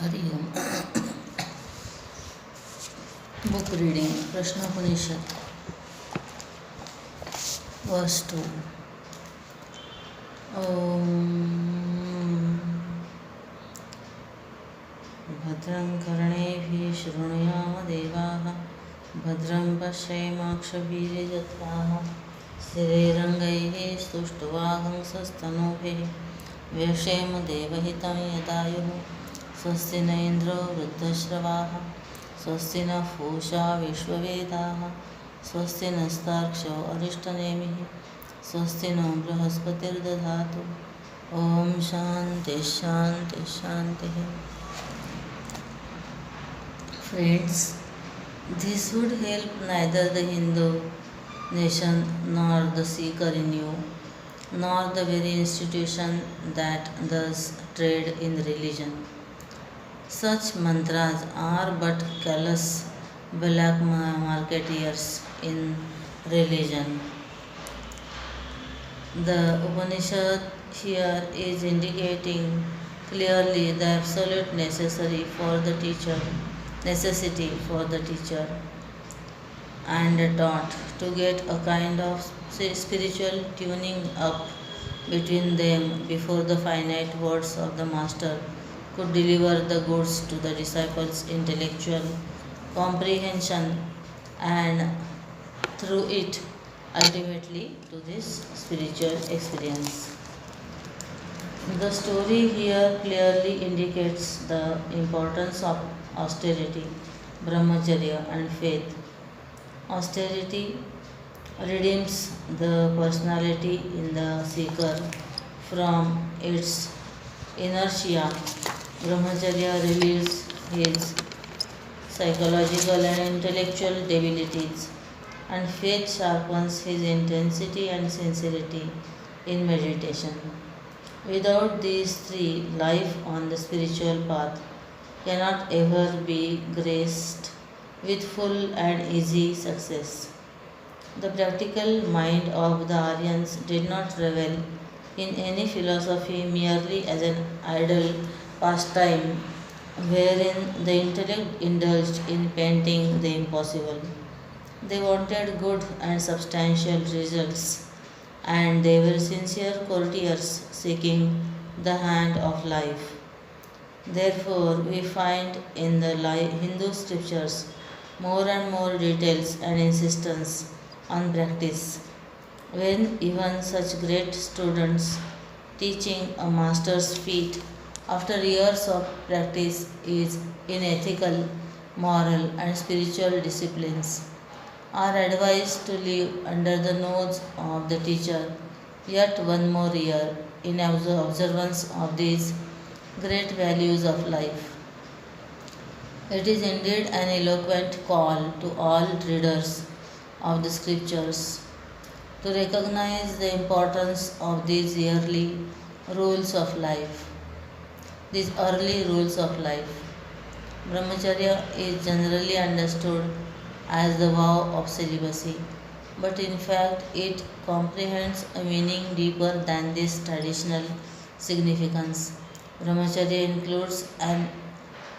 Hari Om. Book reading Prashnopanishad, verse 2. Om Bhadram Karneभिः शृणुयाम देवाः भद्रं पश्येमाक्षभिर्यजत्राः स्थिरैरङ्गैः स्तुष्ट्वागंसस्तनूभिः व्यशेम देवहितं यदायुः स्वस्ति न इन्द्रो वृद्धश्रवाः स्वस्ति नः पूषा विश्ववेदाः स्वस्ति नस्तार्क्ष्यो अरिष्टनेमिः स्वस्ति नो बृहस्पतिर्दधातु ॐ शान्ति शान्ति शान्तिः. Friends, this would help neither the Hindu nation nor the seeker in you, nor the very institution that thus trade in religion. Such mantras are but callous black marketeers in religion. The Upanishad here is indicating clearly the absolute necessity for the teacher and taught to get a kind of spiritual tuning up between them before the finite words of the master could deliver the goods to the disciples' intellectual comprehension and through it ultimately to this spiritual experience. The story here clearly indicates the importance of austerity, brahmacharya and faith. Austerity redeems the personality in the seeker from its inertia. Brahmacharya relieves his psychological and intellectual debilities, and faith sharpens his intensity and sincerity in meditation. Without these three, life on the spiritual path cannot ever be graced with full and easy success. The practical mind of the Aryans did not revel in any philosophy merely as an idle pastime wherein the intellect indulged in painting the impossible. They wanted good and substantial results, and they were sincere courtiers seeking the hand of life. Therefore, we find in the Hindu scriptures more and more details and insistence on practice. When even such great students teaching a master's feat after years of practice is in ethical, moral, and spiritual disciplines are advised to live under the nose of the teacher yet one more year in observance of these great values of life. It is indeed an eloquent call to all readers of the scriptures to recognize the importance of these early rules of life. Brahmacharya is generally understood as the vow of celibacy, but in fact it comprehends a meaning deeper than this traditional significance. Brahmacharya includes and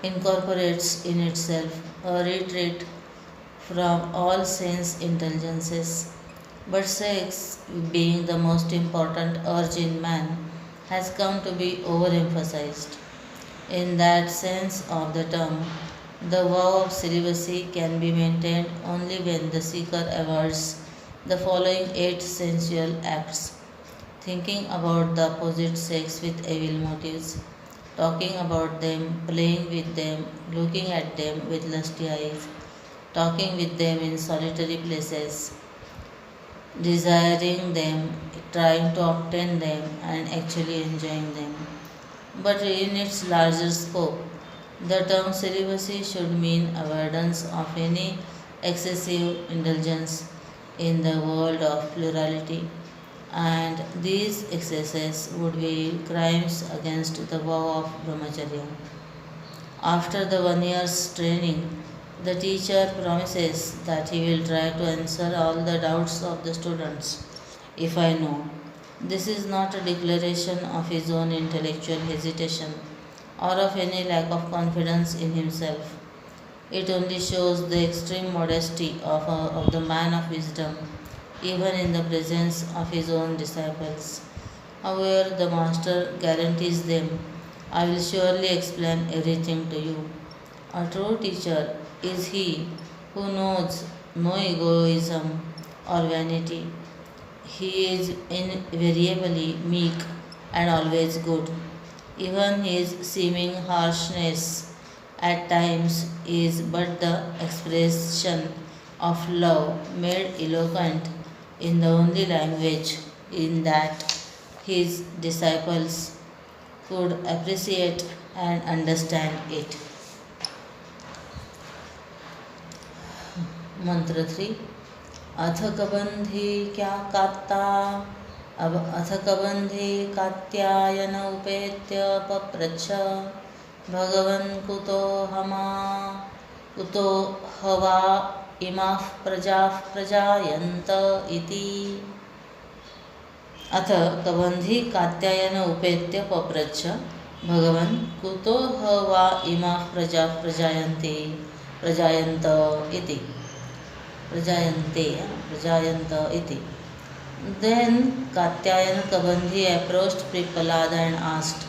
incorporates in itself a retreat from all sense indulgences, but sex, being the most important urge in man, has come to be overemphasized. In that sense of the term, the vow of celibacy can be maintained only when the seeker avoids the following 8 sensual acts: thinking about the opposite sex with evil motives, talking about them, playing with them, looking at them with lusty eyes, talking with them in solitary places, desiring them, trying to obtain them, and actually enjoying them. But in its larger scope, the term celibacy should mean avoidance of any excessive indulgence in the world of plurality, and these excesses would be crimes against the vow of brahmacharya. After the 1 year's training, the teacher promises that he will try to answer all the doubts of the students, if I know. This is not a declaration of his own intellectual hesitation or of any lack of confidence in himself. It only shows the extreme modesty of the man of wisdom, even in the presence of his own disciples. However, the Master guarantees them, I will surely explain everything to you. A true teacher is he who knows no egoism or vanity. He is invariably meek and always good. Even his seeming harshness at times is but the expression of love made eloquent in the only language in that his disciples could appreciate and understand it. मंत्र 3 अथ कबंधी क्या कात्ता अब अथ कबंधी कात्यायन उपेत्य पप्रच्छ भगवन् कुतो हवा इमाः प्रजाः प्रजायन्त इति अथ कबंधी कात्यायन उपेत्य पप्रच्छ भगवन् कुतो हवा इमाः प्रजाः प्रजायन्त इति प्रजायन्त iti. Then Katyayana Kabandhi approached Pripalada and asked,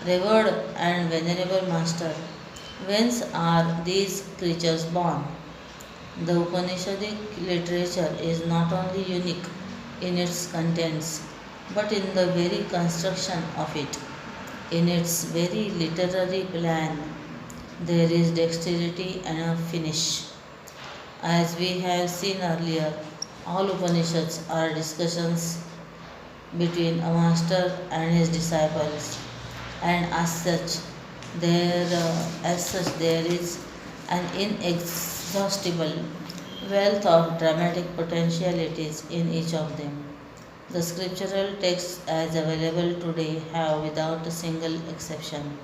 Revered and venerable master, whence are these creatures born? The Upanishadic literature is not only unique in its contents, but in the very construction of it. In its very literary plan, there is dexterity and a finish. As we have seen earlier, all Upanishads are discussions between a master and his disciples, and as such there is an inexhaustible wealth of dramatic potentialities in each of them. The scriptural texts as available today have, without a single exception,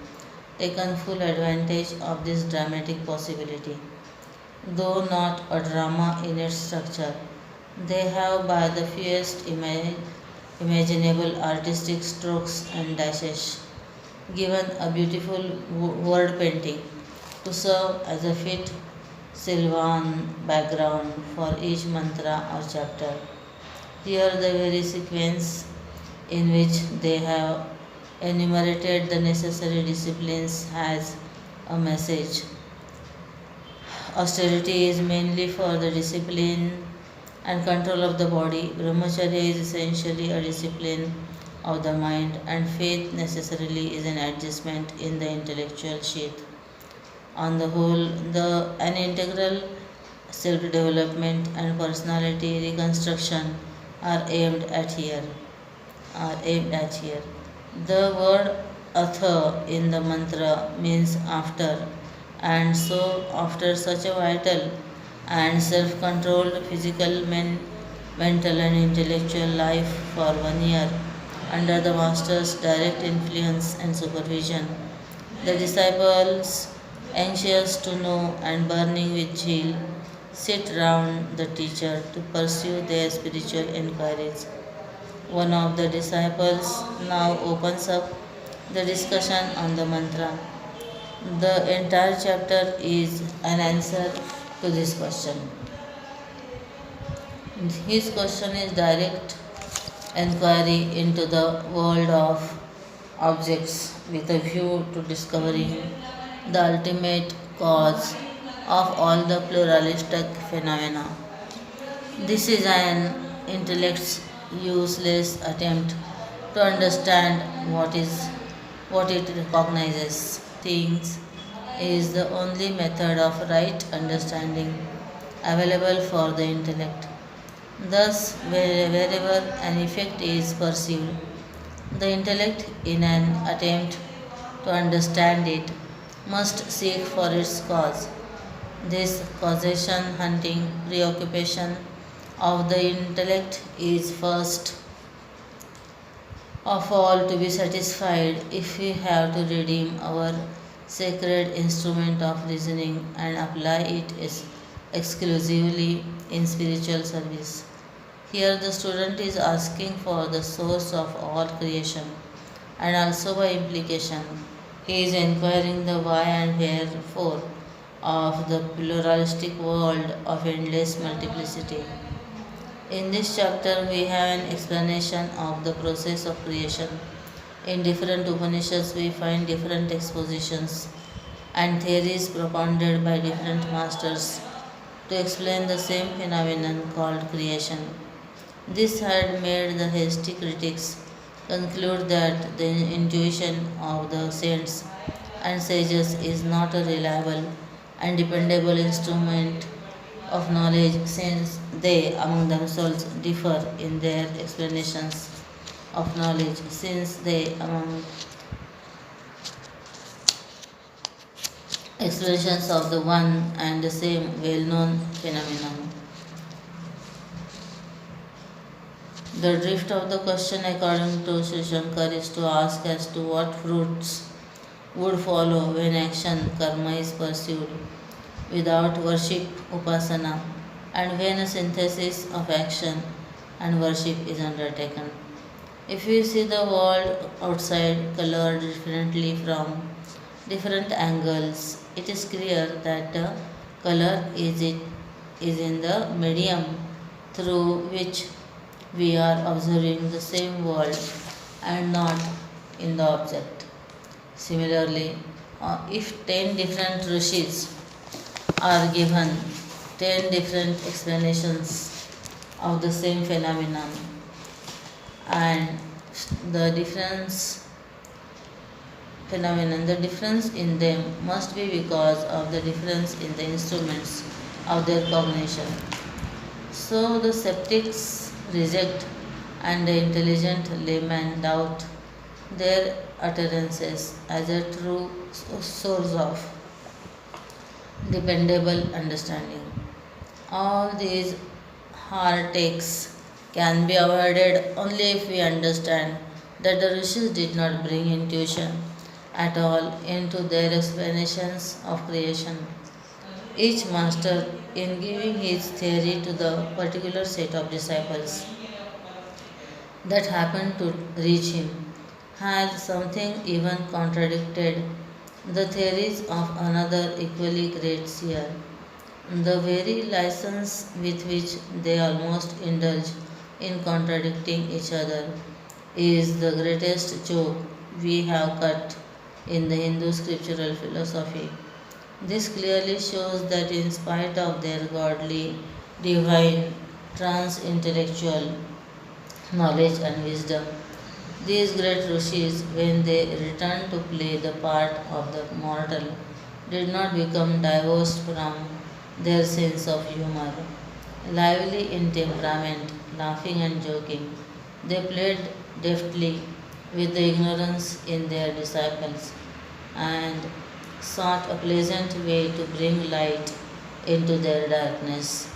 taken full advantage of this dramatic possibility. Though not a drama in its structure, they have, by the fewest imaginable artistic strokes and dashes, given a beautiful word painting to serve as a fit sylvan background for each mantra or chapter. Here the very sequence in which they have enumerated the necessary disciplines has a message. Austerity is mainly for the discipline and control of the body. Brahmacharya is essentially a discipline of the mind, and faith necessarily is an adjustment in the intellectual sheath. On the whole, an integral self-development and personality reconstruction are aimed at here. The word atha in the mantra means after, and so after such a vital and self-controlled physical, mental and intellectual life for 1 year under the master's direct influence and supervision, the disciples, anxious to know and burning with zeal, sit round the teacher to pursue their spiritual inquiries. One of the disciples now opens up the discussion on the mantra. The entire chapter is an answer to this question. His question is direct inquiry into the world of objects with a view to discovering the ultimate cause of all the pluralistic phenomena. This is an intellect's useless attempt to understand what it recognizes. Things is the only method of right understanding available for the intellect. Thus, wherever an effect is perceived, the intellect, in an attempt to understand it, must seek for its cause. This causation hunting preoccupation of the intellect is first of all to be satisfied if we have to redeem our sacred instrument of reasoning and apply it exclusively in spiritual service. Here the student is asking for the source of all creation, and also by implication He is inquiring the why and wherefore of the pluralistic world of endless multiplicity. In this chapter, we have an explanation of the process of creation. In different Upanishads, we find different expositions and theories propounded by different masters to explain the same phenomenon called creation. This had made the hasty critics conclude that the intuition of the saints and sages is not a reliable and dependable instrument of knowledge, since they among themselves differ in their explanations of knowledge, since they among explanations of the one and the same well-known phenomenon. The drift of the question, according to Sri Shankar, is to ask as to what fruits would follow when action, karma, is pursued without worship, upasana, and when a synthesis of action and worship is undertaken. If we see the world outside colored differently from different angles, it is clear that the color is in the medium through which we are observing the same world and not in the object. Similarly, if 10 different rishis are given 10 different explanations of the same phenomenon, and the difference in them must be because of the difference in the instruments of their cognition. So the skeptics reject and the intelligent layman doubt their utterances as a true source of dependable understanding. All these heartaches can be avoided only if we understand that the rishis did not bring intuition at all into their explanations of creation. Each master, in giving his theory to the particular set of disciples that happened to reach him, had something even contradicted the theories of another equally great seer. The very license with which they almost indulge in contradicting each other is the greatest joke we have cut in the Hindu scriptural philosophy. This clearly shows that in spite of their godly, divine, trans intellectual knowledge and wisdom, these great rishis, when they returned to play the part of the mortal, did not become divorced from their sense of humor. Lively in temperament, laughing and joking, they played deftly with the ignorance in their disciples and sought a pleasant way to bring light into their darkness.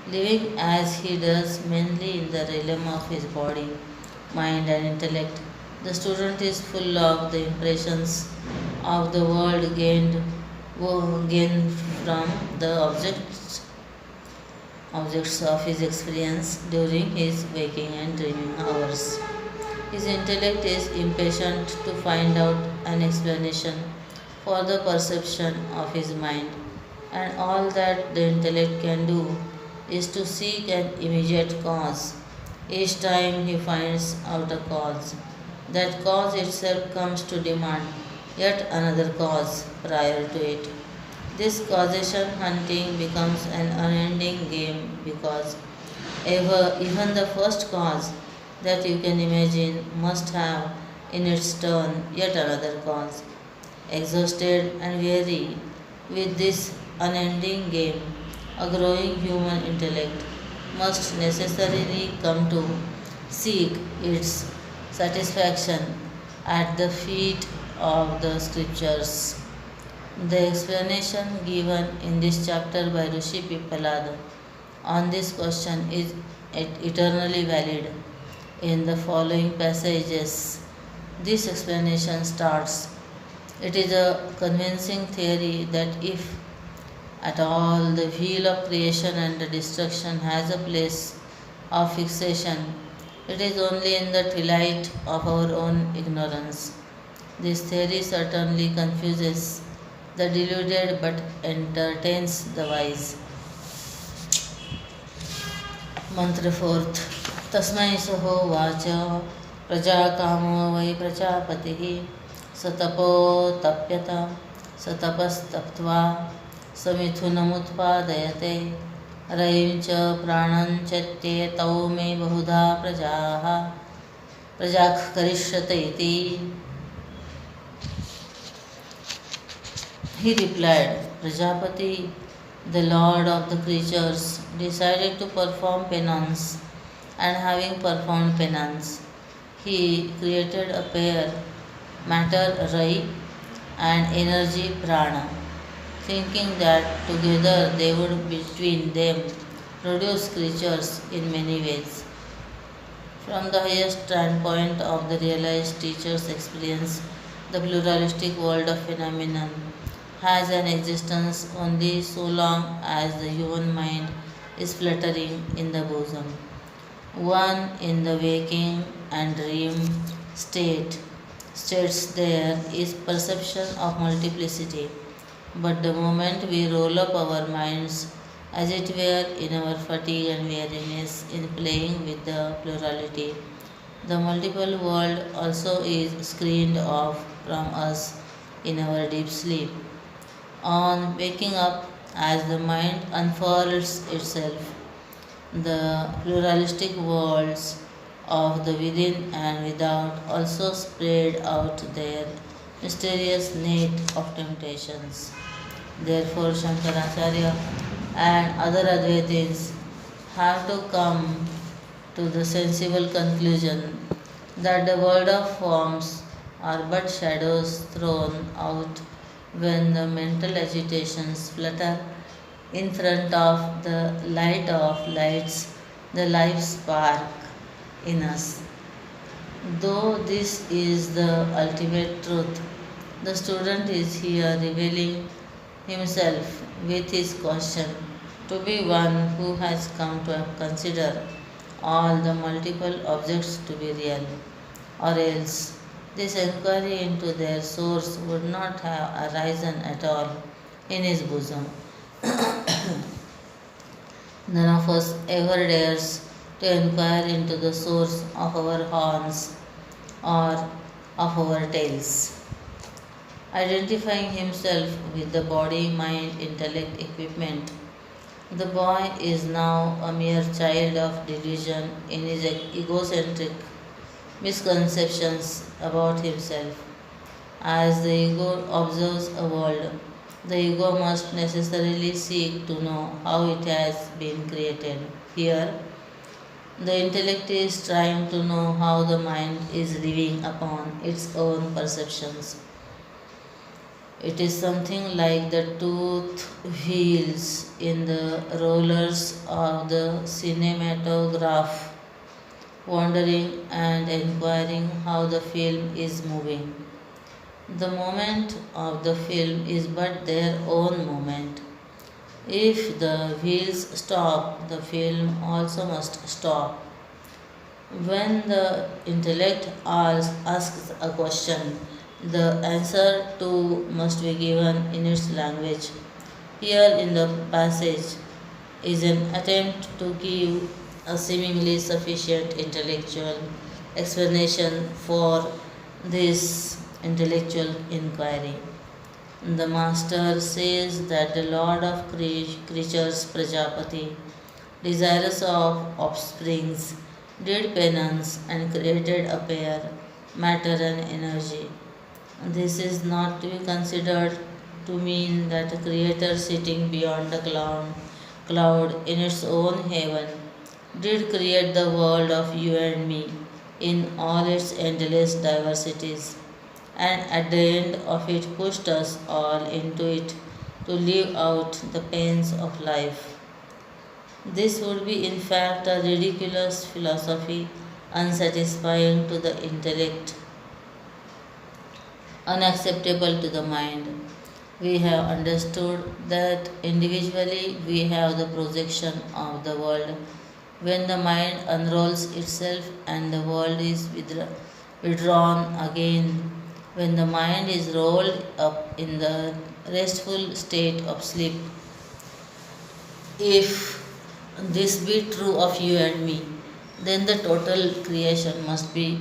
Living as he does mainly in the realm of his body, mind, and intellect, the student is full of the impressions of the world gained from the objects of his experience during his waking and dreaming hours. His intellect is impatient to find out an explanation for the perception of his mind, and all that the intellect can do is to seek an immediate cause. Each time he finds out a cause, that cause itself comes to demand yet another cause prior to it. This causation hunting becomes an unending game because even the first cause that you can imagine must have in its turn yet another cause. Exhausted and weary with this unending game, a growing human intellect must necessarily come to seek its satisfaction at the feet of the scriptures. The explanation given in this chapter by Rishi Pippalada on this question is eternally valid. In the following passages, this explanation starts. It is a convincing theory that if at all the wheel of creation and destruction has a place of fixation, it is only in the twilight of our own ignorance. This theory certainly confuses the deluded but entertains the wise. Mantra fourth. Tasmai Soho Vacha Prajakamo Vai Prajapatihi Satapo Tapyata Satapastaptva Samithunamutpadayate Raim Cha Pranam Chatye Tau Me Bahudha Prajaha Prajak Karishyate iti. He replied, Prajapati, the lord of the creatures, decided to perform penance, and having performed penance, he created a pair, matter Rai and energy Prana, thinking that together they would between them produce creatures in many ways. From the highest standpoint of the realized teacher's experience, the pluralistic world of phenomenon has an existence only so long as the human mind is fluttering in the bosom. One in the waking and dream states there is perception of multiplicity, but the moment we roll up our minds, as it were in our fatigue and weariness in playing with the plurality, the multiple world also is screened off from us in our deep sleep. On waking up, as the mind unfurls itself, the pluralistic worlds of the within and without also spread out their mysterious net of temptations. Therefore, Shankaracharya and other Advaitins have to come to the sensible conclusion that the world of forms are but shadows thrown out when the mental agitations flutter in front of the light of lights, the life spark in us. Though this is the ultimate truth, the student is here revealing himself with his question to be one who has come to consider all the multiple objects to be real, or else this inquiry into their source would not have arisen at all in his bosom. None of us ever dares to inquire into the source of our horns or of our tails. Identifying himself with the body, mind, intellect, equipment, the boy is now a mere child of delusion in his egocentric misconceptions about himself. As the ego observes a world, the ego must necessarily seek to know how it has been created. Here, the intellect is trying to know how the mind is living upon its own perceptions. It is something like the tooth wheels in the rollers of the cinematograph, wondering and inquiring how the film is moving. The moment of the film is but their own moment. If the wheels stop, the film also must stop. When the intellect asks a question, the answer too must be given in its language. Here in the passage is an attempt to give a seemingly sufficient intellectual explanation for this intellectual inquiry. The Master says that the Lord of creatures, Prajapati, desirous of offsprings, did penance and created a pair, matter and energy. This is not to be considered to mean that a creator sitting beyond a cloud in its own heaven did create the world of you and me in all its endless diversities, and at the end of it pushed us all into it to live out the pains of life. This would be, in fact, a ridiculous philosophy, unsatisfying to the intellect, unacceptable to the mind. We have understood that individually we have the projection of the world. When the mind unrolls itself and the world is withdrawn again, when the mind is rolled up in the restful state of sleep. If this be true of you and me, then the total creation must be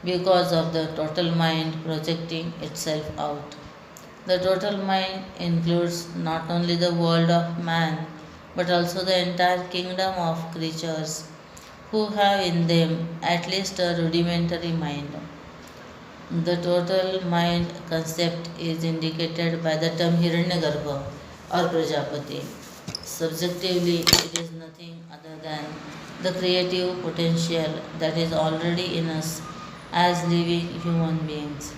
because of the total mind projecting itself out. The total mind includes not only the world of man, but also the entire kingdom of creatures who have in them at least a rudimentary mind. The total mind concept is indicated by the term Hiranyagarbha or Prajapati. Subjectively, it is nothing other than the creative potential that is already in us as living human beings.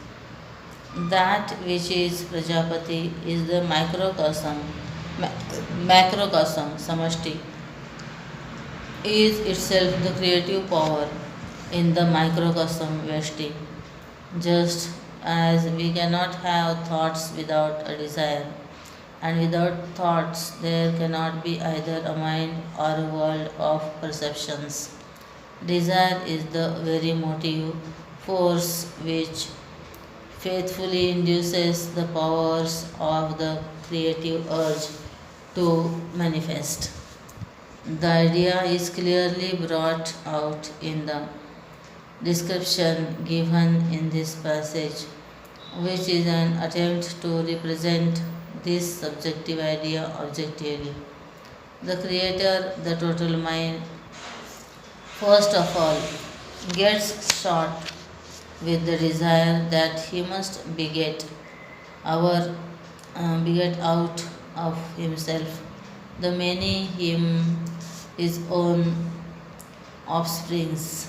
That which is Prajapati is the macrocosm, Samashti, is itself the creative power in the microcosm Veshti. Just as we cannot have thoughts without a desire, and without thoughts there cannot be either a mind or a world of perceptions. Desire is the very motive force which faithfully induces the powers of the creative urge to manifest. The idea is clearly brought out in the description given in this passage, which is an attempt to represent this subjective idea objectively. The Creator, the total mind, first of all, gets shot with the desire that he must our beget out of himself the many his own offsprings.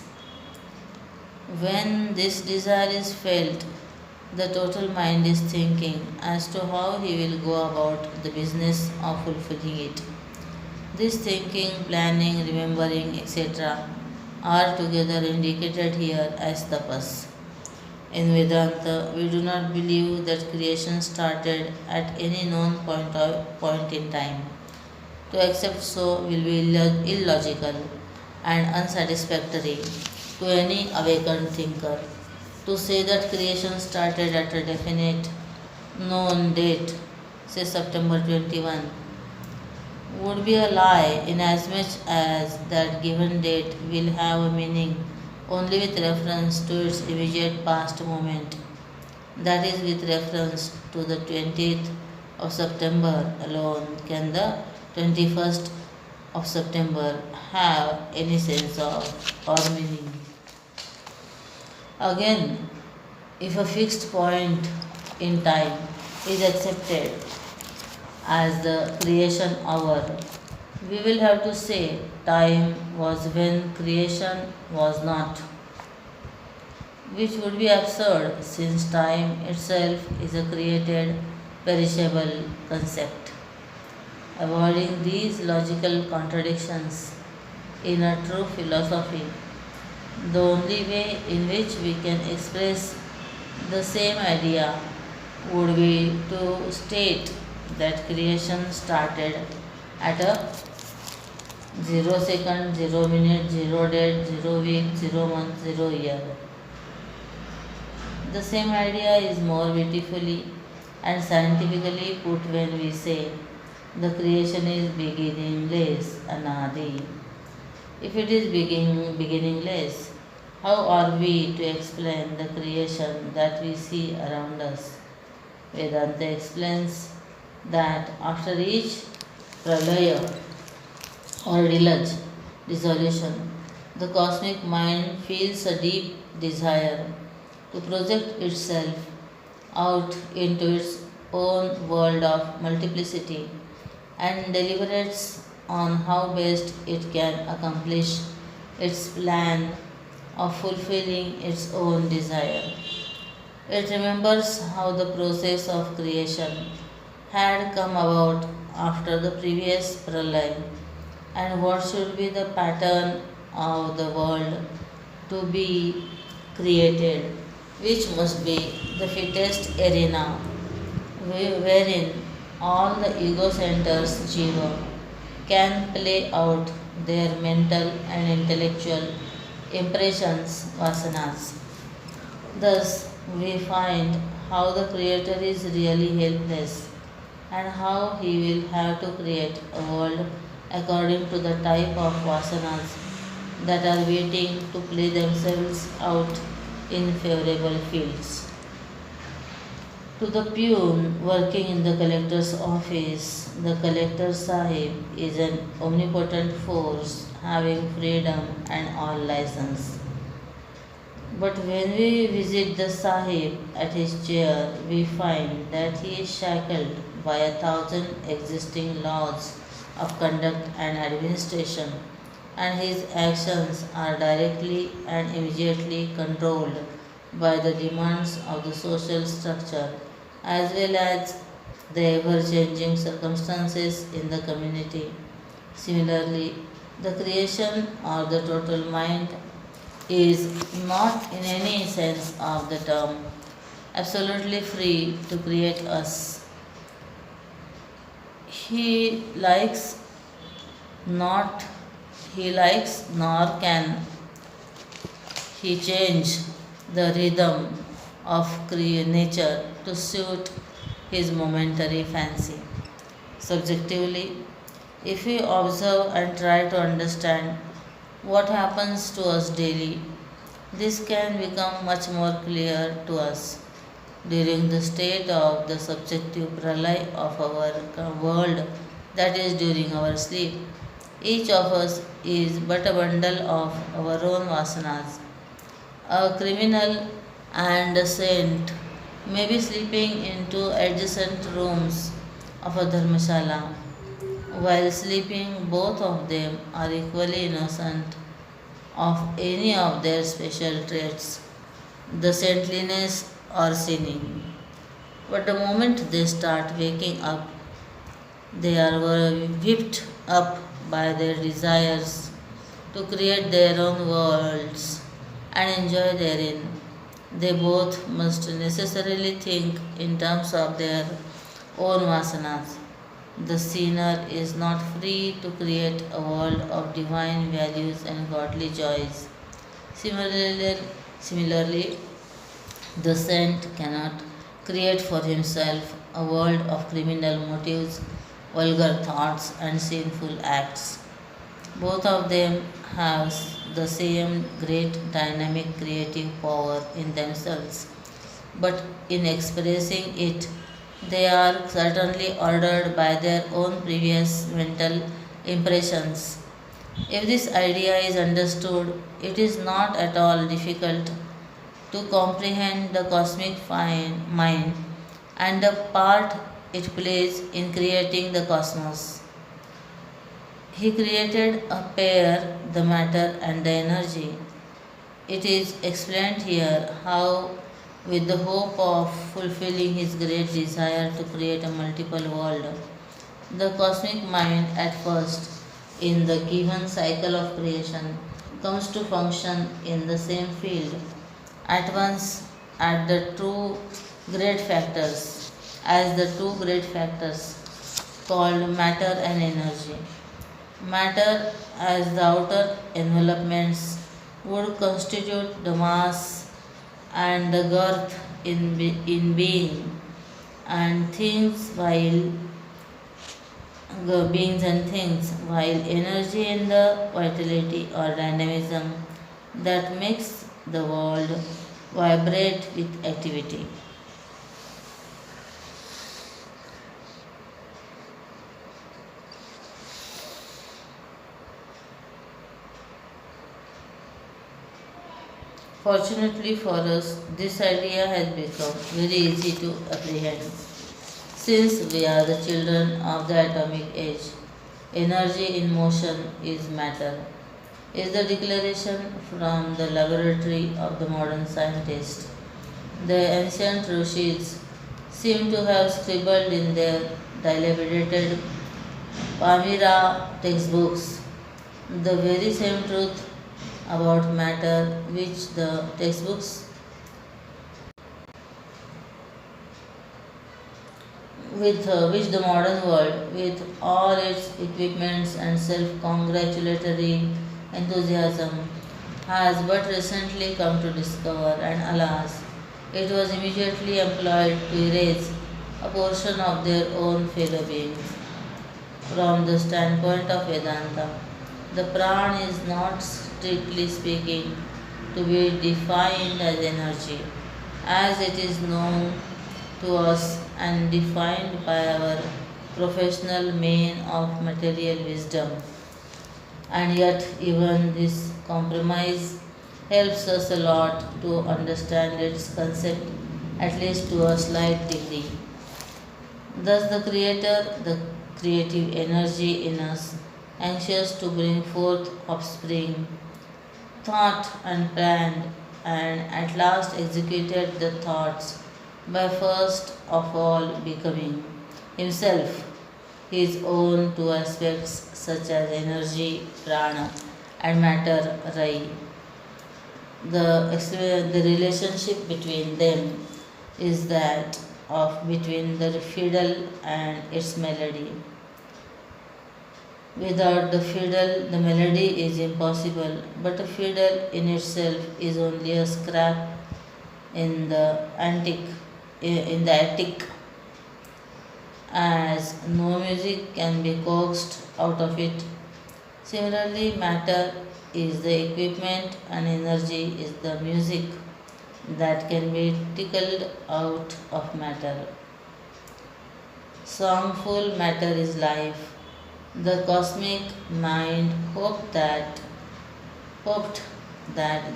When this desire is felt, the total mind is thinking as to how he will go about the business of fulfilling it. This thinking, planning, remembering, etc., are together indicated here as tapas. In Vedanta, we do not believe that creation started at any known point in time. To accept so will be illogical and unsatisfactory to any awakened thinker. To say that creation started at a definite known date, say September 21, would be a lie inasmuch as that given date will have a meaning only with reference to its immediate past moment. That is, with reference to the 20th of September alone can the 21st of September have any sense of or meaning. Again, if a fixed point in time is accepted as the creation hour, we will have to say time was when creation was not, which would be absurd since time itself is a created, perishable concept. Avoiding these logical contradictions in a true philosophy, the only way in which we can express the same idea would be to state that creation started at a 0 second, 0 minute, 0 date, 0 week, 0 month, 0 year. The same idea is more beautifully and scientifically put when we say the creation is beginningless, anadi. If it is beginningless, how are we to explain the creation that we see around us? Vedanta explains that after each pralaya or dissolution, the cosmic mind feels a deep desire to project itself out into its own world of multiplicity and deliberates on how best it can accomplish its plan of fulfilling its own desire. It remembers how the process of creation had come about after the previous pralay and what should be the pattern of the world to be created, which must be the fittest arena wherein all the ego centers jiva can play out their mental and intellectual impressions vasanas. Thus, we find how the Creator is really helpless and how he will have to create a world according to the type of vasanas that are waiting to play themselves out in favorable fields. To the peon working in the collector's office, the collector sahib is an omnipotent force having freedom and all license. But when we visit the Sahib at his chair, we find that he is shackled by 1,000 existing laws of conduct and administration, and his actions are directly and immediately controlled by the demands of the social structure as well as the ever changing circumstances in the community. Similarly, the creation or the total mind is not in any sense of the term absolutely free to create us. He likes not he likes nor can he change the rhythm of nature to suit his momentary fancy. Subjectively, if we observe and try to understand what happens to us daily, this can become much more clear to us. During the state of the subjective pralay of our world, that is, during our sleep, each of us is but a bundle of our own vasanas. A criminal and a saint may be sleeping into adjacent rooms of a dharmashala. While sleeping, both of them are equally innocent of any of their special traits, the saintliness or sinning. But the moment they start waking up, they are whipped up by their desires to create their own worlds and enjoy therein. They both must necessarily think in terms of their own vasanas. The sinner is not free to create a world of divine values and godly joys. Similarly, the saint cannot create for himself a world of criminal motives, vulgar thoughts, and sinful acts. Both of them have the same great dynamic creative power in themselves, but in expressing it, they are certainly ordered by their own previous mental impressions. If this idea is understood, it is not at all difficult to comprehend the cosmic mind and the part it plays in creating the cosmos. He created a pair, the matter and the energy. It is explained here how, with the hope of fulfilling his great desire to create a multiple world, the cosmic mind, at first, in the given cycle of creation, comes to function in the same field, at once at the two great factors, as the two great factors called matter and energy. Matter, as the outer envelopments, would constitute the mass and the girth in being, and things while beings and things, while energy in the vitality or dynamism that makes the world vibrate with activity. Fortunately for us, this idea has become very easy to apprehend since we are the children of the atomic age. Energy in motion is matter, is the declaration from the laboratory of the modern scientist. The ancient rishis seem to have scribbled in their dilapidated Pamira textbooks the very same truth about matter which the textbooks with which the modern world, with all its equipments and self-congratulatory enthusiasm, has but recently come to discover. And alas, it was immediately employed to erase a portion of their own fellow beings. From the standpoint of Vedanta, the pran is not strictly speaking to be defined as energy, as it is known to us and defined by our professional main of material wisdom. And yet, even this compromise helps us a lot to understand its concept, at least to a slight degree. Thus, the Creator, the creative energy in us, anxious to bring forth offspring, thought and planned, and at last executed the thoughts by first of all becoming himself his own two aspects such as energy, prana, and matter, rai. The relationship between them is that of between the fiddle and its melody. Without the fiddle, the melody is impossible, but a fiddle in itself is only a scrap in the attic, as no music can be coaxed out of it. Similarly, matter is the equipment and energy is the music that can be tickled out of matter. Songful matter is life. The cosmic mind hoped that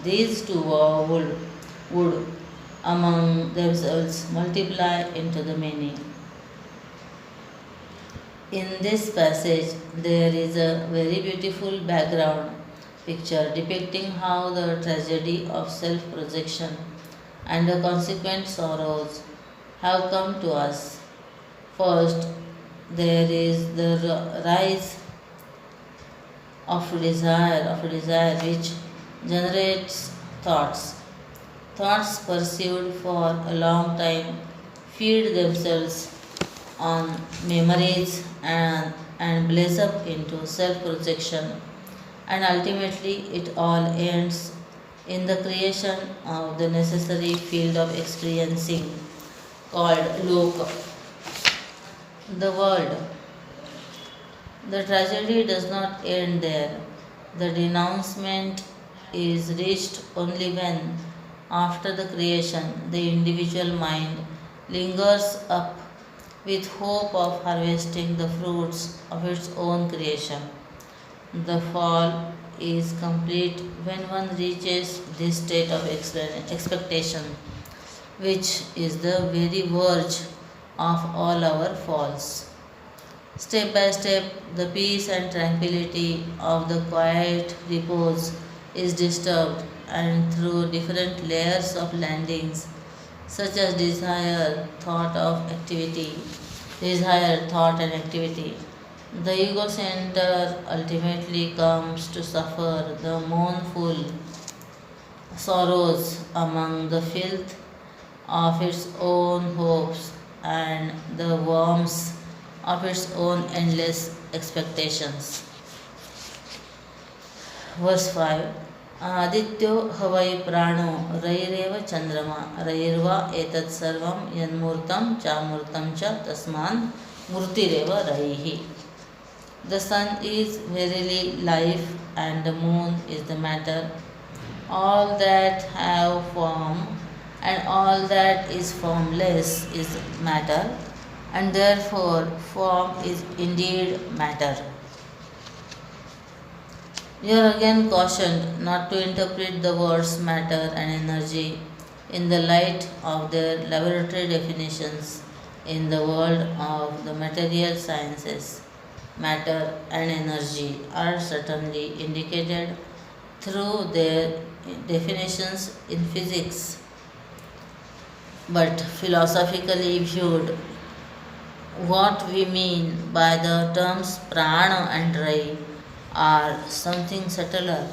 these two would among themselves multiply into the many. In this passage, there is a very beautiful background picture depicting how the tragedy of self projection and the consequent sorrows have come to us. First, there is the rise of a desire which generates thoughts. Thoughts pursued for a long time feed themselves on memories and blaze up into self projection, and ultimately it all ends in the creation of the necessary field of experiencing called loka, the world. The tragedy does not end there. The denouncement is reached only when, after the creation, the individual mind lingers up with hope of harvesting the fruits of its own creation. The fall is complete when one reaches this state of expectation, which is the very verge of all our falls. Step by step, the peace and tranquility of the quiet repose is disturbed, and through different layers of landings, such as desire, thought, and activity, the ego center ultimately comes to suffer the mournful sorrows among the filth of its own hopes and the worms of its own endless expectations. Verse 5. आदित्यो हवै प्राणो रैरेव चंद्रमा रैर्वा एतत् सर्वं यन्मूर्तं चामूर्तं च तस्मान् मूर्तिरेव रैः. The sun is verily life and the moon is the matter. All that have form and all that is formless is matter, and therefore form is indeed matter. We are again cautioned not to interpret the words matter and energy in the light of their laboratory definitions in the world of the material sciences. Matter and energy are certainly indicated through their definitions in physics, but philosophically viewed, what we mean by the terms prana and rai are something subtler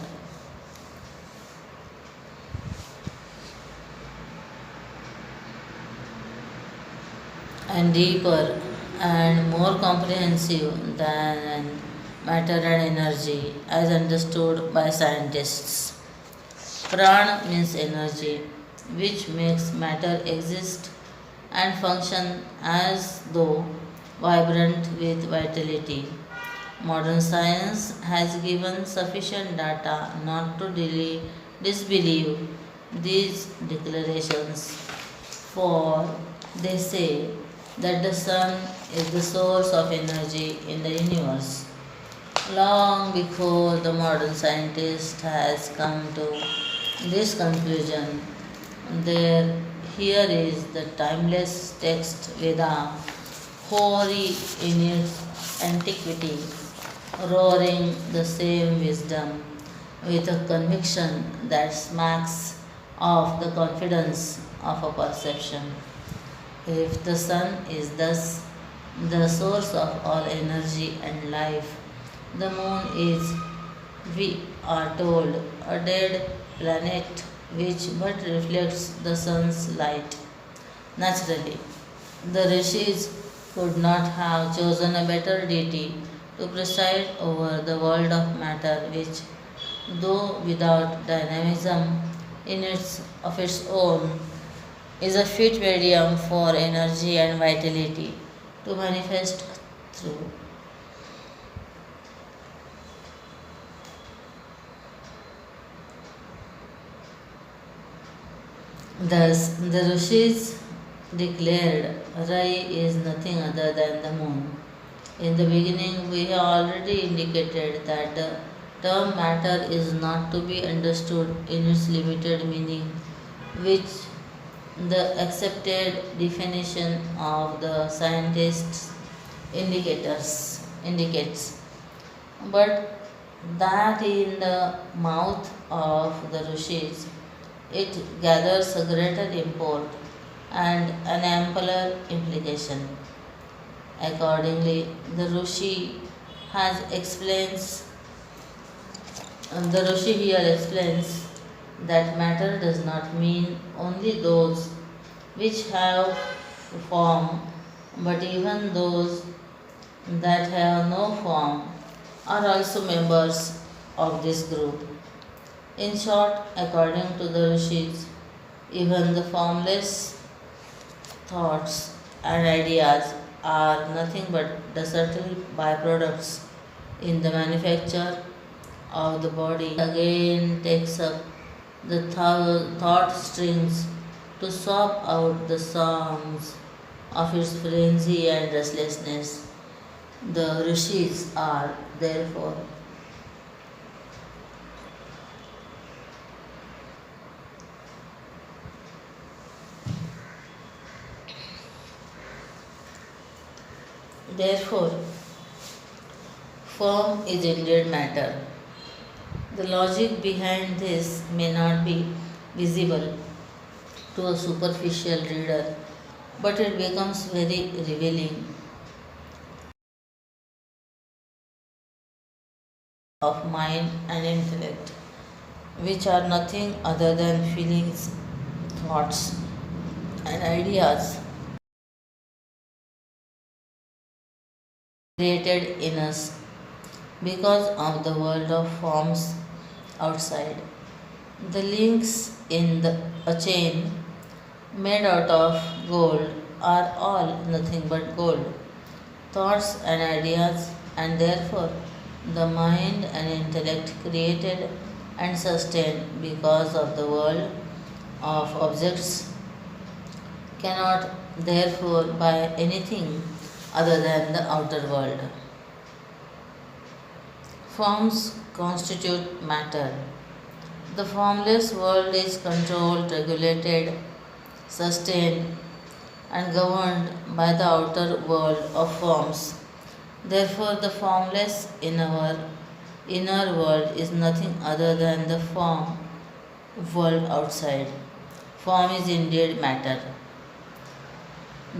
and deeper and more comprehensive than matter and energy as understood by scientists. Pran means energy, which makes matter exist and function as though vibrant with vitality. Modern science has given sufficient data not to disbelieve these declarations, for they say that the sun is the source of energy in the universe. Long before the modern scientist has come to this conclusion, there here is the timeless text Veda, hoary in its antiquity, roaring the same wisdom with a conviction that smacks of the confidence of a perception. If the sun is thus the source of all energy and life, the moon is, we are told, a dead planet which but reflects the sun's light. Naturally, the rishis could not have chosen a better deity to preside over the world of matter, which, though without dynamism of its own, is a fit medium for energy and vitality to manifest through. Thus, the rishis declared Rai is nothing other than the moon. In the beginning, we have already indicated that the term matter is not to be understood in its limited meaning, which the accepted definition of the scientists indicates, but that in the mouth of the rishis it gathers a greater import and an ampler implication. Accordingly, the has explains the Rishi here explains that matter does not mean only those which have form, but even those that have no form are also members of this group. In short, according to the Rishis, even the formless thoughts and ideas are nothing but the subtle byproducts in the manufacture of the body. Again takes up the thought strings to swap out the songs of its frenzy and restlessness. The rishis are therefore form is indeed matter. The logic behind this may not be visible to a superficial reader, but it becomes very revealing of mind and intellect, which are nothing other than feelings, thoughts, and ideas created in us because of the world of forms outside. The links in a chain made out of gold are all nothing but gold, thoughts and ideas, and therefore the mind and intellect created and sustained because of the world of objects cannot therefore buy anything other than the outer world. Forms constitute matter. The formless world is controlled, regulated, sustained, and governed by the outer world of forms. Therefore, the formless in our inner world is nothing other than the form world outside. Form is indeed matter.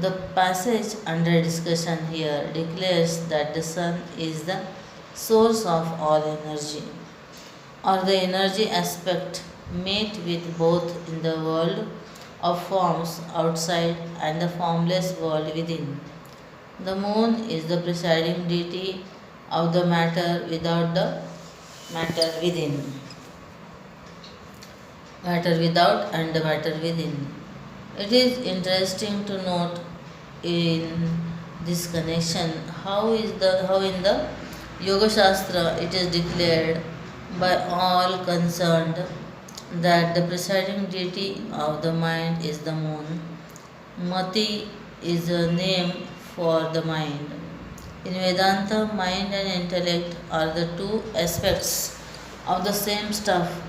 The passage under discussion here declares that the sun is the source of all energy, or the energy aspect meet with both in the world of forms outside and the formless world within. The moon is the presiding deity of the matter without the matter within. matter without and matter within. It is interesting to note in this connection how in the Yoga Shastra it is declared by all concerned that the presiding deity of the mind is the moon. Mati is a name for the mind. In Vedanta, mind and intellect are the two aspects of the same stuff,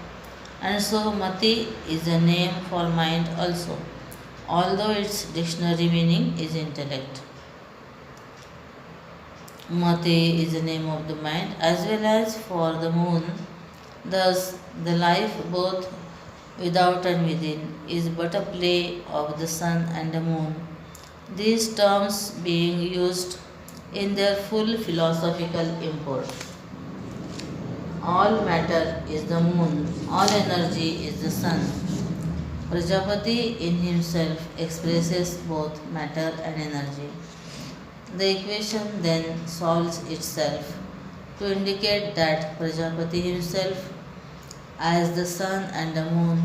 and so Mati is a name for mind also, although its dictionary meaning is intellect. Mati is the name of the mind as well as for the moon. Thus, the life both without and within is but a play of the sun and the moon, these terms being used in their full philosophical import. All matter is the moon, all energy is the sun. Prajapati in himself expresses both matter and energy. The equation then solves itself to indicate that Prajapati himself, as the sun and the moon,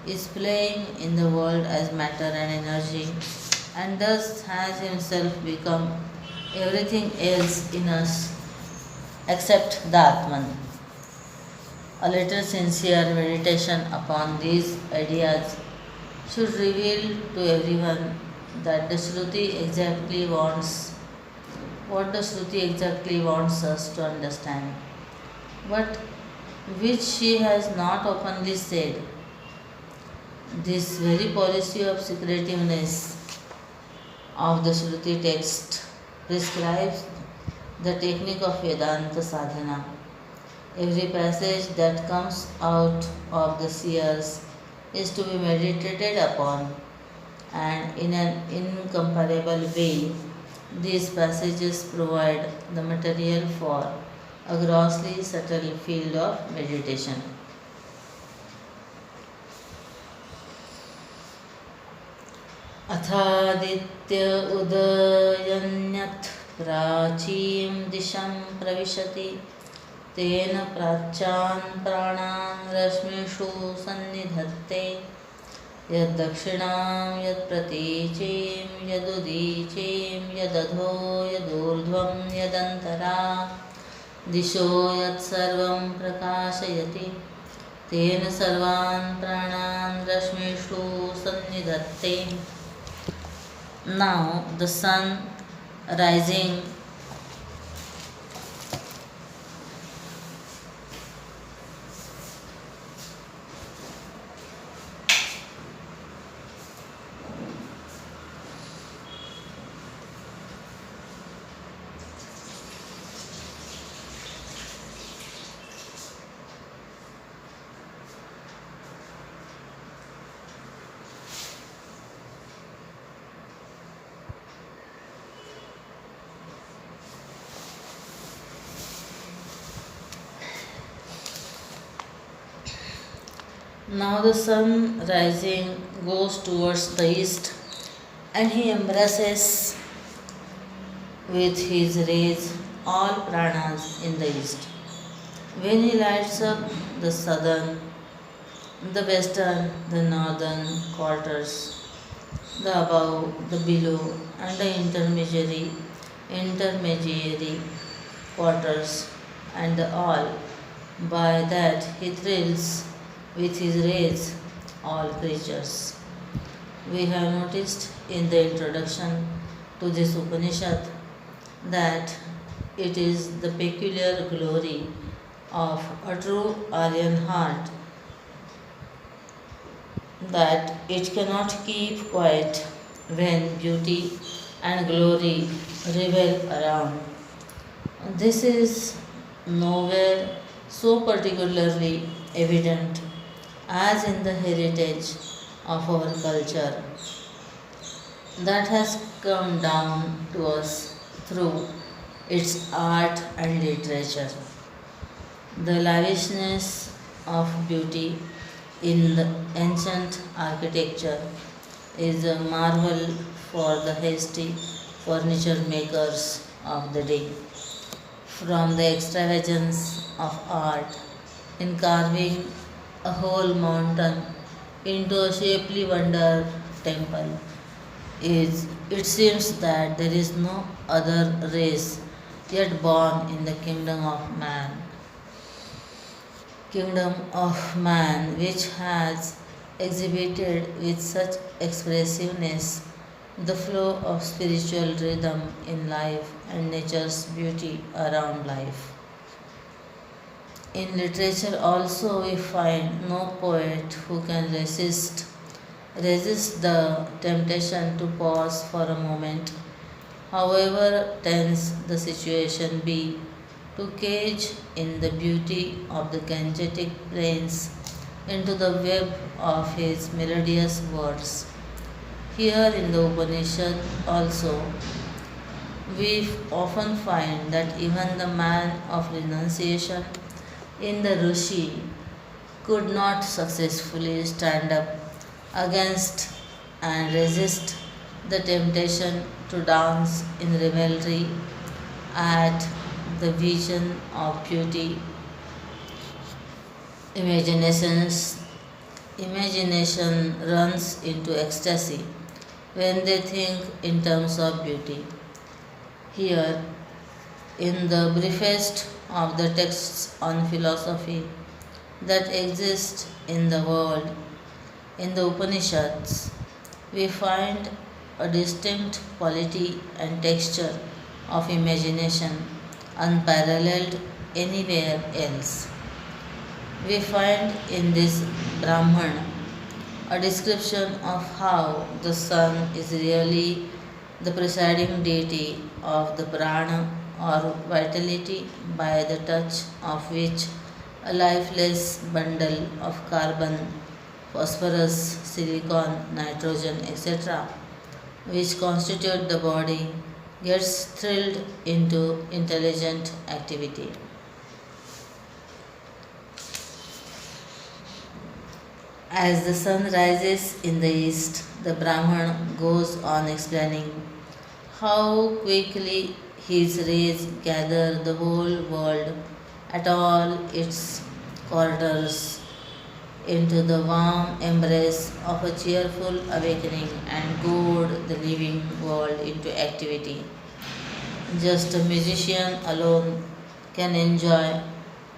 is playing in the world as matter and energy, and thus has himself become everything else in us except the Atman. A little sincere meditation upon these ideas should reveal to everyone that the Shruti exactly wants what the Shruti exactly wants us to understand, but which she has not openly said. This very policy of secretiveness of the Shruti text prescribes the technique of Vedanta sadhana. Every passage that comes out of the seers is to be meditated upon, and in an incomparable way, these passages provide the material for a grossly subtle field of meditation. अथादित्य उदयन्यत् प्राचीं दिशं प्रविशति तेन प्राच्यान् प्राणान् रश्मिषु सन्निधत्ते यद्दक्षिणां यत्प्रतीचीं यदुदीचीं यदधो यदूर्ध्वं यदन्तरा दिशो यत्सर्वं प्रकाशयति तेन सर्वान् प्राणान् रश्मिषु सन्निधत्ते. Now the sun rising Now the sun rising goes towards the east, and he embraces with his rays all pranas in the east. When he lights up the southern, the western, the northern quarters, the above, the below, and the intermediary quarters, and the all, by that he thrills with his rays all creatures. We have noticed in the introduction to this Upanishad that it is the peculiar glory of a true Aryan heart that it cannot keep quiet when beauty and glory revel around. This is nowhere so particularly evident as in the heritage of our culture that has come down to us through its art and literature. The lavishness of beauty in the ancient architecture is a marvel for the hasty furniture makers of the day. From the extravagance of art in carving a whole mountain into a shapely wonder temple. It seems that there is no other race yet born in the kingdom of man which has exhibited with such expressiveness the flow of spiritual rhythm in life and nature's beauty around life. In literature also we find no poet who can resist the temptation to pause for a moment, however tense the situation be, to cage in the beauty of the Gangetic plains into the web of his melodious words. Here in the Upanishad also, we often find that even the man of renunciation in the Rishi could not successfully stand up against and resist the temptation to dance in revelry at the vision of beauty. Imaginations, Imagination runs into ecstasy when they think in terms of beauty. Here, in the briefest of the texts on philosophy that exist in the world, in the Upanishads, we find a distinct quality and texture of imagination unparalleled anywhere else. We find in this Brahman a description of how the sun is really the presiding deity of the prana or vitality by the touch of which a lifeless bundle of carbon, phosphorus, silicon, nitrogen, etc., which constitute the body, gets thrilled into intelligent activity. As the sun rises in the east, the Brahman goes on explaining how quickly his rays gather the whole world at all its corridors into the warm embrace of a cheerful awakening and goad the living world into activity. Just a musician alone can enjoy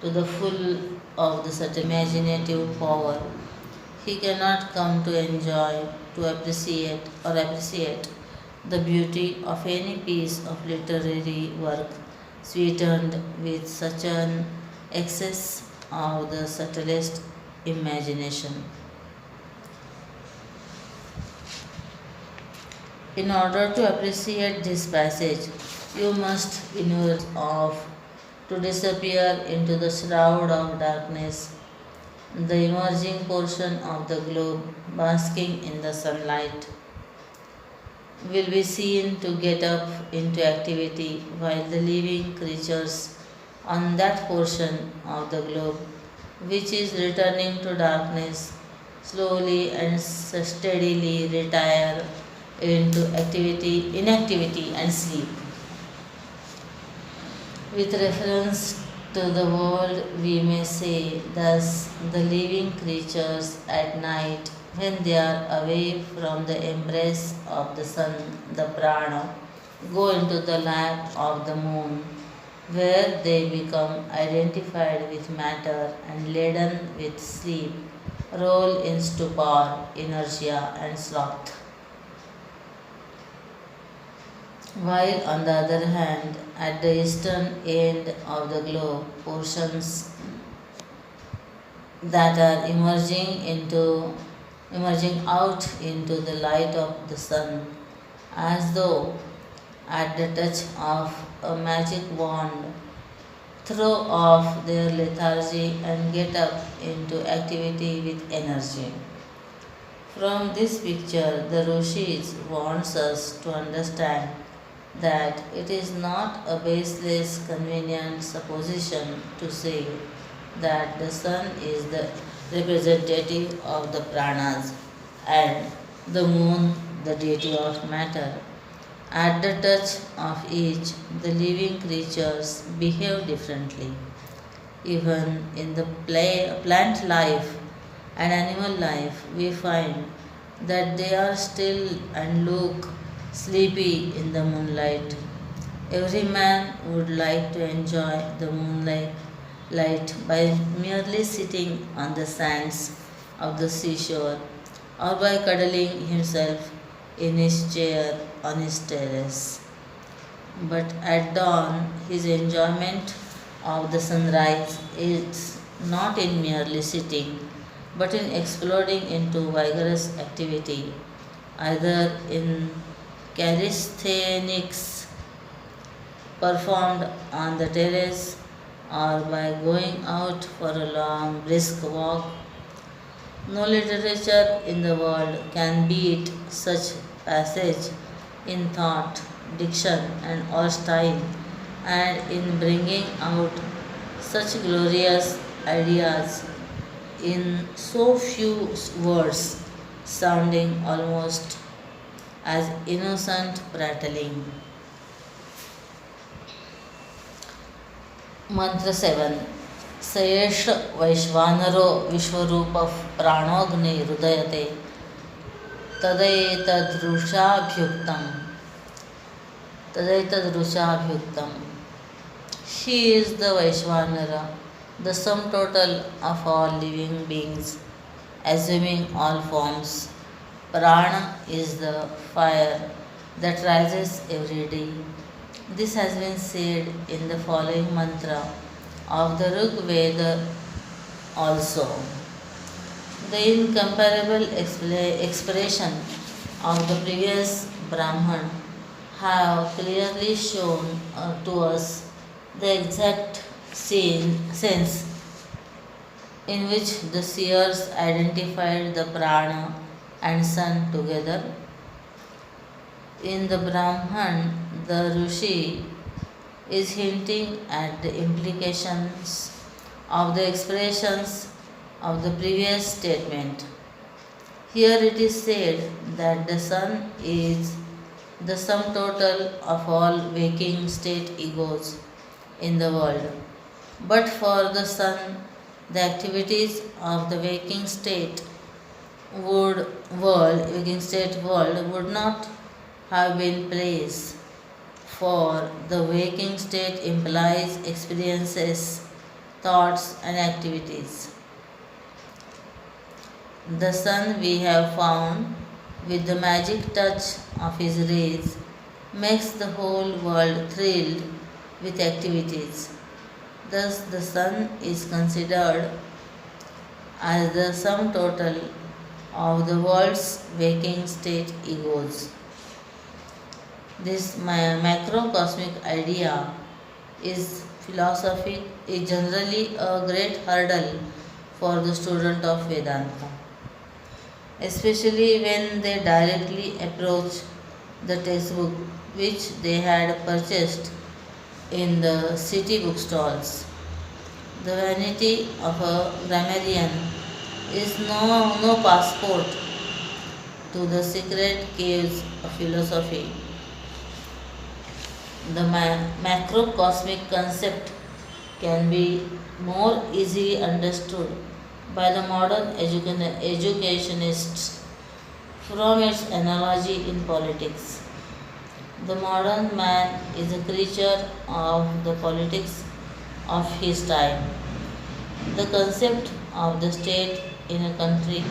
to the full of the certain imaginative power. He cannot come to enjoy, to appreciate the beauty of any piece of literary work sweetened with such an excess of the subtlest imagination. In order to appreciate this passage, you must inure of to disappear into the shroud of darkness, the emerging portion of the globe basking in the sunlight will be seen to get up into activity while the living creatures on that portion of the globe which is returning to darkness slowly and steadily retire into inactivity and sleep. With reference to the world, we may say thus the living creatures at night, when they are away from the embrace of the sun, the prana, go into the lap of the moon, where they become identified with matter and laden with sleep, roll in stupor, inertia, and sloth. While on the other hand, at the eastern end of the globe, portions that are emerging out into the light of the sun, as though at the touch of a magic wand, throw off their lethargy and get up into activity with energy. From this picture, the Rishis wants us to understand that it is not a baseless, convenient supposition to say that the sun is the representative of the pranas and the moon the deity of matter. At the touch of each, the living creatures behave differently. Even in the plant life, and animal life, we find that they are still and look sleepy in the moonlight. Every man would like to enjoy the moonlight light by merely sitting on the sands of the seashore or by cuddling himself in his chair on his terrace. But at dawn, his enjoyment of the sunrise is not in merely sitting, but in exploding into vigorous activity, either in calisthenics performed on the terrace or by going out for a long brisk walk. No literature in the world can beat such passage in thought, diction, and or style, and in bringing out such glorious ideas in so few words, sounding almost as innocent prattling. मंत्र 7. सयेष वैश्वानरो विश्वरूप प्राणोग्नि हृदयते तदैतदृषाभ्युक्तम् तदैतदृषाभ्युक्तम्. She is the Vaishvanara, the sum total of all living beings, assuming all forms. Prana is the fire that rises every day. This has been said in the following mantra of the Rig Veda also. The incomparable expression of the previous Brahman have clearly shown to us the exact sense in which the seers identified the prana and sun together. In the Brahman, the Rishi is hinting at the implications of the expressions of the previous statement. Here it is said that the sun is the sum total of all waking state egos in the world. But for the sun, the activities of the waking state world would not have been placed, for the waking state implies experiences, thoughts, and activities. The sun, we have found, with the magic touch of his rays, makes the whole world thrilled with activities. Thus, the sun is considered as the sum total of the world's waking state egos. This macrocosmic idea is generally a great hurdle for the student of Vedanta, especially when they directly approach the textbook which they had purchased in the city bookstores. The vanity of a grammarian is no passport to the secret caves of philosophy. The macrocosmic concept can be more easily understood by the modern educationists from its analogy in politics. The modern man is a creature of the politics of his time. The concept of the state in a country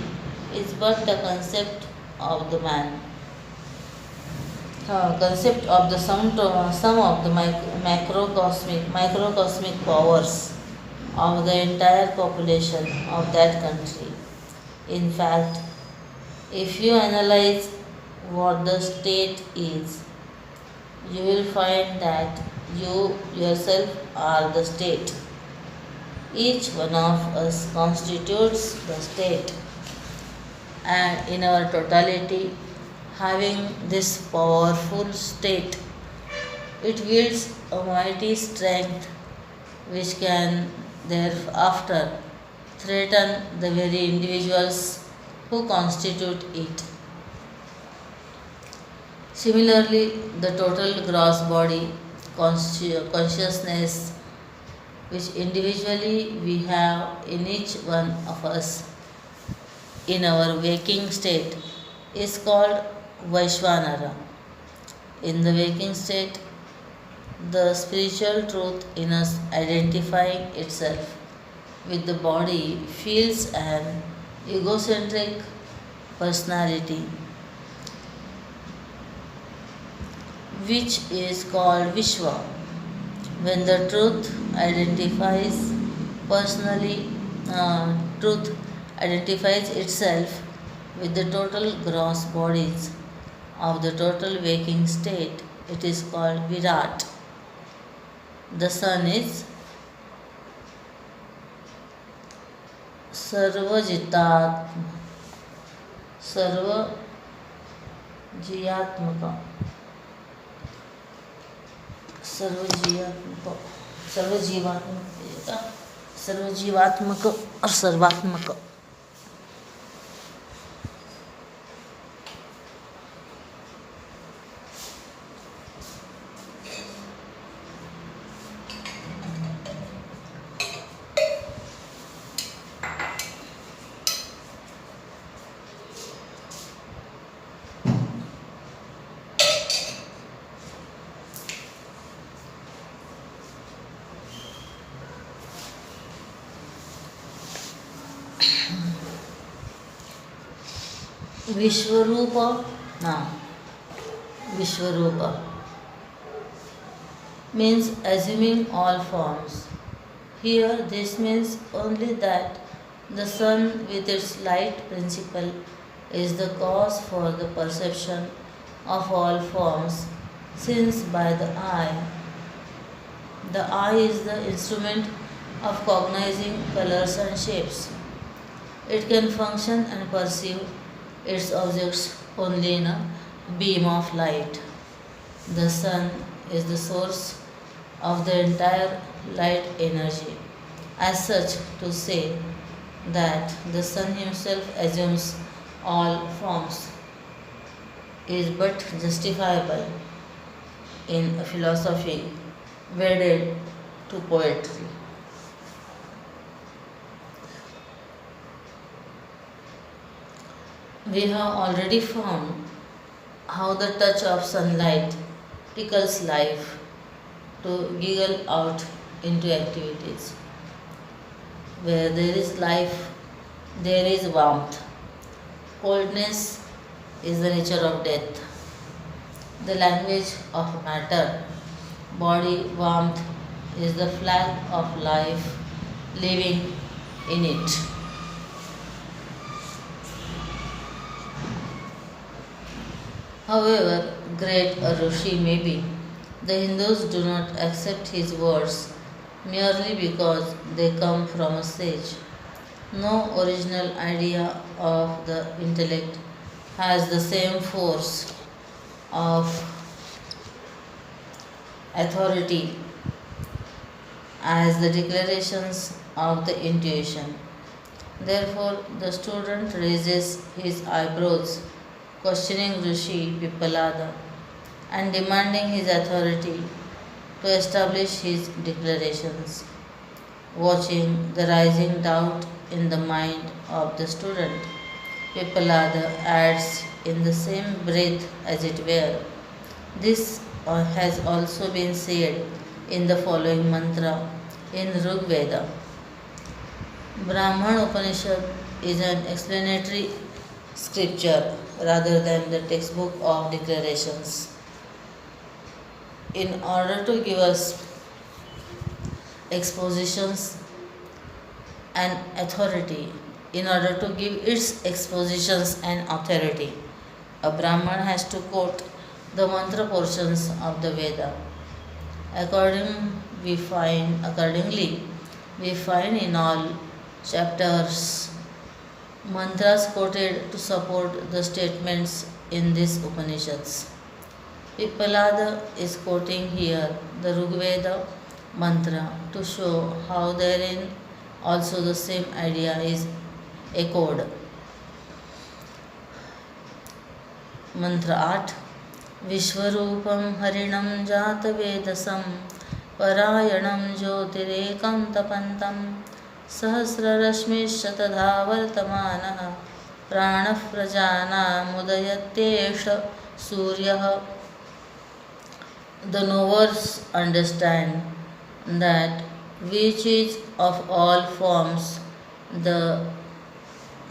is but the concept of the man. Concept of the sum of the microcosmic powers of the entire population of that country. In fact, if you analyze what the state is, you will find that you yourself are the state. Each one of us constitutes the state, and in our totality, having this powerful state, it wields a mighty strength which can thereafter threaten the very individuals who constitute it. Similarly, the total gross body consciousness which individually we have in each one of us in our waking state is called Vaishvanara. In the waking state, the spiritual truth in us identifying itself with the body feels an egocentric personality, which is called Vishwa. When the personally, truth identifies itself with the total gross bodies of the total waking state, it is called Virat. The sun is Sarvajitat, Sarvajiatmaka, सर्वजीवात्मक सर्वजीवात्मक सर्वजीवात्मक और सर्वात्मक. Vishwarupa. Now, Vishwarupa means assuming all forms. Here, this means only that the sun with its light principle is the cause for the perception of all forms, since by the eye is the instrument of cognizing colors and shapes. It can function and perceive its objects only in a beam of light. The sun is the source of the entire light energy. As such, to say that the sun himself assumes all forms is but justifiable in a philosophy wedded to poetry. We have already found how the touch of sunlight tickles life to giggle out into activities. Where there is life, there is warmth. Coldness is the nature of death. The language of matter, body warmth is the flag of life living in it. However great a Rishi may be, the Hindus do not accept his words merely because they come from a sage. No original idea of the intellect has the same force of authority as the declarations of the intuition. Therefore, the student raises his eyebrows, questioning Rishi Pippalada and demanding his authority to establish his declarations. Watching the rising doubt in the mind of the student, Pippalada adds in the same breath, as it were. This has also been said in the following mantra in Rig Veda. Brahman Upanishad is an explanatory scripture rather than the textbook of declarations. In order to give us expositions and authority, in order to give its expositions and authority, a Brahman has to quote the mantra portions of the Veda. Accordingly, we find in all chapters mantras quoted to support the statements in these Upanishads. Pippalada is quoting here the Rig Veda mantra to show how therein also the same idea is echoed. Mantra 8. Vishwarupam harinam jata vedasam parayanam jyotirekam tapantam सहस्ररश्मिशतधा वर्तमानः Pranah Prajanamudayatesha Suryaha. The knowers understand that which is of all forms, the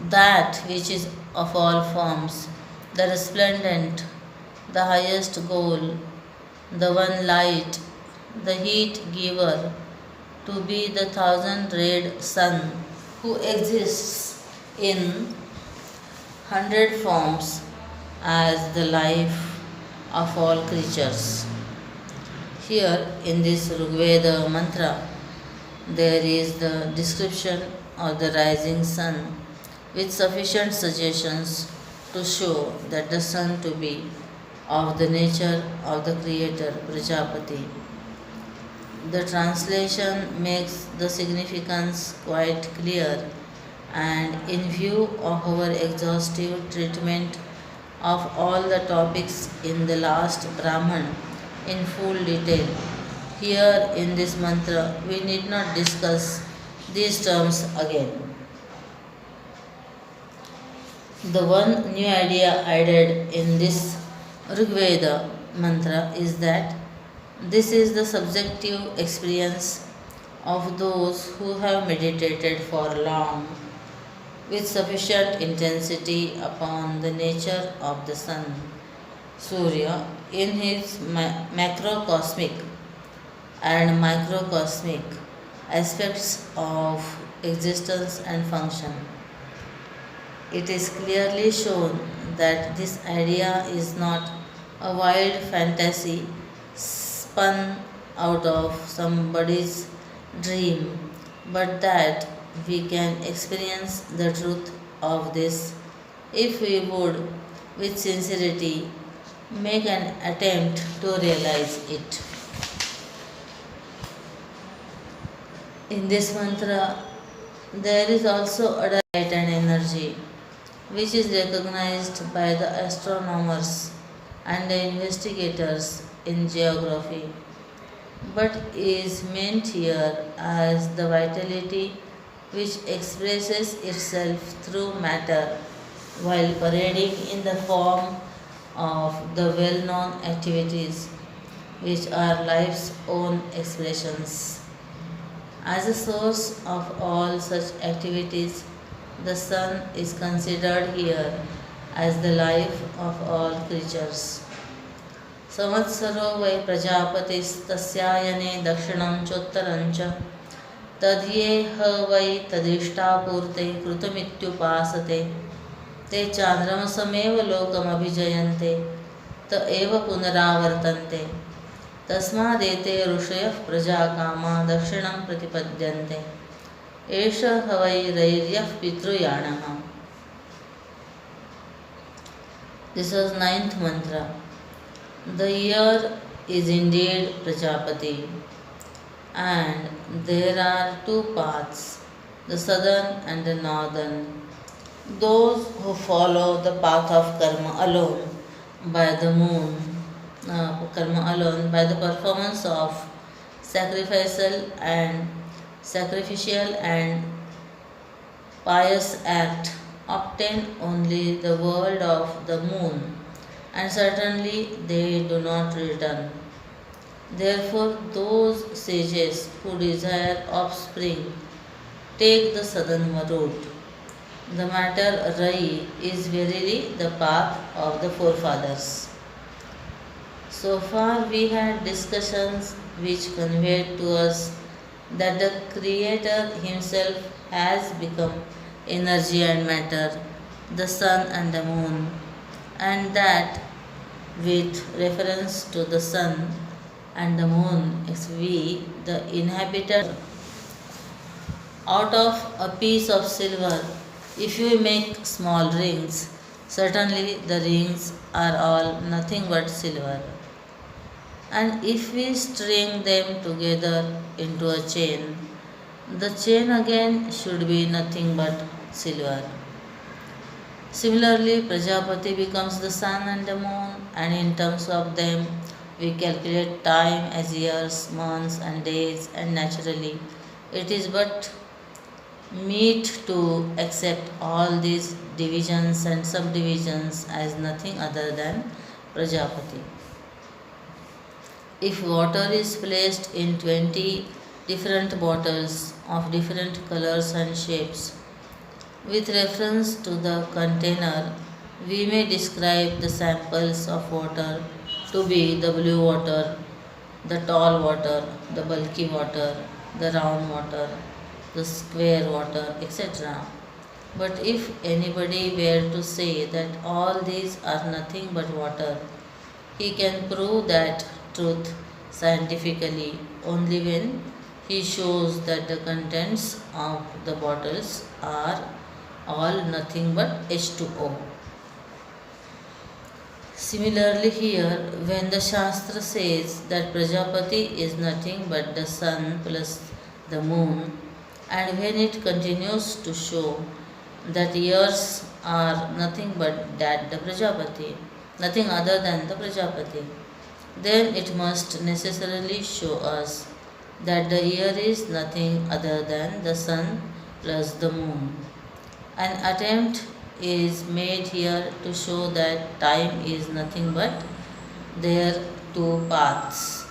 that which is of all forms, the resplendent, the highest goal, the one light, the heat giver, to be the thousand-rayed sun, who exists in hundred forms as the life of all creatures. Here in this Rigveda mantra, there is the description of the rising sun with sufficient suggestions to show that the sun to be of the nature of the creator Prajapati. The translation makes the significance quite clear, and in view of our exhaustive treatment of all the topics in the last Brahman in full detail, here in this mantra we need not discuss these terms again. The one new idea added in this Rigveda mantra is that this is the subjective experience of those who have meditated for long with sufficient intensity upon the nature of the sun, Surya, in his macrocosmic and microcosmic aspects of existence and function. It is clearly shown that this idea is not a wild fantasy spun out of somebody's dream, but that we can experience the truth of this if we would, with sincerity, make an attempt to realize it. In this mantra, there is also a light and energy which is recognized by the astronomers and the investigators in geography, but is meant here as the vitality which expresses itself through matter while parading in the form of the well known activities which are life's own expressions. As a source of all such activities, the sun is considered here as the life of all creatures. संवत्सरो वै प्रजापतिस्तस्यायने दक्षिणं चोत्तरं च तद्ये ह वै तदिष्टापूर्ते कृतमित्युपासते ते चान्द्रमसमेव लोकमभिजयन्ते त एव पुनरावर्तन्ते तस्मादेते ऋषयः प्रजाकामा दक्षिणं प्रतिपद्यन्ते एष ह वै रैर्यः पितृयाणः. This was ninth mantra. The year is indeed Prajapati, and there are two paths, the southern and the northern. Those who follow the path of karma alone by the moon, karma alone by the performance of sacrificial and pious act, obtain only the world of the moon, and certainly they do not return. Therefore, those sages who desire offspring take the southern route. The matter Rai is verily the path of the forefathers. So far, we had discussions which conveyed to us that the Creator Himself has become energy and matter, the sun and the moon, and that with reference to the sun and the moon, we, the inhabited, out of a piece of silver, if you make small rings, certainly the rings are all nothing but silver. And if we string them together into a chain, the chain again should be nothing but silver. Similarly, Prajapati becomes the sun and the moon, and in terms of them, we calculate time as years, months, and days, and naturally, it is but meet to accept all these divisions and subdivisions as nothing other than Prajapati. If water is placed in 20 different bottles of different colors and shapes, with reference to the container, we may describe the samples of water to be the blue water, the tall water, the bulky water, the round water, the square water, etc. But if anybody were to say that all these are nothing but water, he can prove that truth scientifically only when he shows that the contents of the bottles are all nothing but H2O. Similarly, here, when the Shastra says that Prajapati is nothing but the sun plus the moon, and when it continues to show that years are nothing but that the Prajapati, nothing other than the Prajapati, then it must necessarily show us that the year is nothing other than the sun plus the moon. An attempt is made here to show that time is nothing but their two paths.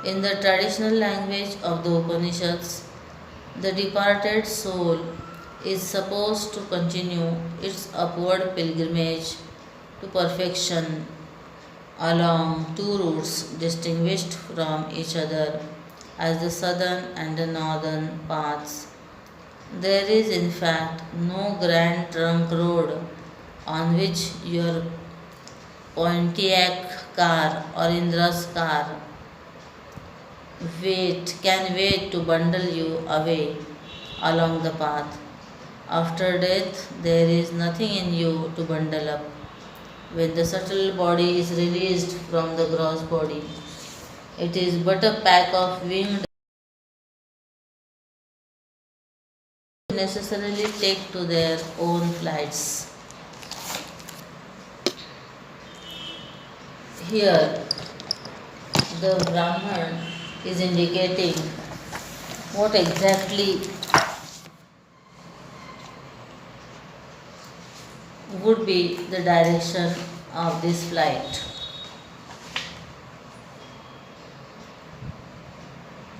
In the traditional language of the Upanishads, the departed soul is supposed to continue its upward pilgrimage to perfection along two routes distinguished from each other as the southern and the northern paths. There is, in fact, no grand trunk road on which your Pontiac car or Indra's car can wait to bundle you away along the path. After death, there is nothing in you to bundle up. When the subtle body is released from the gross body, it is but a pack of winged necessarily take to their own flights. Here, the Brahman is indicating what exactly would be the direction of this flight.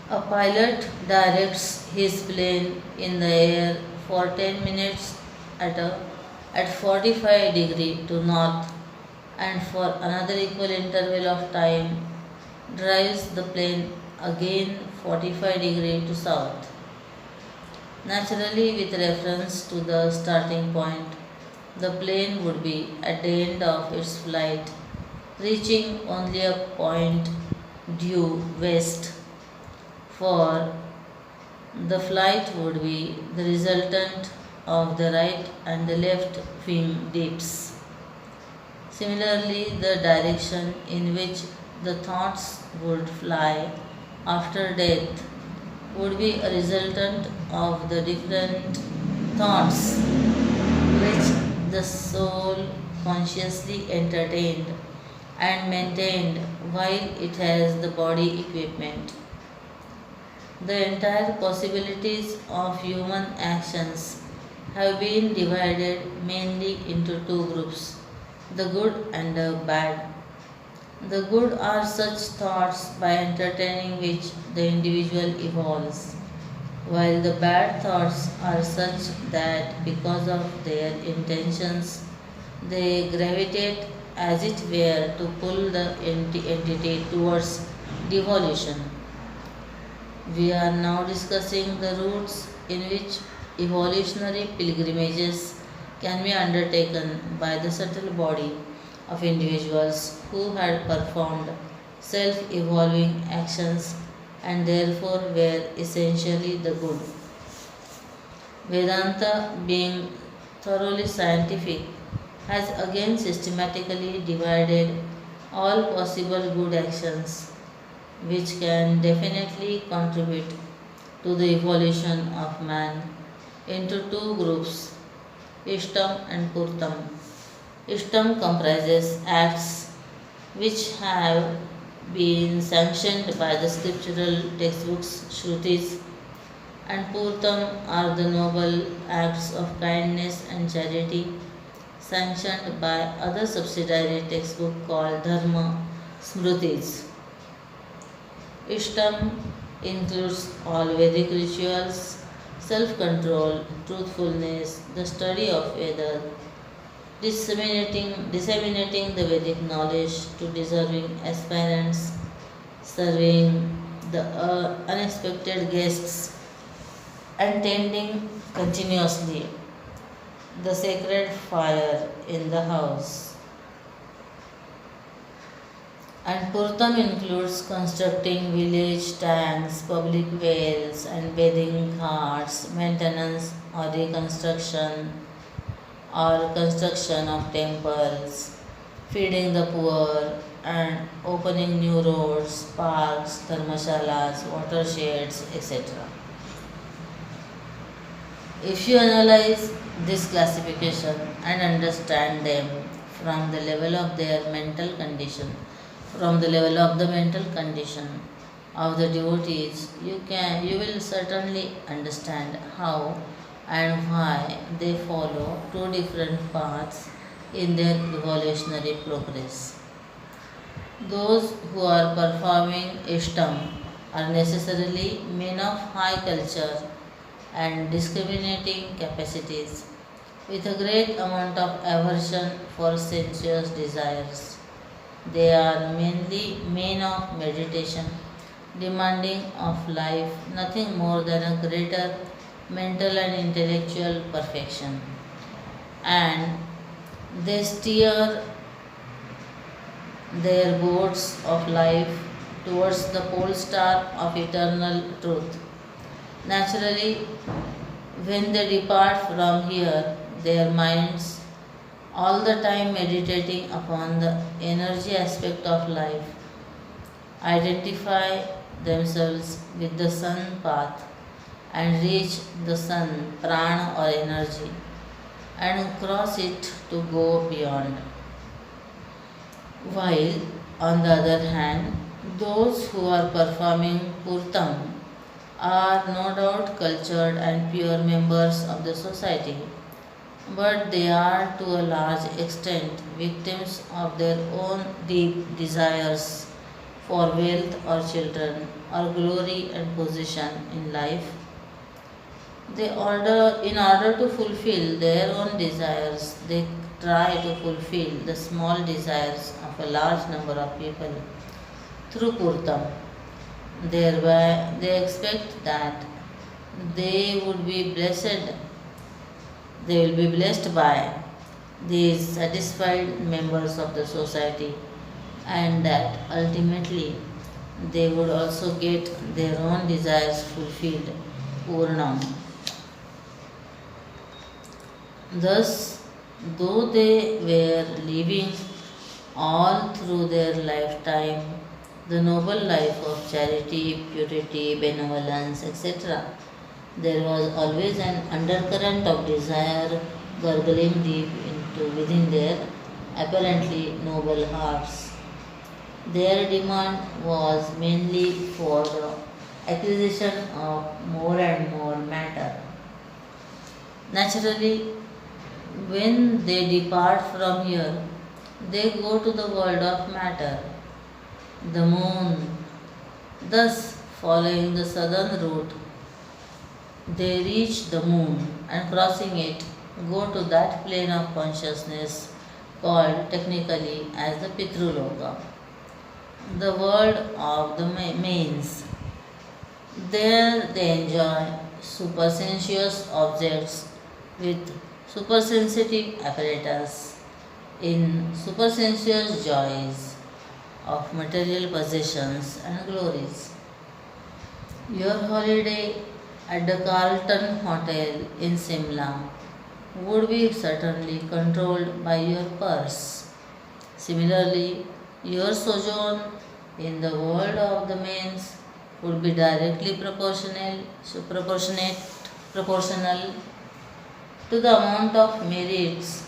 A pilot directs his plane in the air for 10 minutes at 45 degrees to north, and for another equal interval of time drives the plane again 45 degrees to south. Naturally, with reference to the starting point, the plane would be at the end of its flight, reaching only a point due west, for the flight would be the resultant of the right and the left wing dips. Similarly, the direction in which the thoughts would fly after death would be a resultant of the different thoughts which the soul consciously entertained and maintained while it has the body equipment. The entire possibilities of human actions have been divided mainly into two groups, the good and the bad. The good are such thoughts by entertaining which the individual evolves, while the bad thoughts are such that because of their intentions they gravitate as it were to pull the entity towards devolution. We are now discussing the routes in which evolutionary pilgrimages can be undertaken by the subtle body of individuals who had performed self evolving actions and therefore were essentially the good. Vedanta, being thoroughly scientific, has again systematically divided all possible good actions which can definitely contribute to the evolution of man into two groups, Ishtam and Purtam. Ishtam comprises acts which have been sanctioned by the scriptural textbooks, Shrutis, and Purtam are the noble acts of kindness and charity sanctioned by other subsidiary textbook called Dharma Smritis. Ishtam includes all Vedic rituals, self control, truthfulness, the study of Vedas, disseminating the Vedic knowledge to deserving aspirants, serving the unexpected guests, and tending continuously the sacred fire in the house. And Purtam includes constructing village tanks, public wells, and bathing ghats, maintenance or reconstruction or construction of temples, feeding the poor, and opening new roads, parks, dharmashalas, watersheds, etc. If you analyze this classification and understand them from the level of their mental condition, from the level of the mental condition of the devotees, you will certainly understand how and why they follow two different paths in their evolutionary progress. Those who are performing Ishtam are necessarily men of high culture and discriminating capacities, with a great amount of aversion for sensuous desires. They are mainly men of meditation, demanding of life nothing more than a greater mental and intellectual perfection. And they steer their boats of life towards the pole star of eternal truth. Naturally, when they depart from here, their minds, all the time meditating upon the energy aspect of life, identify themselves with the sun path and reach the sun, prana or energy, and cross it to go beyond. While, on the other hand, those who are performing Purtam are no doubt cultured and pure members of the society, but they are to a large extent victims of their own deep desires for wealth or children or glory and position in life. In order to fulfill their own desires, they try to fulfill the small desires of a large number of people through Purtam. Thereby, they expect that they would be blessed, they will be blessed by these satisfied members of the society, and that ultimately they would also get their own desires fulfilled, Purnam. Thus, though they were living all through their lifetime the noble life of charity, purity, benevolence, etc., there was always an undercurrent of desire gurgling deep into within their apparently noble hearts. Their demand was mainly for the acquisition of more and more matter. Naturally, when they depart from here, they go to the world of matter, the moon. Thus, following the southern route, they reach the moon and crossing it, go to that plane of consciousness called technically as the Pitruloka, the world of the mains. There they enjoy supersensuous objects with supersensitive apparatus in supersensuous joys of material possessions and glories. Your holiday at the Carlton Hotel in Simla would be certainly controlled by your purse. Similarly, your sojourn in the world of the mains would be directly proportional to the amount of merits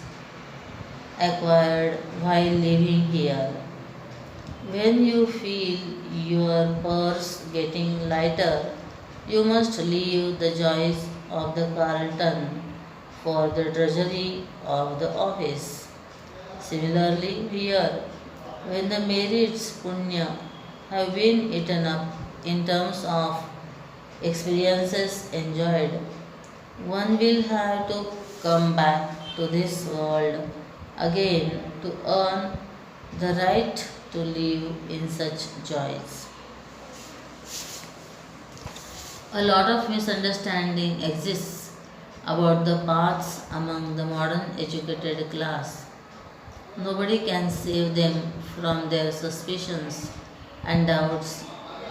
acquired while living here. When you feel your purse getting lighter, You must leave the joys of the Carlton for the drudgery of the office. Similarly, here, when the merits punya have been eaten up in terms of experiences enjoyed, one will have to come back to this world again to earn the right to live in such joys. A lot of misunderstanding exists about the paths among the modern educated class. Nobody can save them from their suspicions and doubts,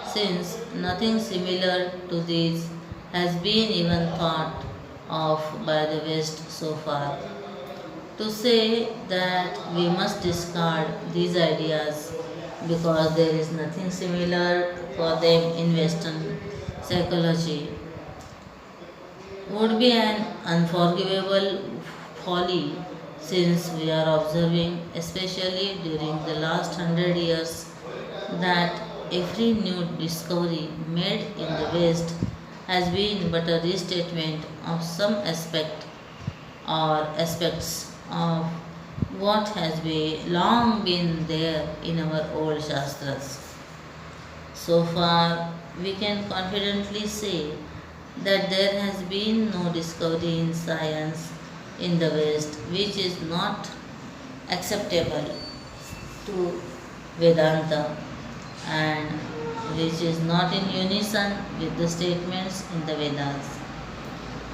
since nothing similar to these has been even thought of by the West so far. To say that we must discard these ideas because there is nothing similar for them in Western psychology would be an unforgivable folly, since we are observing, especially during the last 100 years, that every new discovery made in the West has been but a restatement of some aspect or aspects of what has long been there in our old Shastras. So far, we can confidently say that there has been no discovery in science in the West which is not acceptable to Vedanta and which is not in unison with the statements in the Vedas.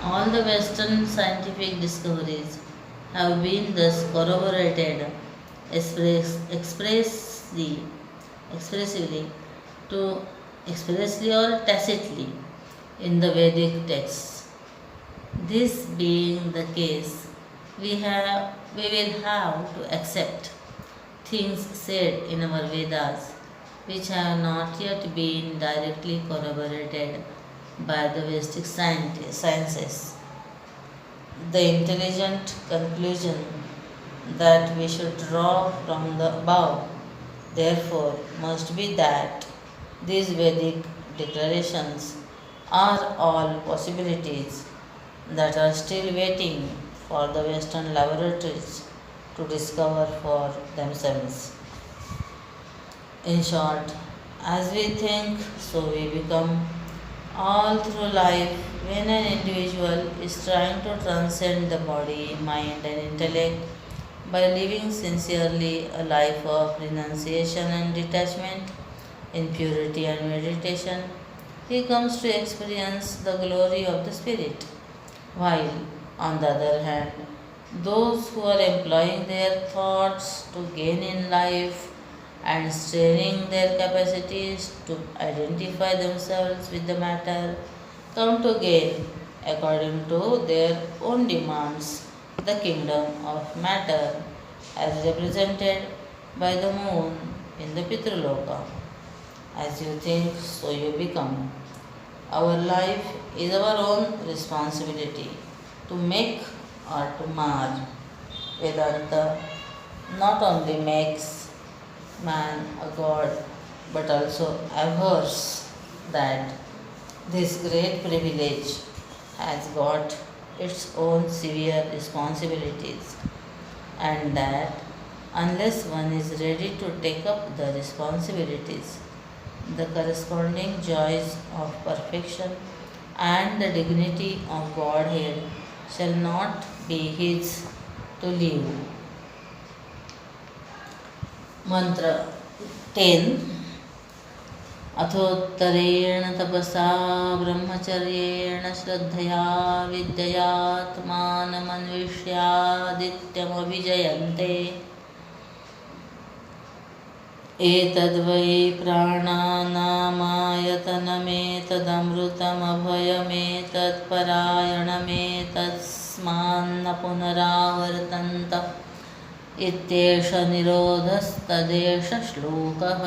All the Western scientific discoveries have been thus corroborated expressly, expressively to expressly or tacitly in the Vedic texts. This being the case, we will have to accept things said in our Vedas which have not yet been directly corroborated by the Vedic sciences. The intelligent conclusion that we should draw from the above, therefore, must be that these Vedic declarations are all possibilities that are still waiting for the Western laboratories to discover for themselves. In short, as we think, so we become. All through life, when an individual is trying to transcend the body, mind, and intellect by living sincerely a life of renunciation and detachment in purity and meditation, he comes to experience the glory of the Spirit. While, on the other hand, those who are employing their thoughts to gain in life and straining their capacities to identify themselves with the matter come to gain, according to their own demands, the kingdom of matter as represented by the moon in the Pitraloka. As you think, so you become. Our life is our own responsibility to make or to mar. Vedanta not only makes man a god but also avers that this great privilege has got its own severe responsibilities, and that unless one is ready to take up the responsibilities, the corresponding joys of perfection and the dignity of Godhead shall not be his to live. Mantra 10. अथोत्तरेण तपसा ब्रह्मचर्येण श्रद्धया विद्ययात्मानमन्विष्यादित्यमभिजयन्ते एतद्वै प्राणानामायतनमेतदमृतमभयमेतत्परायणमेतत्स्मान्न पुनरावर्तन्त इत्येष निरोधस्तदेष श्लोकः.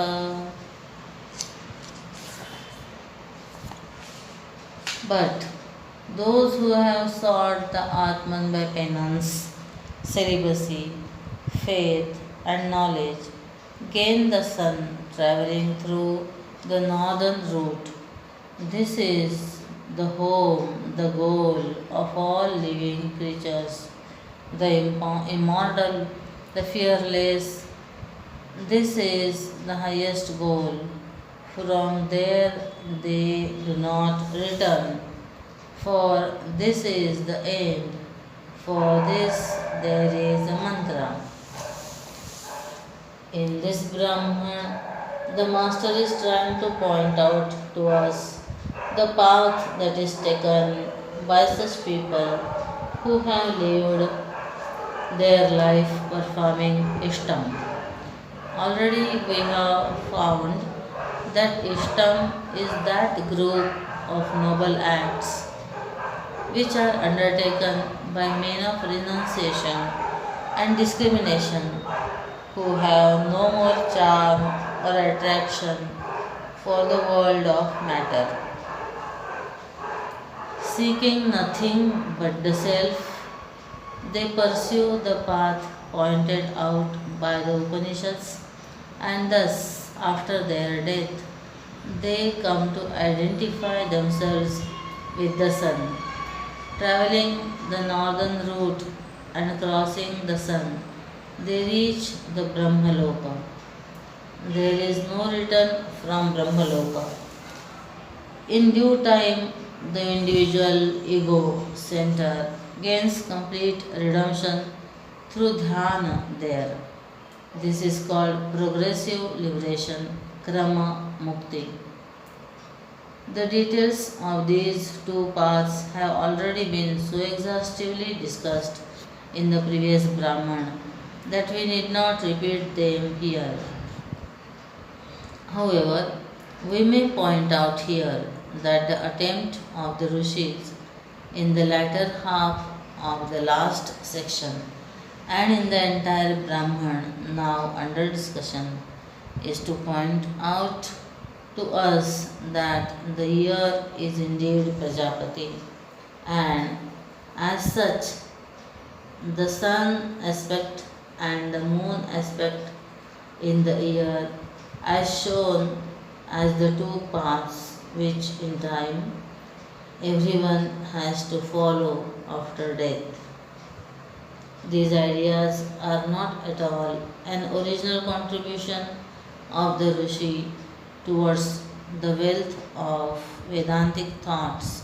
But those who have sought the Atman by penance, celibacy, faith, and knowledge gain the sun traveling through the northern route. This is the home, the goal of all living creatures, the immortal, the fearless. This is the highest goal. From there they do not return, for this is the end. For this there is a mantra. In this Brahman, the Master is trying to point out to us the path that is taken by such people who have lived their life performing Ishtam. Already we have found that Ishtam is that group of noble acts which are undertaken by men of renunciation and discrimination who have no more charm or attraction for the world of matter. Seeking nothing but the self, they pursue the path pointed out by the Upanishads, and thus, after their death, they come to identify themselves with the sun. Traveling the northern route and crossing the sun, they reach the Brahmaloka. There is no return from Brahmaloka. In due time, the individual ego center gains complete redemption through dhyana there. This is called progressive liberation, krama mukti. The details of these two paths have already been so exhaustively discussed in the previous Brahman that we need not repeat them here. However, we may point out here that the attempt of the rishis in the latter half of the last section and in the entire Brahman now under discussion is to point out to us that the year is indeed Prajapati, and as such the sun aspect and the moon aspect in the year as shown as the two paths which in time everyone has to follow after death. These ideas are not at all an original contribution of the Rishi towards the wealth of Vedantic thoughts.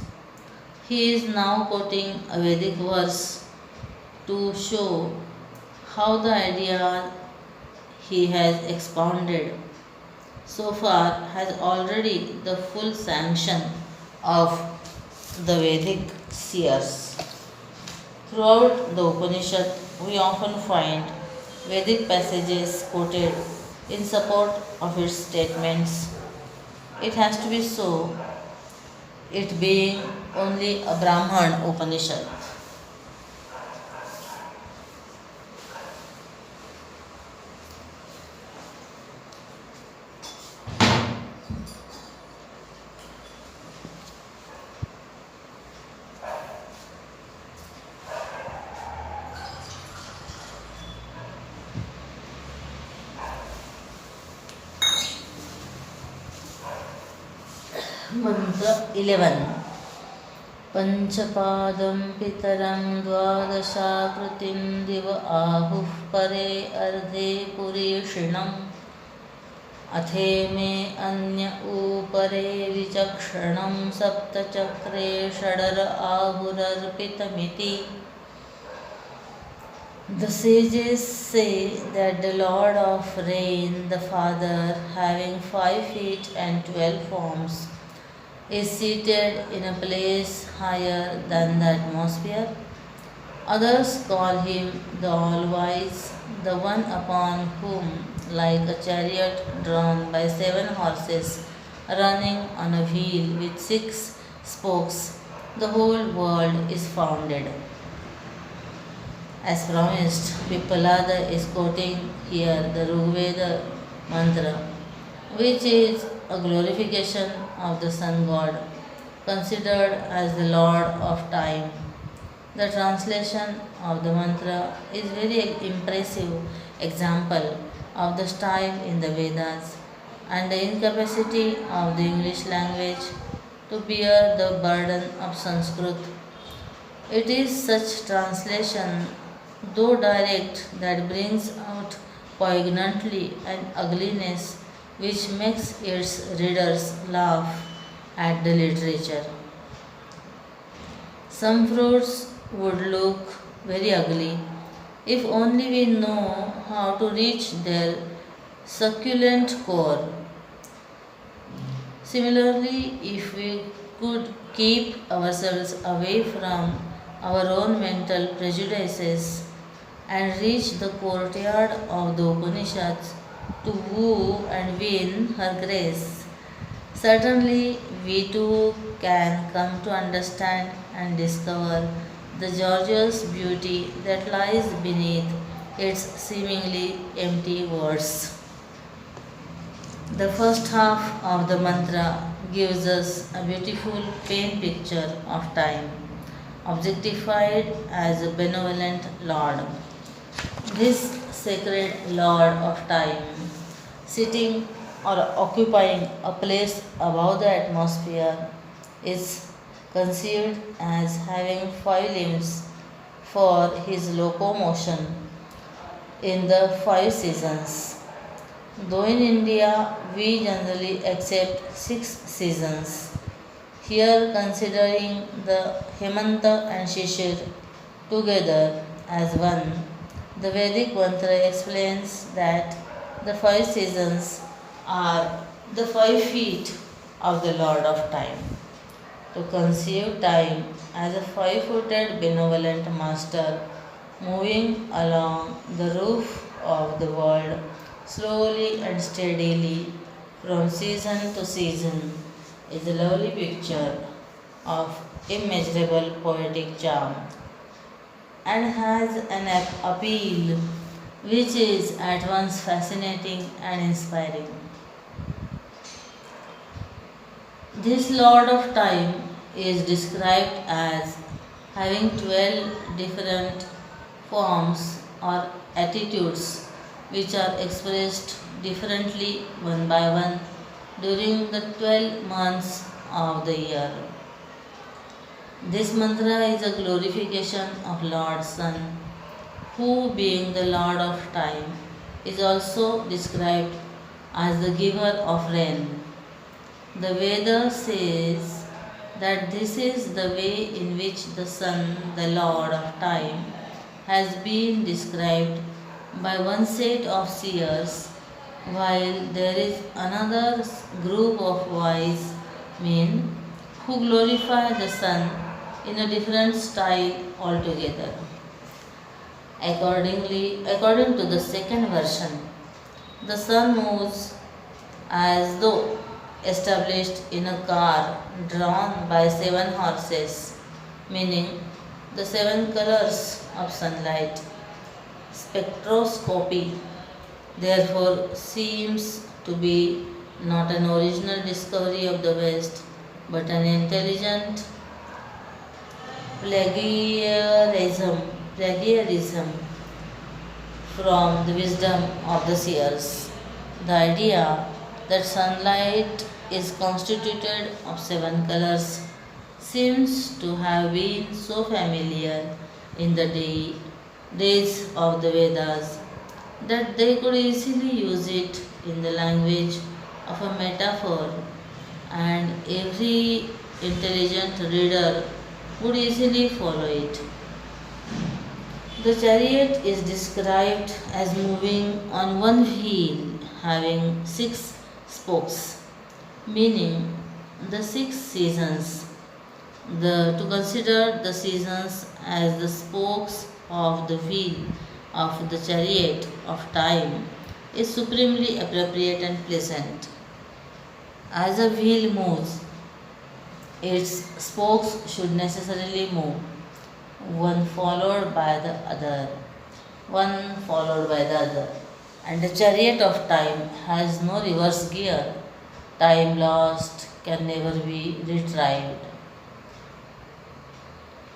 He is now quoting a Vedic verse to show how the idea he has expounded so far has already the full sanction of the Vedic seers. Throughout the Upanishad, we often find Vedic passages quoted in support of its statements. It has to be so, it being only a Brahman Upanishad. Mantra 11. Panchapadam pitaram dvadashakratim diva ahuh pare ardhe purishinam athe me anya upare vichakshanam saptachakre shadar ahurarpitamiti. The sages say that the Lord of Rain, the Father, having 5 feet and 12 forms, is seated in a place higher than the atmosphere. Others call him the All-Wise, the one upon whom, like a chariot drawn by 7 horses, running on a wheel with 6 spokes, the whole world is founded. As promised, Pippalada is quoting here the Rigveda mantra, which is a glorification of the sun god, considered as the lord of time. The translation of the mantra is very impressive example of the style in the Vedas and the incapacity of the English language to bear the burden of Sanskrit. It is such translation, though direct, that brings out poignantly an ugliness which makes its readers laugh at the literature. Some fruits would look very ugly if only we know how to reach their succulent core. Similarly, if we could keep ourselves away from our own mental prejudices and reach the courtyard of the Upanishads to woo and win her grace, certainly we too can come to understand and discover the gorgeous beauty that lies beneath its seemingly empty words. The first half of the mantra gives us a beautiful paint picture of time, objectified as a benevolent Lord. This sacred Lord of time, sitting or occupying a place above the atmosphere, is conceived as having five limbs for his locomotion in the five seasons. Though in India we generally accept 6 seasons, here considering the Hemanta and Shishir together as one, the Vedic mantra explains that the five seasons are the 5 feet of the Lord of Time. To conceive time as a 5 footed benevolent master moving along the roof of the world slowly and steadily from season to season is a lovely picture of immeasurable poetic charm and has an appeal which is at once fascinating and inspiring. This Lord of Time is described as having 12 different forms or attitudes which are expressed differently one by one during the 12 months of the year. This mantra is a glorification of Lord Sun, who, being the Lord of Time, is also described as the giver of rain. The Veda says that this is the way in which the Sun, the Lord of Time, has been described by one set of seers, while there is another group of wise men who glorify the Sun in a different style altogether. According to the second version, the Sun moves as though established in a car drawn by 7 horses, meaning the 7 colors of sunlight. Spectroscopy, therefore, seems to be not an original discovery of the West, but an intelligent plagiarism from the wisdom of the seers. The idea that sunlight is constituted of 7 colors seems to have been so familiar in the days of the Vedas that they could easily use it in the language of a metaphor, and every intelligent reader would easily follow it. The chariot is described as moving on one wheel having 6 spokes, meaning the 6 seasons. To consider the seasons as the spokes of the wheel of the chariot of time is supremely appropriate and pleasant. As a wheel moves, its spokes should necessarily move, one followed by the other, one followed by the other. And the chariot of time has no reverse gear. Time lost can never be retrieved.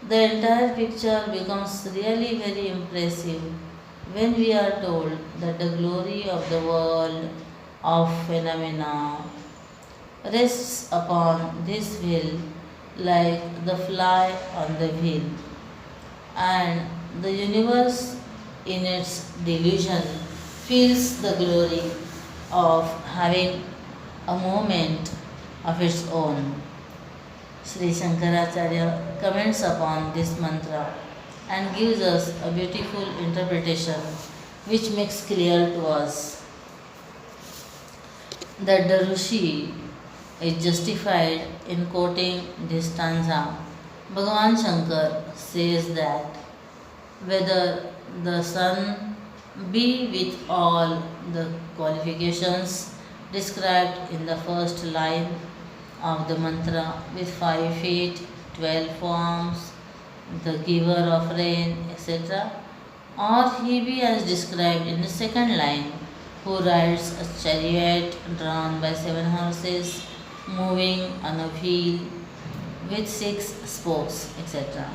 The entire picture becomes really very impressive when we are told that the glory of the world of phenomena rests upon this wheel like the fly on the wheel, and the universe in its delusion feels the glory of having a moment of its own. Sri Shankaracharya comments upon this mantra and gives us a beautiful interpretation which makes clear to us that the Rishi is justified in quoting this stanza. Bhagavan Shankar says that whether the sun be with all the qualifications described in the first line of the mantra with 5 feet, 12 forms, the giver of rain, etc., or he be as described in the second line, who rides a chariot drawn by 7 horses, moving on a wheel with 6 spokes, etc.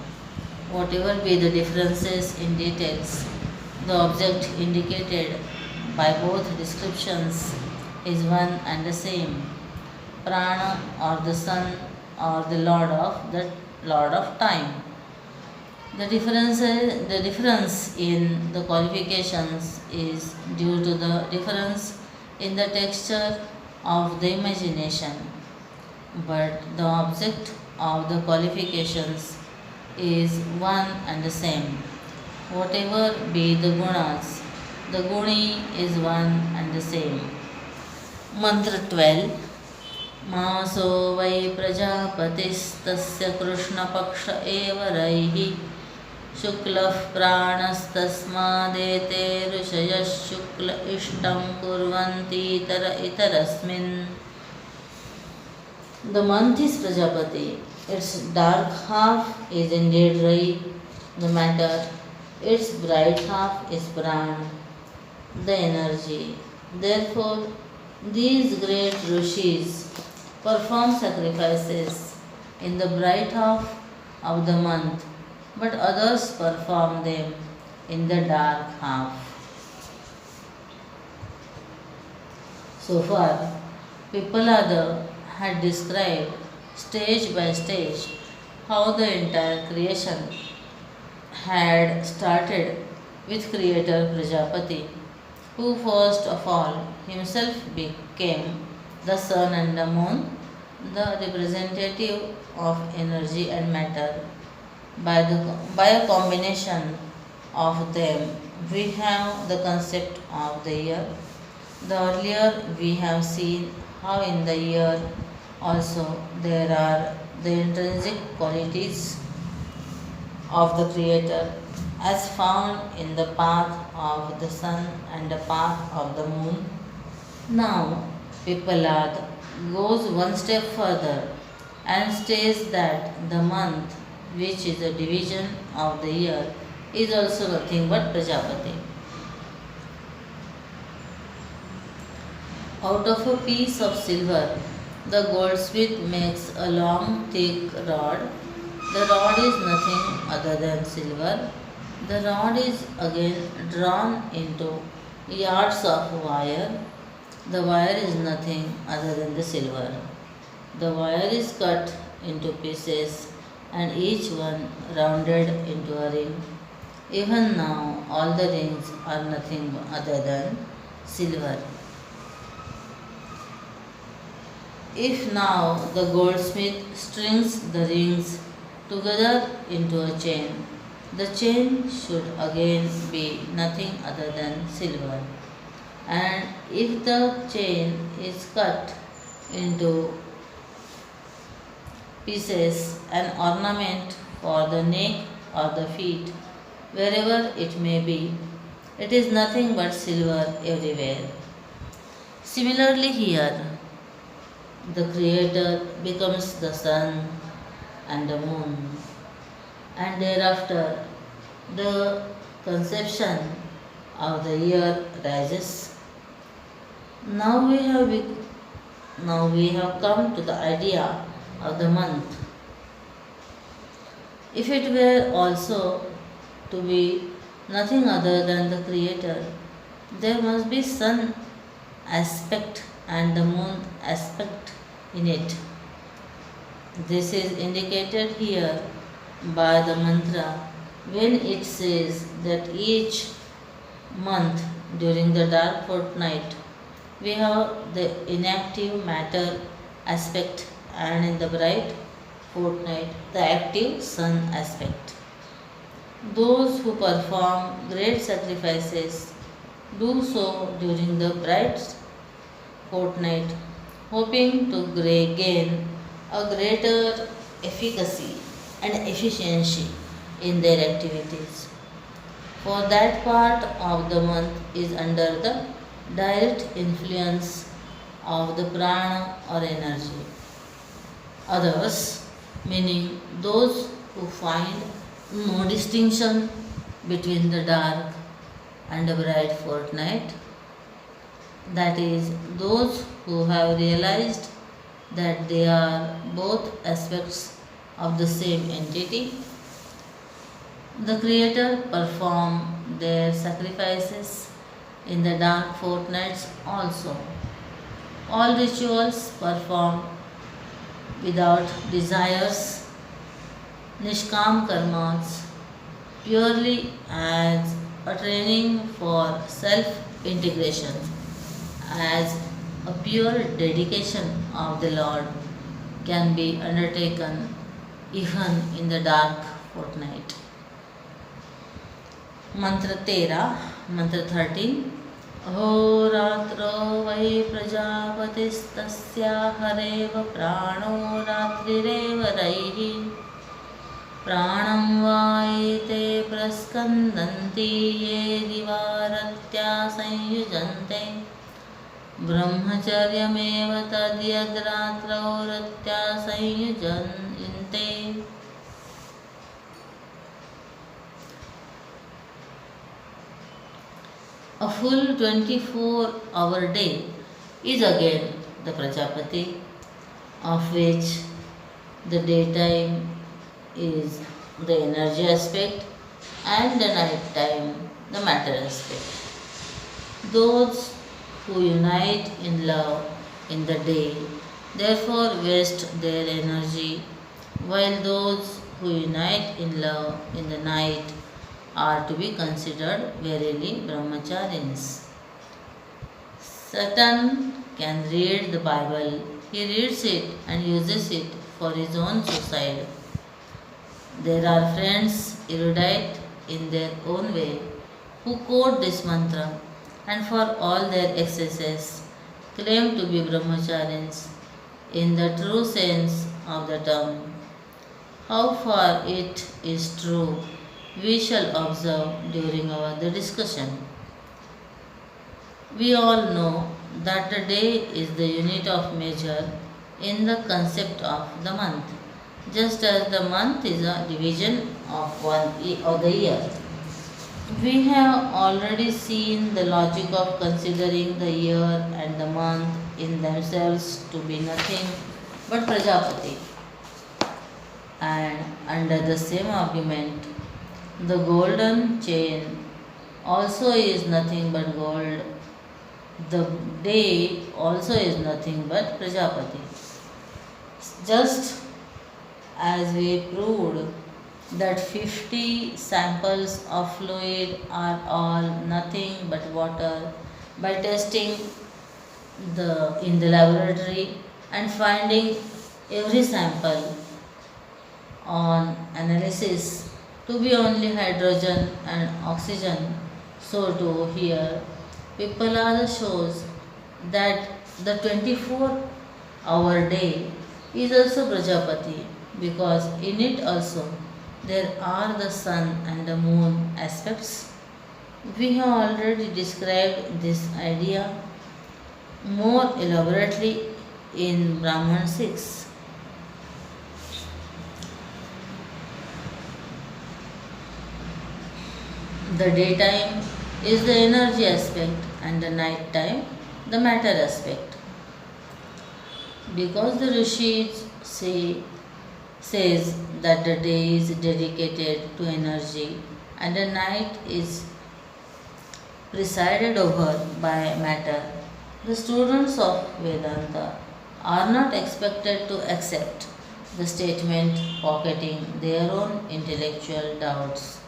Whatever be the differences in details, the object indicated by both descriptions is one and the same. Prana, or the sun, or the Lord of time. The difference in the qualifications is due to the difference in the texture of the imagination, but the object of the qualifications is one and the same. Whatever be the gunas, the guni is one and the same. Mantra 12. मासो वै प्रजापतिस्तस्य कृष्णपक्ष एव रैः शुक्लः प्राणस्तस्मादेते ऋषयः शुक्ल इष्टं कुर्वन्तीतर इतरस्मिन्. The month is Prajapati. Its dark half is indeed Rai, the matter. Its bright half is Pran, the energy. Therefore, these great rishis perform sacrifices in the bright half of the month, but others perform them in the dark half. So far, Pippalada had described stage by stage how the entire creation had started with Creator Prajapati, who first of all himself became the sun and the moon, the representative of energy and matter. By a combination of them, we have the concept of the year. The earlier we have seen how in the year also there are the intrinsic qualities of the Creator as found in the path of the sun and the path of the moon. Now, Pippalad goes one step further and states that the month, which is a division of the year, is also nothing but Prajapati. Out of a piece of silver, the goldsmith makes a long, thick rod. The rod is nothing other than silver. The rod is again drawn into yards of wire. The wire is nothing other than the silver. The wire is cut into pieces and each one rounded into a ring. Even now, all the rings are nothing other than silver. If now the goldsmith strings the rings together into a chain, the chain should again be nothing other than silver. And if the chain is cut into pieces, an ornament for the neck or the feet, wherever it may be, it is nothing but silver everywhere. Similarly, here, the Creator becomes the sun and the moon, and thereafter the conception of the year rises. Now we have come to the idea of the month. If it were also to be nothing other than the Creator, there must be sun aspect and the moon aspect in it. This is indicated here by the mantra when it says that each month during the dark fortnight we have the inactive matter aspect, and in the bright fortnight the active sun aspect. Those who perform great sacrifices do so during the bright fortnight, hoping to gain a greater efficacy and efficiency in their activities. For that part of the month is under the direct influence of the prana or energy. Others, meaning those who find no distinction between the dark and the bright fortnight, that is, those who have realized that they are both aspects of the same entity, the Creator perform their sacrifices in the dark fortnights also. All rituals performed without desires, nishkam karmas, purely as a training for self integration, as a pure dedication of the Lord, can be undertaken even in the dark fortnight. Mantra 13, Mantra 13. अहोरात्रो वै प्रजापतिस्तस्या हरेव प्राणो रात्रिरेव रैः प्राणं वायते प्रस्कन्दन्ति ये दिवारत्या संयुजन्ते ब्रह्मचर्यमेव तद्यद्रात्रौ रत्या संयुजन्ते. A full 24-hour day is again the Prajapati, of which the daytime is the energy aspect and the night time the matter aspect. Those who unite in love in the day therefore waste their energy, while those who unite in love in the night are to be considered verily brahmacharis. Satan can read the Bible, he reads it and uses it for his own suicide. There are friends erudite in their own way who quote this mantra and for all their excesses claim to be brahmacharis in the true sense of the term. How far it is true we shall observe during the discussion. We all know that the day is the unit of measure in the concept of the month, just as the month is a division of the year. We have already seen the logic of considering the year and the month in themselves to be nothing but Prajapati. And under the same argument, the golden chain also is nothing but gold. The day also is nothing but Prajapati. Just as we proved that 50 samples of fluid are all nothing but water by testing in the laboratory and finding every sample on analysis to be only hydrogen and oxygen, so too here Pippalada shows that the 24-hour day is also Prajapati, because in it also there are the sun and the moon aspects. We have already described this idea more elaborately in Brahman 6. The daytime is the energy aspect and the night time the matter aspect. Because the Rishis says that the day is dedicated to energy and the night is presided over by matter, the students of Vedanta are not expected to accept the statement, pocketing their own intellectual doubts.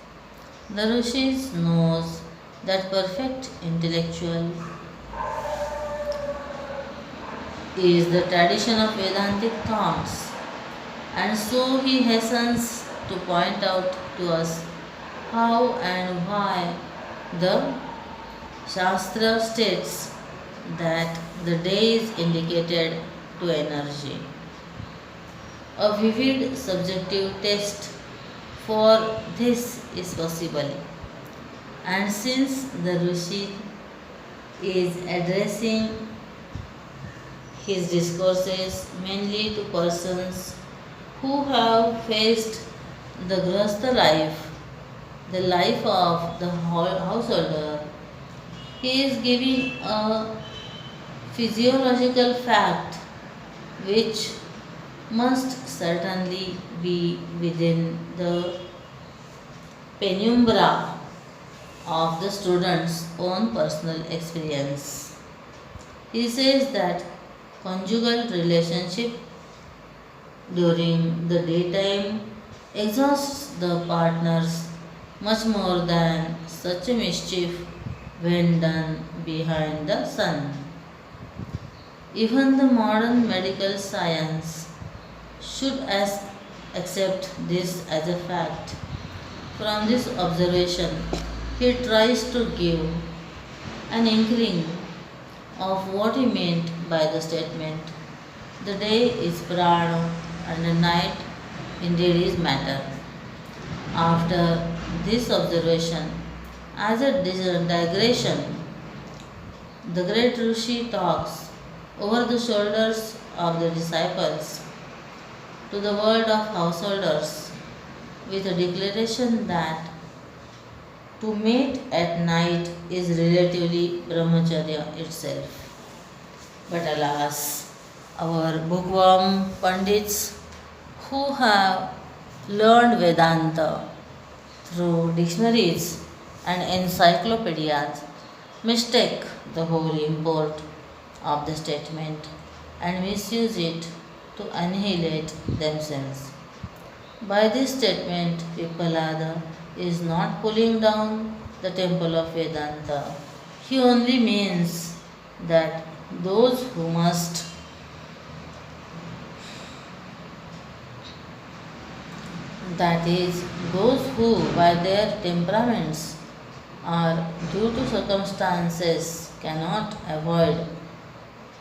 The Rishis knows that perfect intellectual is the tradition of Vedantic thoughts, and so he hastens to point out to us how and why the Shastra states that the day is indicated to energy. A vivid subjective test for this is possible, and since the Rishi is addressing his discourses mainly to persons who have faced the Grahastha life, the life of the householder, he is giving a physiological fact which must certainly be within the penumbra of the student's own personal experience. He says that conjugal relationship during the daytime exhausts the partners much more than such a mischief when done behind the sun. Even the modern medical science should accept this as a fact. From this observation, he tries to give an inkling of what he meant by the statement, the day is prana and the night indeed is matter. After this observation, as a digression, the great Rishi talks over the shoulders of the disciples to the world of householders with a declaration that to mate at night is relatively brahmacharya itself. But alas, our bookworm Pandits who have learned Vedanta through dictionaries and encyclopedias mistake the whole import of the statement and misuse it to annihilate themselves. By this statement, Pippalada is not pulling down the temple of Vedanta. He only means that those who must, that is, those who by their temperaments or due to circumstances cannot avoid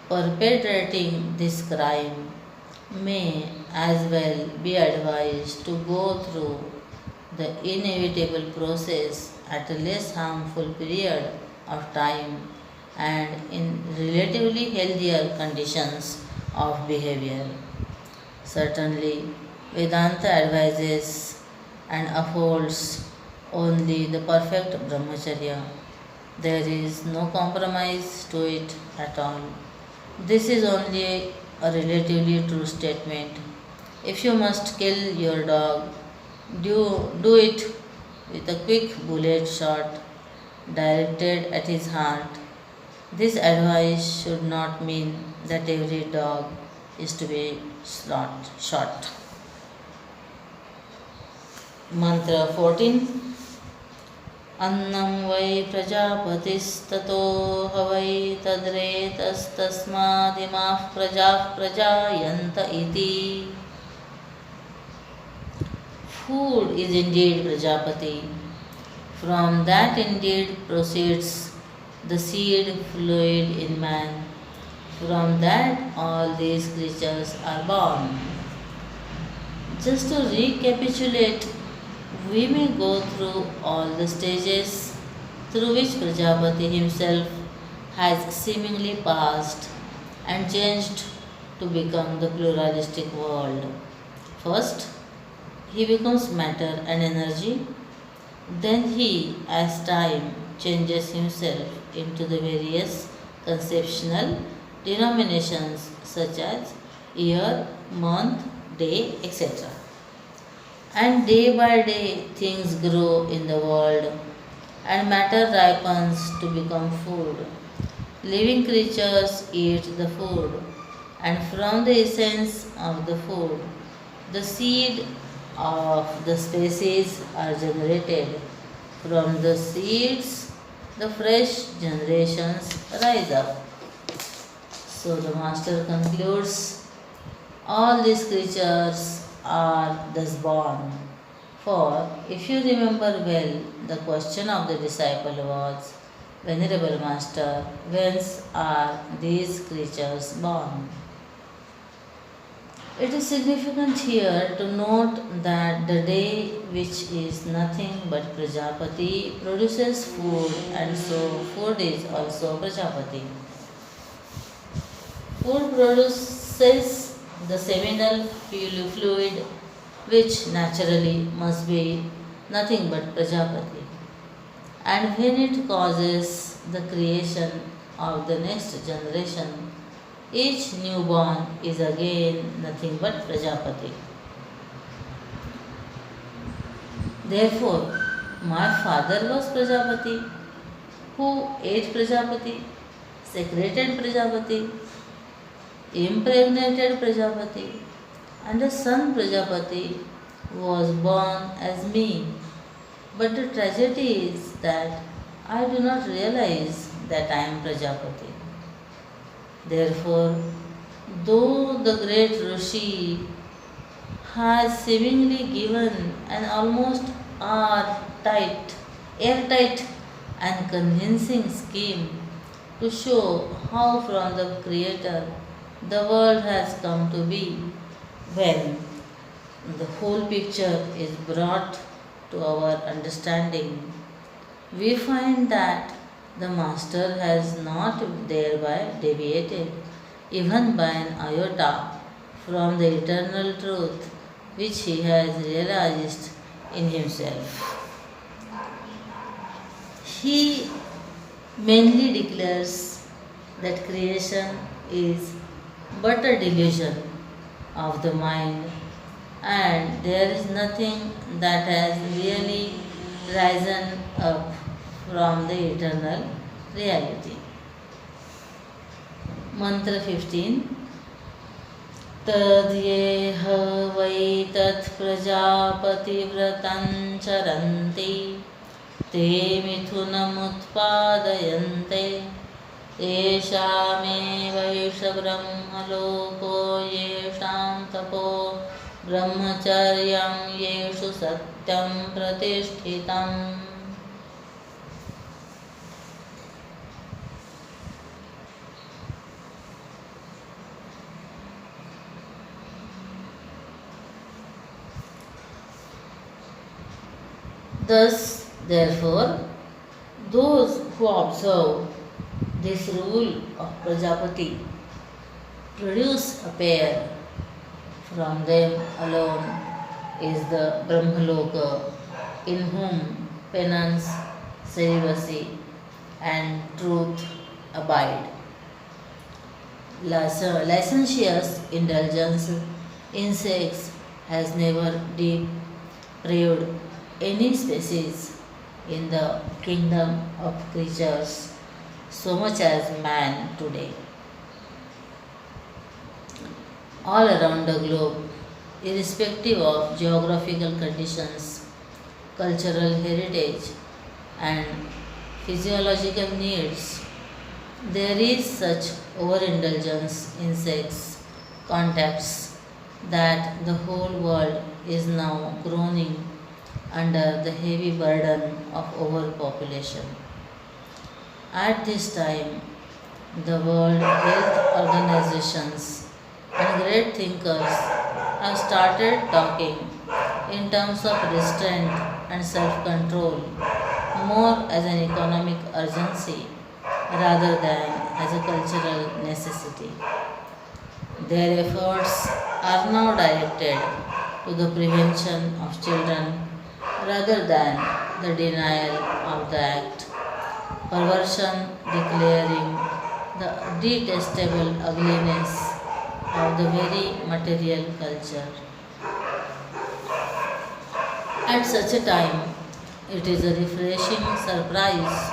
perpetrating this crime may as well be advised to go through the inevitable process at a less harmful period of time and in relatively healthier conditions of behavior. Certainly, Vedanta advises and upholds only the perfect brahmacharya. There is no compromise to it at all. This is only a relatively true statement. If you must kill your dog, do it with a quick bullet shot directed at his heart. This advice should not mean that every dog is to be shot. Mantra 14. अन्नं वै प्रजापतिस्ततो हवै तद्रेतस्तस्मादिमाः प्रजाः प्रजायन्त इति. Food is indeed Prajapati. From that indeed proceeds the seed fluid in man. From that all these creatures are born. Just to recapitulate, we may go through all the stages through which Prajapati himself has seemingly passed and changed to become the pluralistic world. First, he becomes matter and energy. Then he, as time, changes himself into the various conceptual denominations such as year, month, day, etc. And day by day things grow in the world and matter ripens to become food. Living creatures eat the food and from the essence of the food, the seed of the species are generated. From the seeds, the fresh generations rise up. So the master concludes, all these creatures are thus born. For if you remember well, the question of the disciple was, Venerable Master, whence are these creatures born? It is significant here to note that the day, which is nothing but Prajapati, produces food, and so food is also Prajapati. Food produces the seminal fluid, which naturally must be nothing but Prajapati. And when it causes the creation of the next generation, each newborn is again nothing but Prajapati. Therefore, my father was Prajapati, who ate Prajapati, secreted Prajapati, impregnated Prajapati, and a son Prajapati was born as me. But the tragedy is that I do not realize that I am Prajapati. Therefore, though the great Rishi has seemingly given an almost airtight and convincing scheme to show how from the Creator the world has come to be, when the whole picture is brought to our understanding, we find that the Master has not thereby deviated even by an iota from the eternal truth which he has realized in himself. He mainly declares that creation is but a delusion of the mind, and there is nothing that has really risen up from the eternal reality. Mantra 15. तद्येह वै तत् प्रजापतिव्रतं चरन्ति ते मिथुनमुत्पादयन्ते येषामेवैष ब्रह्मलोको येषां तपो ब्रह्मचर्यं येषु सत्यं प्रतिष्ठितम्. Thus, therefore, those who observe this rule of Prajapati produce a pair. From them alone is the Brahmaloka, in whom penance, celibacy, and truth abide. Licentious indulgence in sex has never depraved any species in the kingdom of creatures so much as man today. All around the globe, irrespective of geographical conditions, cultural heritage, and physiological needs, there is such overindulgence in sex contacts that the whole world is now groaning under the heavy burden of overpopulation. At this time, the World Health Organizations and great thinkers have started talking in terms of restraint and self-control more as an economic urgency rather than as a cultural necessity. Their efforts are now directed to the prevention of children rather than the denial of the act, perversion declaring the detestable ugliness of the very material culture. At such a time, it is a refreshing surprise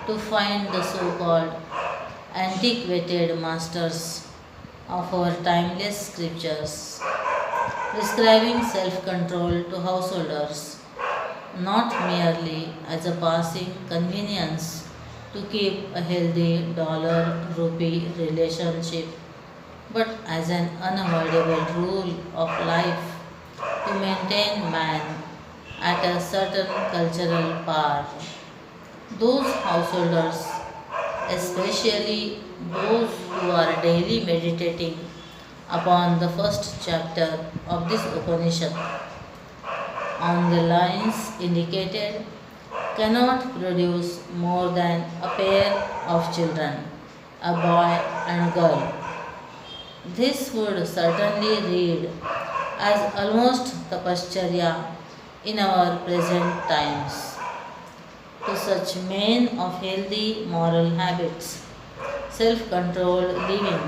to find the so called antiquated masters of our timeless scriptures, prescribing self control to householders, not merely as a passing convenience to keep a healthy dollar rupee relationship, but as an unavoidable rule of life to maintain man at a certain cultural par. Those householders, especially those who are daily meditating upon the first chapter of this Upanishad, on the lines indicated, cannot produce more than a pair of children, a boy and a girl. This would certainly read as almost tapacharya in our present times. To such men of healthy moral habits, self controlled living,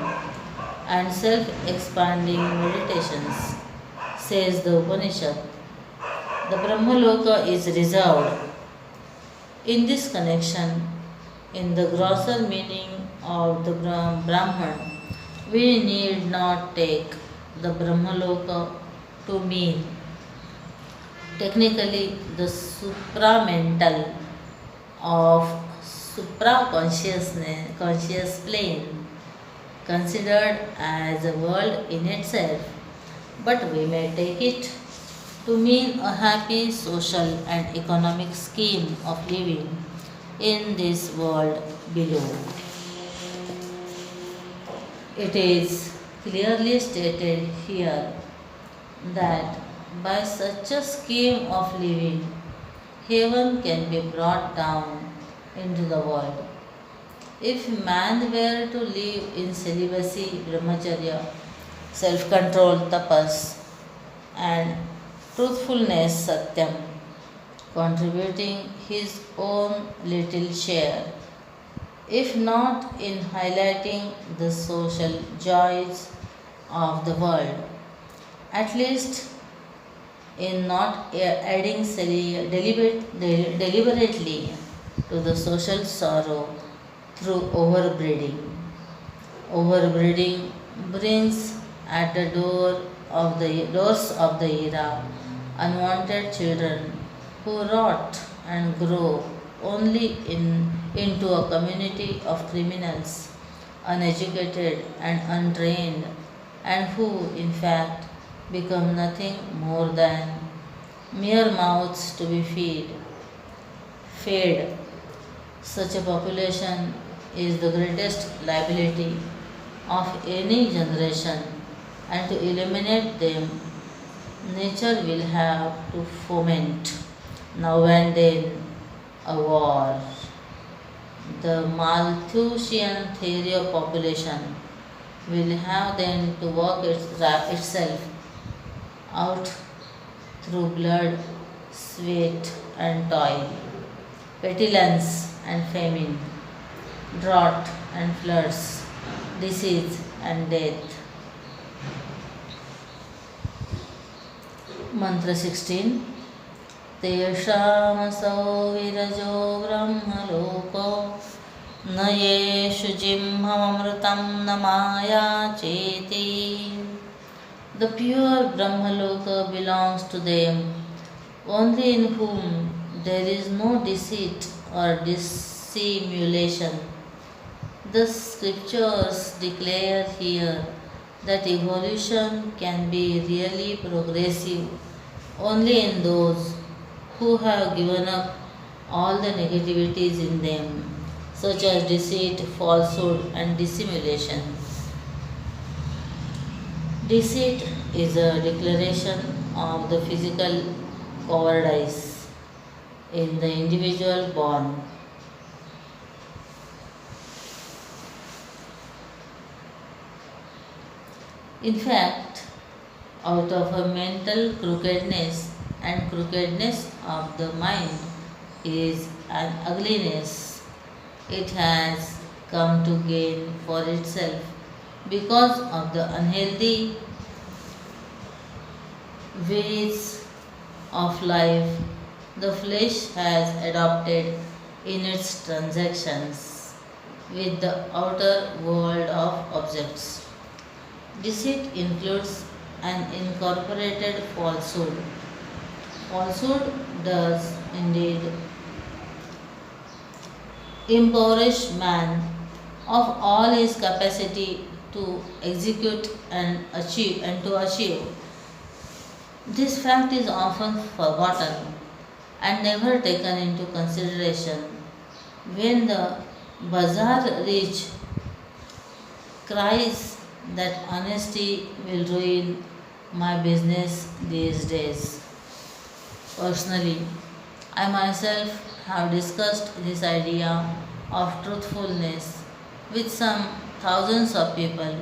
and self expanding meditations, says the Upanishad, the Brahmaloka is reserved. In this connection, in the grosser meaning of the Brahman, we need not take the Brahmaloka to mean technically the supramental of conscious plane considered as a world in itself, but we may take it to mean a happy social and economic scheme of living in this world below. It is clearly stated here that by such a scheme of living, heaven can be brought down into the world. If man were to live in celibacy, brahmacharya, self control, tapas, and truthfulness, satyam, contributing his own little share, if not in highlighting the social joys of the world, at least in not adding deliberately to the social sorrow through overbreeding. Overbreeding brings at the doors of the era unwanted children who rot and grow only into a community of criminals, uneducated and untrained, and who, in fact, become nothing more than mere mouths to be fed. Such a population is the greatest liability of any generation, and to eliminate them, nature will have to foment now and then a war. The Malthusian theory of population will have then to work itself out through blood, sweat, and toil, petulance and famine, drought and floods, disease and death. Mantra 16. तेषामसौ विरजो ब्रह्मलोको न येषु जिह्ममृतं न माया चेति. The pure Brahmaloka belongs to them, only in whom there is no deceit or dissimulation. The scriptures declare here that evolution can be really progressive only in those who have given up all the negativities in them, such as deceit, falsehood, and dissimulation. Deceit is a declaration of the physical cowardice in the individual born. In fact, out of a mental crookedness and crookedness of the mind is an ugliness it has come to gain for itself because of the unhealthy ways of life the flesh has adopted in its transactions with the outer world of objects. Deceit includes an incorporated falsehood. Falsehood does indeed impoverish man of all his capacity to execute and to achieve. This fact is often forgotten and never taken into consideration when the bazaar rich cries that honesty will ruin my business these days. Personally, I myself have discussed this idea of truthfulness with some thousands of people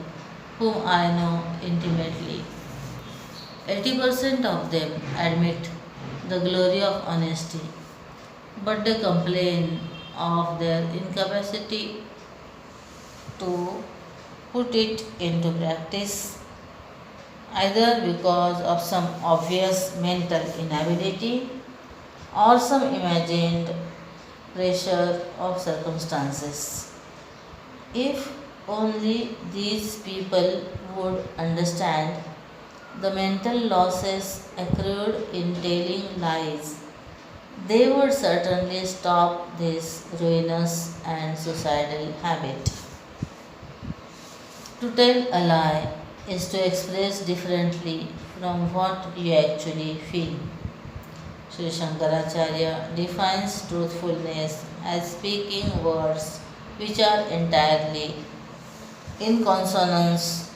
whom I know intimately. 80% of them admit the glory of honesty, but they complain of their incapacity to put it into practice either because of some obvious mental inability or some imagined pressure of circumstances. If only these people would understand the mental losses accrued in telling lies, they would certainly stop this ruinous and suicidal habit. To tell a lie is to express differently from what you actually feel. Sri Shankaracharya defines truthfulness as speaking words which are entirely in consonance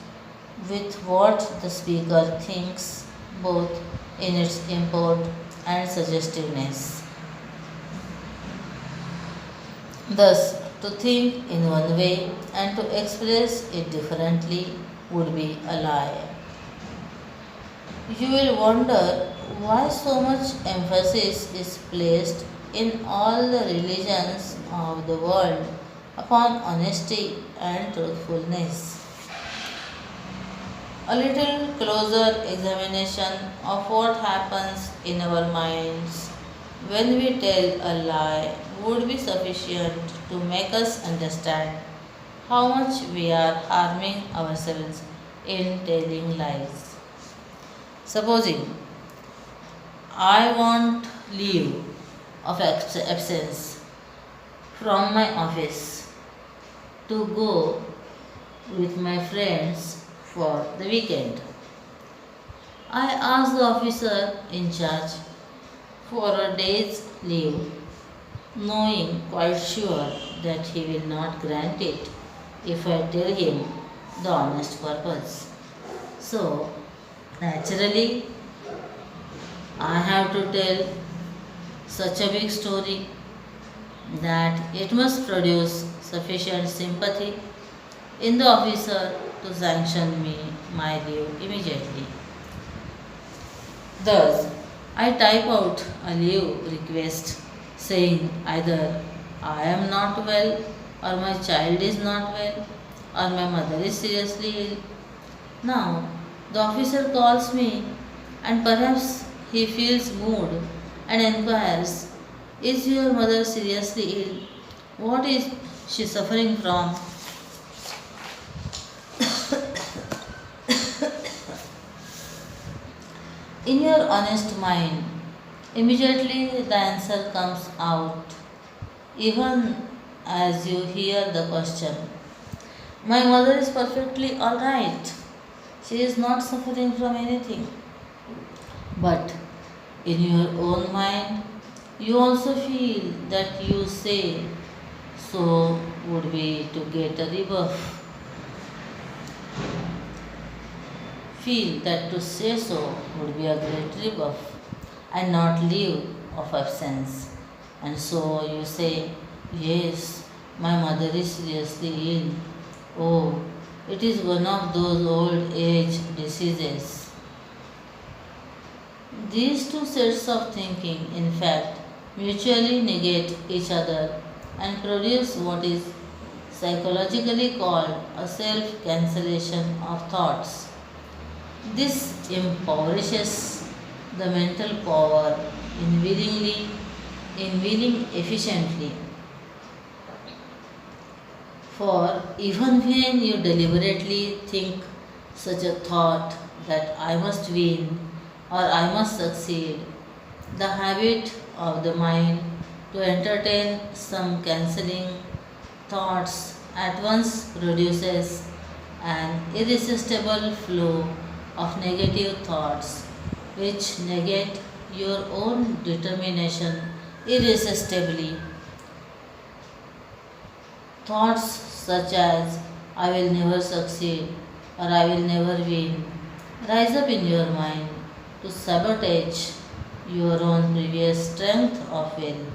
with what the speaker thinks, both in its import and suggestiveness. Thus, to think in one way and to express it differently would be a lie. You will wonder why so much emphasis is placed in all the religions of the world upon honesty and truthfulness. A little closer examination of what happens in our minds when we tell a lie would be sufficient to make us understand how much we are harming ourselves in telling lies. Supposing I want leave of absence from my office to go with my friends for the weekend. I ask the officer in charge for a day's leave, knowing quite sure that he will not grant it if I tell him the honest purpose. So, naturally, I have to tell such a big story that it must produce sufficient sympathy in the officer to sanction me my leave immediately. Thus, I type out a leave request saying either I am not well, or my child is not well, or my mother is seriously ill. Now, the officer calls me and perhaps he feels moved and inquires, is your mother seriously ill? What is she suffering from? In your honest mind, immediately the answer comes out, even as you hear the question. My mother is perfectly alright. She is not suffering from anything. But in your own mind, you also feel that you say so would be to get a rebuff. Feel that to say so would be a great rebuff and not leave of absence. And so you say, yes, my mother is seriously ill. Oh, it is one of those old age diseases. These two sets of thinking, in fact, mutually negate each other and produce what is psychologically called a self cancellation of thoughts. This impoverishes the mental power in willing efficiently. For even when you deliberately think such a thought that I must win or I must succeed. The habit of the mind to entertain some cancelling thoughts at once produces an irresistible flow of negative thoughts which negate your own determination irresistibly. Thoughts such as I will never succeed or I will never win rise up in your mind to sabotage your own previous strength of will.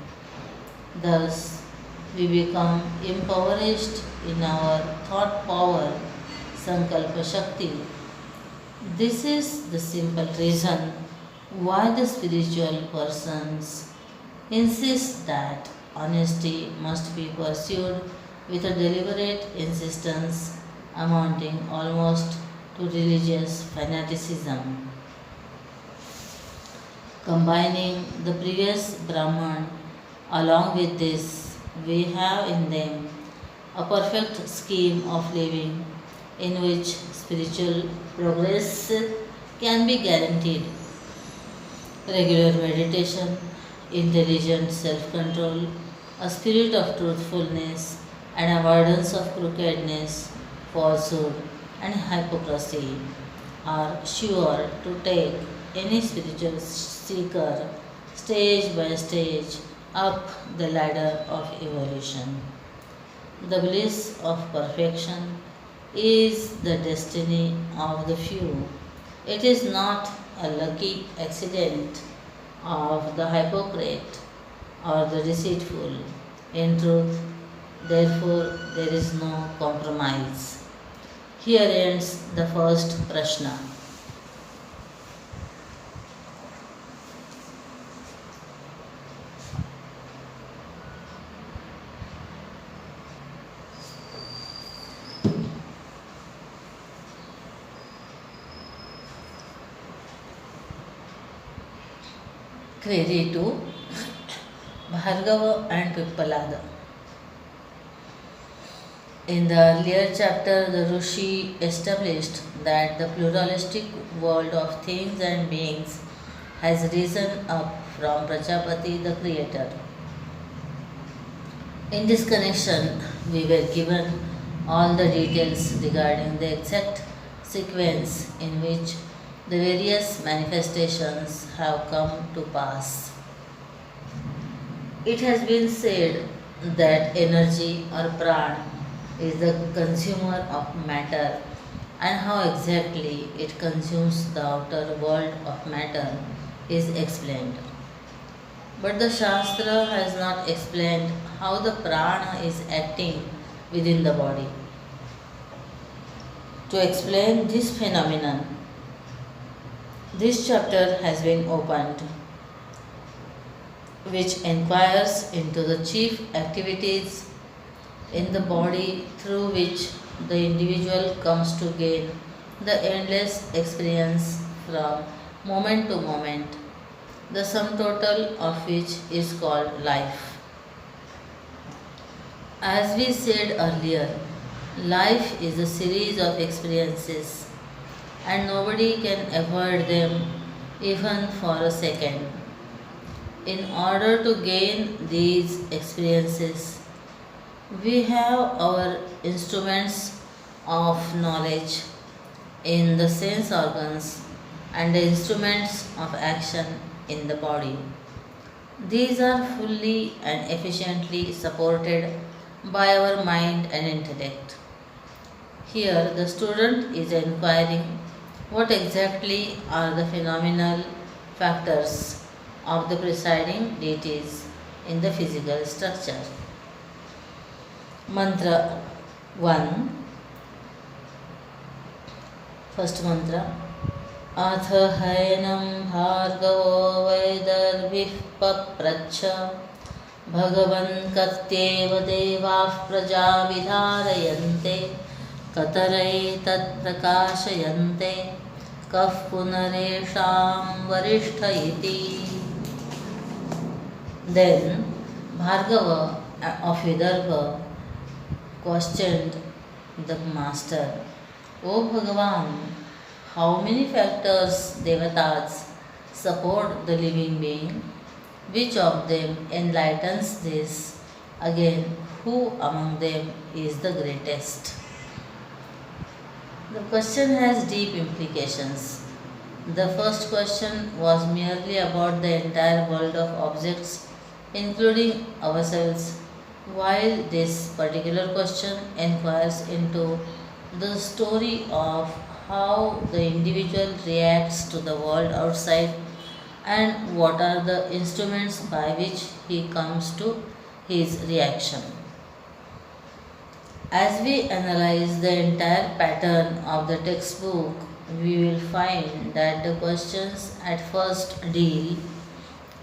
Thus, we become impoverished in our thought power, Sankalpa Shakti. This is the simple reason why the spiritual persons insist that honesty must be pursued with a deliberate insistence amounting almost to religious fanaticism. Combining the previous Brahman along with this, we have in them a perfect scheme of living in which spiritual progress can be guaranteed. Regular meditation, intelligent self control, a spirit of truthfulness, and avoidance of crookedness, falsehood, and hypocrisy are sure to take any spiritual seeker stage by stage up the ladder of evolution. The bliss of perfection is the destiny of the few. It is not a lucky accident of the hypocrite or the deceitful. In truth, therefore, there is no compromise. Here ends the first Prashna. Query 2. Bhargava and Pippalada. In the earlier chapter, the Rishi established that the pluralistic world of things and beings has risen up from Prajapati, the creator. In this connection, we were given all the details regarding the exact sequence in which the various manifestations have come to pass. It has been said that energy or prana is the consumer of matter, and how exactly it consumes the outer world of matter is explained. But the Shastra has not explained how the prana is acting within the body. To explain this phenomenon, this chapter has been opened, which inquires into the chief activities in the body through which the individual comes to gain the endless experience from moment to moment, the sum total of which is called life. As we said earlier, life is a series of experiences and nobody can avoid them even for a second. In order to gain these experiences, we have our instruments of knowledge in the sense organs and the instruments of action in the body. These are fully and efficiently supported by our mind and intellect. Here, the student is inquiring what exactly are the phenomenal factors of the presiding deities in the physical structure. Mantra 1. First mantra. अथ हैनं भार्गवो वैदर्भिः पप्रच्छ भगवन् कत्येव देवाः प्रजा विधारयन्ते कतरैतत्प्रकाशयन्ते कः पुनरेषां वरिष्ठ इति. Then Bhargava of Vidarbha questioned the master, O Bhagavan, how many factors, devatas, support the living being? Which of them enlightens this? Again, who among them is the greatest? The question has deep implications. The first question was merely about the entire world of objects, including ourselves, while this particular question inquires into the story of how the individual reacts to the world outside and what are the instruments by which he comes to his reaction. As we analyze the entire pattern of the textbook, we will find that the questions at first deal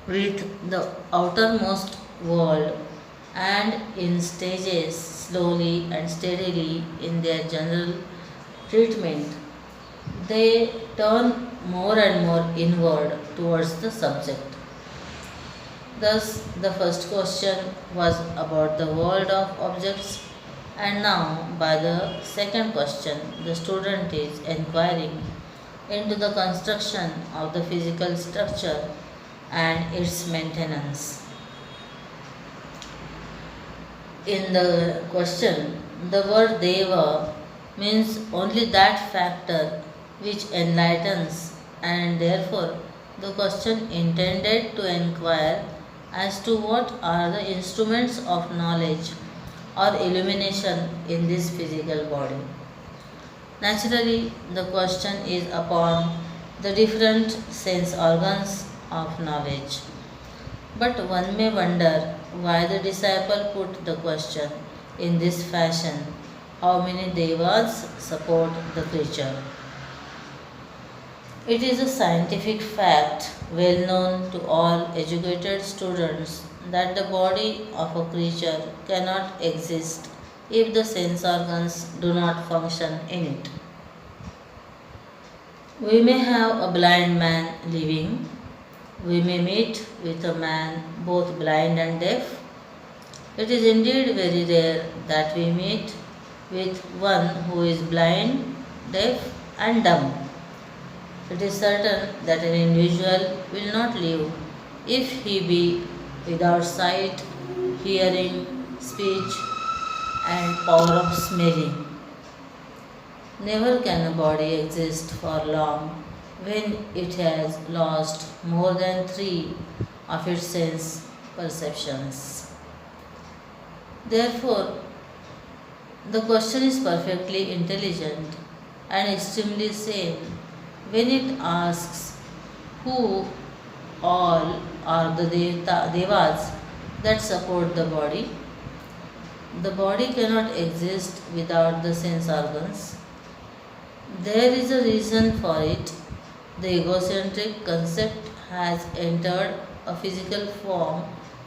with the outermost world and in stages slowly and steadily in their general treatment they turn more and more inward towards the subject. Thus, the first question was about the world of objects, and now, by the second question, the student is inquiring into the construction of the physical structure and its maintenance. In the question, the word Deva means only that factor which enlightens, and therefore the question intended to inquire as to what are the instruments of knowledge or illumination in this physical body. Naturally, the question is upon the different sense organs of knowledge. But one may wonder why the disciple put the question in this fashion: how many devas support the creature? It is a scientific fact well known to all educated students that the body of a creature cannot exist if the sense organs do not function in it. We may have a blind man living, we may meet with a man both blind and deaf. It is indeed very rare that we meet with one who is blind, deaf, and dumb. It is certain that an individual will not live if he be without sight, hearing, speech, and power of smelling. Never can a body exist for long when it has lost more than three of its sense perceptions. Therefore, the question is perfectly intelligent and extremely sane when it asks who all are the devas that support the body. The body cannot exist without the sense organs. There is a reason for it. The egocentric concept has entered a physical form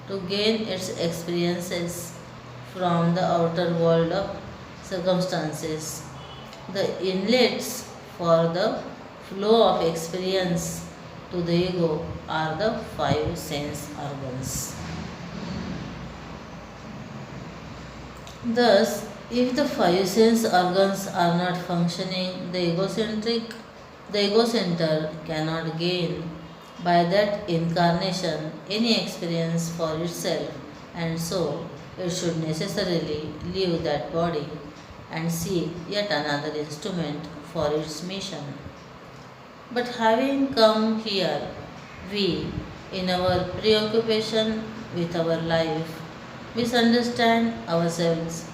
to gain its experiences from the outer world of circumstances. The inlets for the flow of experience to the ego are the five sense organs. Thus, if the five sense organs are not functioning, the ego center cannot gain by that incarnation any experience for itself, and so it should necessarily leave that body and seek yet another instrument for its mission. But having come here, we, in our preoccupation with our life, misunderstand ourselves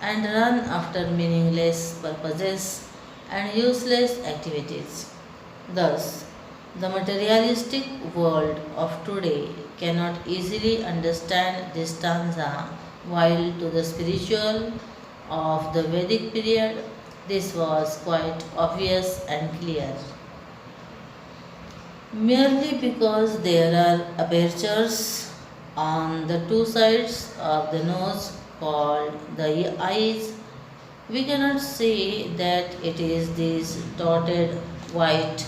and run after meaningless purposes and useless activities. Thus, the materialistic world of today cannot easily understand this stanza, while to the spiritual of the Vedic period this was quite obvious and clear. Merely because there are apertures on the two sides of the nose called the eyes, we cannot say that it is these dotted white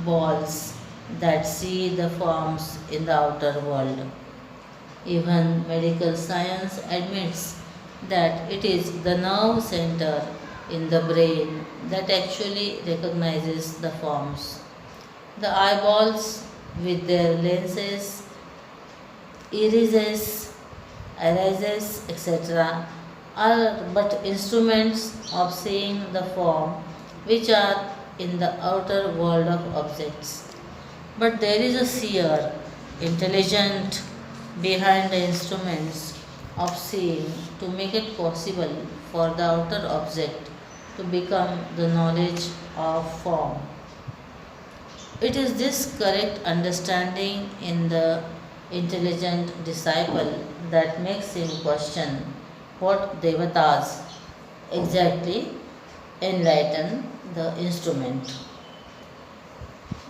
balls that see the forms in the outer world. Even medical science admits that it is the nerve center in the brain that actually recognizes the forms. The eyeballs, with their lenses, irises, etc., are but instruments of seeing the form which are in the outer world of objects. But there is a seer, intelligent behind the instruments of seeing to make it possible for the outer object to become the knowledge of form. It is this correct understanding in the intelligent disciple that makes him question what devatas exactly enlighten the instrument.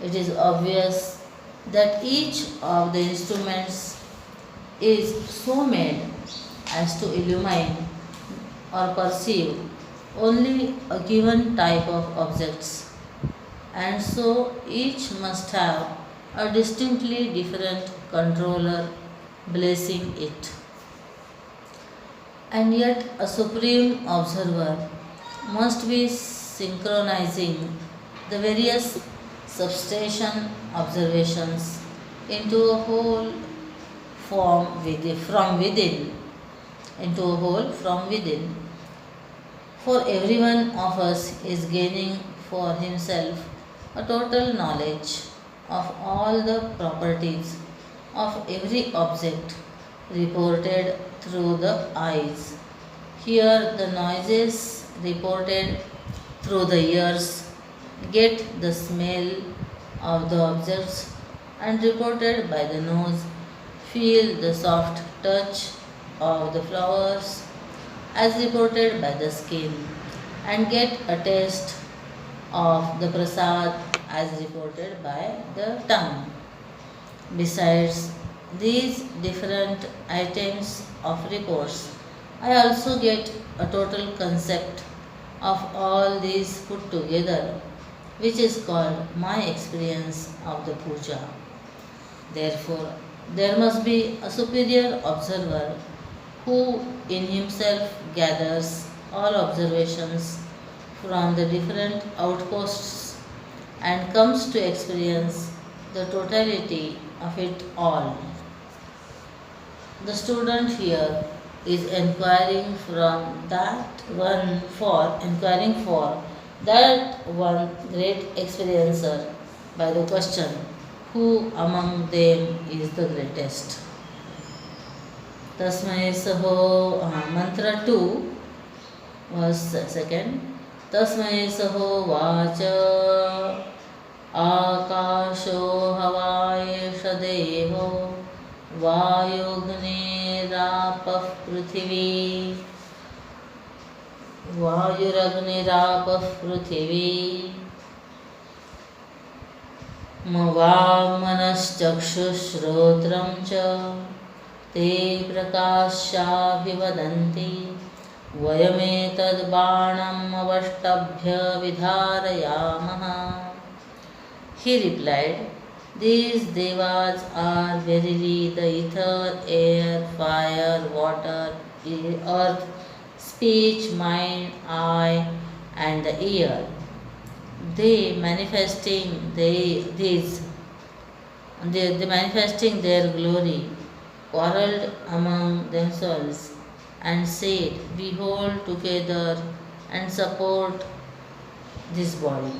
It is obvious that each of the instruments is so made as to illumine or perceive only a given type of objects, and so each must have a distinctly different controller blessing it. And yet, a supreme observer must be synchronizing the various substation observations into a whole from within, into a whole from within. For every one of us is gaining for himself a total knowledge of all the properties of every object reported through the eyes. Here, the noises reported through the ears get the smell of the objects, and reported by the nose feel the soft touch of the flowers as reported by the skin, and get a taste of the prasad as reported by the tongue. Besides these different items of reports, I also get a total concept of all these put together, which is called my experience of the puja. Therefore, there must be a superior observer who in himself gathers all observations from the different outposts and comes to experience the totality of it all. The student here is inquiring for that one great experiencer by the question, who among them is the greatest? Tasmai Saho, mantra 2, verse 2nd. Tasmai Saho Vacha Akasho Havayesha Devo Vayugnirapah Prithvi Vayuragnerapah Prithvi Mavamanaschakshushrotram cha te prakashaभिवदन्ति vayame बाणम् avashtabhya vidharayamaha. He replied, these devas are verily the ether, air, fire, water, earth, speech, mind, eye, and the ear. They manifesting their glory, quarrelled among themselves, and said, we hold together and support this body.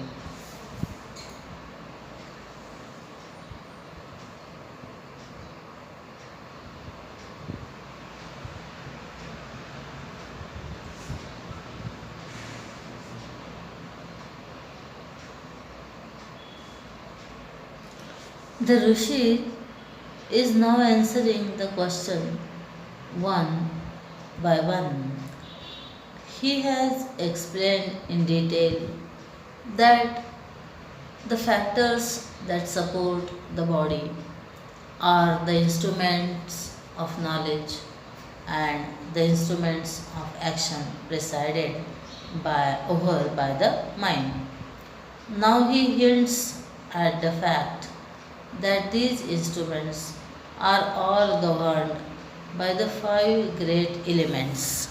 The Rishi is now answering the question one by one. He has explained in detail that the factors that support the body are the instruments of knowledge and the instruments of action presided over by the mind. Now he hints at the fact that these instruments are all governed by the 5 great elements.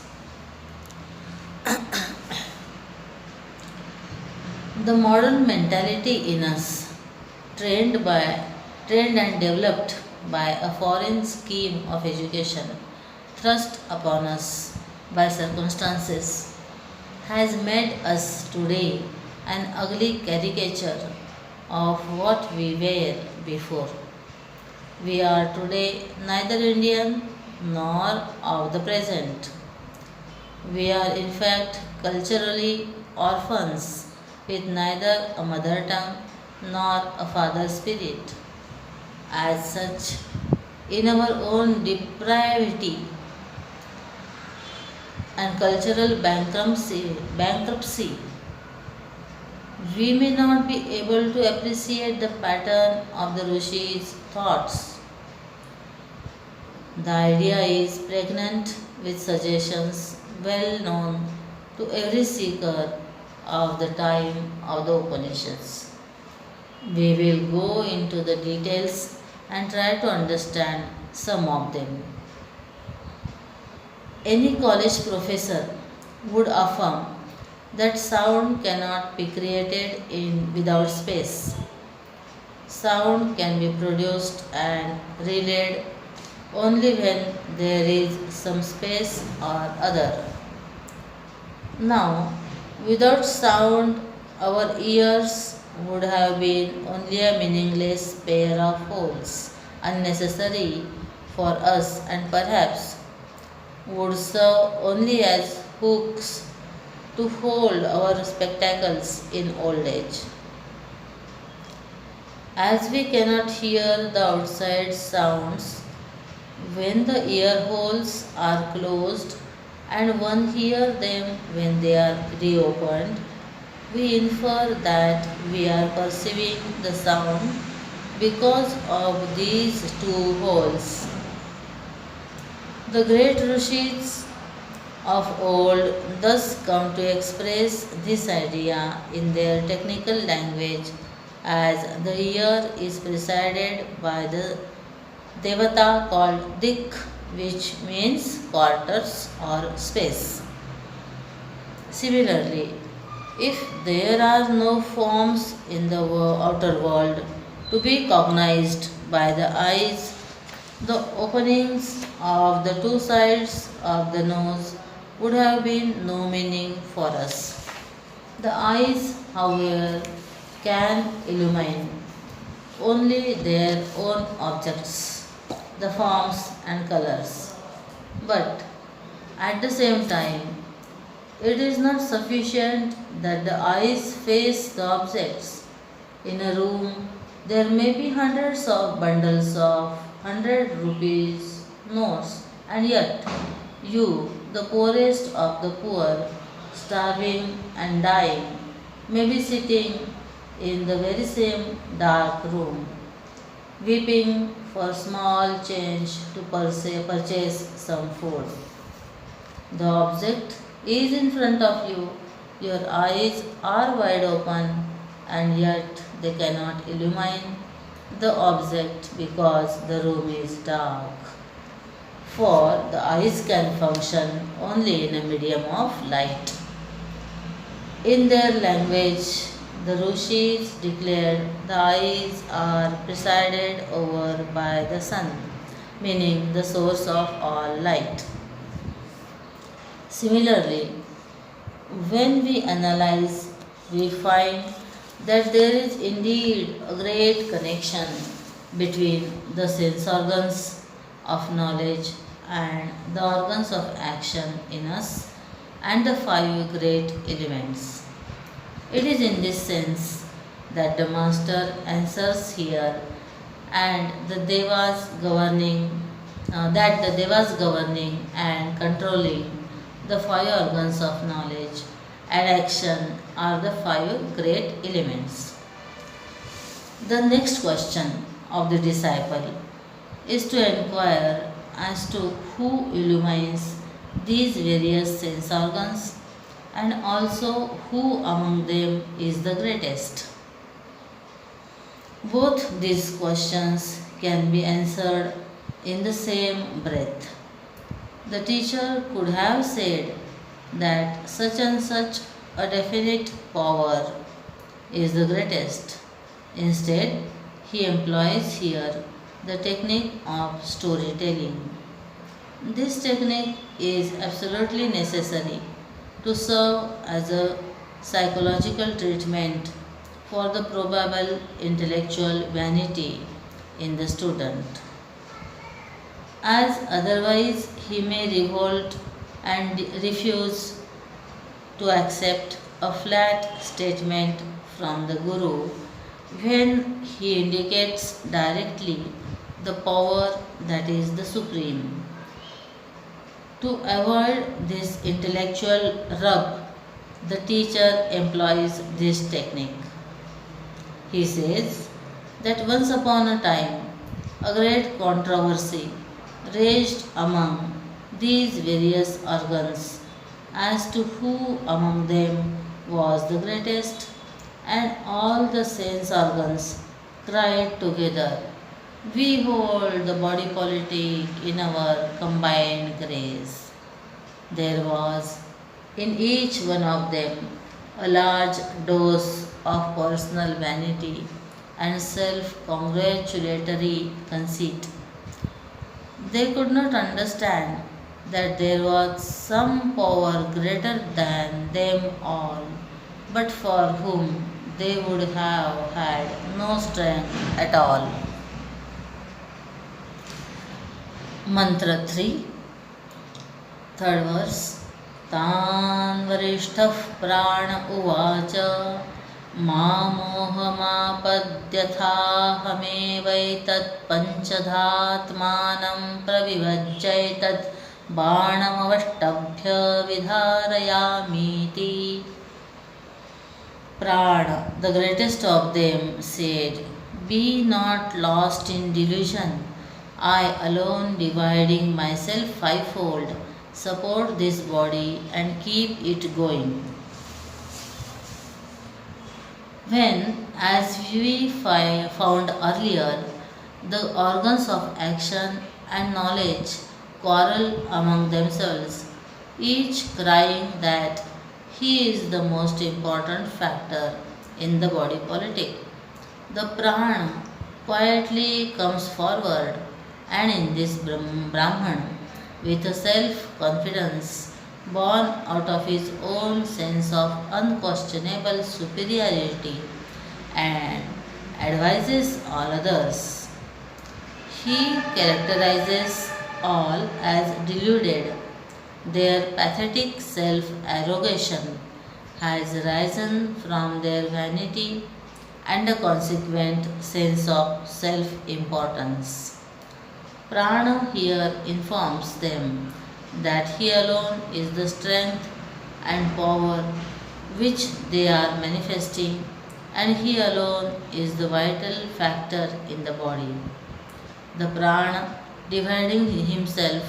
The modern mentality in us, trained by trained and developed by a foreign scheme of education, thrust upon us by circumstances, has made us today an ugly caricature of what we were before. We are today neither Indian nor of the present. We are in fact culturally orphans with neither a mother tongue nor a father spirit. As such, in our own depravity and cultural bankruptcy, we may not be able to appreciate the pattern of the Rishi's thoughts. The idea is pregnant with suggestions well known to every seeker of the time of the Upanishads. We will go into the details and try to understand some of them. Any college professor would affirm that sound cannot be created without space. Sound can be produced and relayed only when there is some space or other. Now, without sound, our ears would have been only a meaningless pair of holes, unnecessary for us and perhaps would serve only as hooks to hold our spectacles in old age. As we cannot hear the outside sounds when the ear holes are closed and one hears them when they are reopened, we infer that we are perceiving the sound because of these two holes. The great rishis of old thus come to express this idea in their technical language as the ear is preceded by the devata called dik, which means quarters or space. Similarly, if there are no forms in the outer world to be cognized by the eyes, the openings of the two sides of the nose would have been no meaning for us. The eyes, however, can illumine only their own objects, the forms and colors. But at the same time, it is not sufficient that the eyes face the objects. In a room, there may be hundreds of bundles of 100 rupees notes, and yet you, the poorest of the poor, starving and dying, may be sitting in the very same dark room, weeping for small change to purchase some food. The object is in front of you, your eyes are wide open, and yet they cannot illumine the object because the room is dark. For the eyes can function only in a medium of light. In their language, the Rishis declared the eyes are presided over by the sun, meaning the source of all light. Similarly, when we analyze, we find that there is indeed a great connection between the sense organs of knowledge and the organs of action in us and the five great elements. It is in this sense that the Master answers here and the Devas governing and controlling the five organs of knowledge and action are the five great elements. The next question of the disciple is to inquire as to who illumines these various sense organs and also who among them is the greatest. Both these questions can be answered in the same breath. The teacher could have said that such and such a definite power is the greatest. Instead, he employs here the technique of storytelling. This technique is absolutely necessary to serve as a psychological treatment for the probable intellectual vanity in the student, as otherwise he may revolt and refuse to accept a flat statement from the Guru when he indicates directly the power that is the supreme. To avoid this intellectual rub, the teacher employs this technique. He says that once upon a time a great controversy raged among these various organs as to who among them was the greatest, and all the sense organs cried together, "We hold the body politic in our combined grace." There was in each one of them a large dose of personal vanity and self congratulatory conceit. They could not understand that there was some power greater than them all, but for whom they would have had no strength at all. Mantra 3, third verse. तान् वरिष्ठः प्राण उवाच मामोहमापद्यथाहमेवैतत् पञ्चधात्मानं प्रविभज्यैतत् बाणमवष्टभ्य विधारयामीति. Prana, the greatest of them, said, "Be not lost in delusion. I alone, dividing myself fivefold, support this body and keep it going." When, as we found earlier, the organs of action and knowledge quarrel among themselves, each crying that he is the most important factor in the body politic, the prana quietly comes forward, and in this Brahman, with a self-confidence born out of his own sense of unquestionable superiority, and advises all others. He characterizes all as deluded. Their pathetic self-arrogation has risen from their vanity and a consequent sense of self-importance. Prana here informs them that he alone is the strength and power which they are manifesting, and he alone is the vital factor in the body. The prana, dividing himself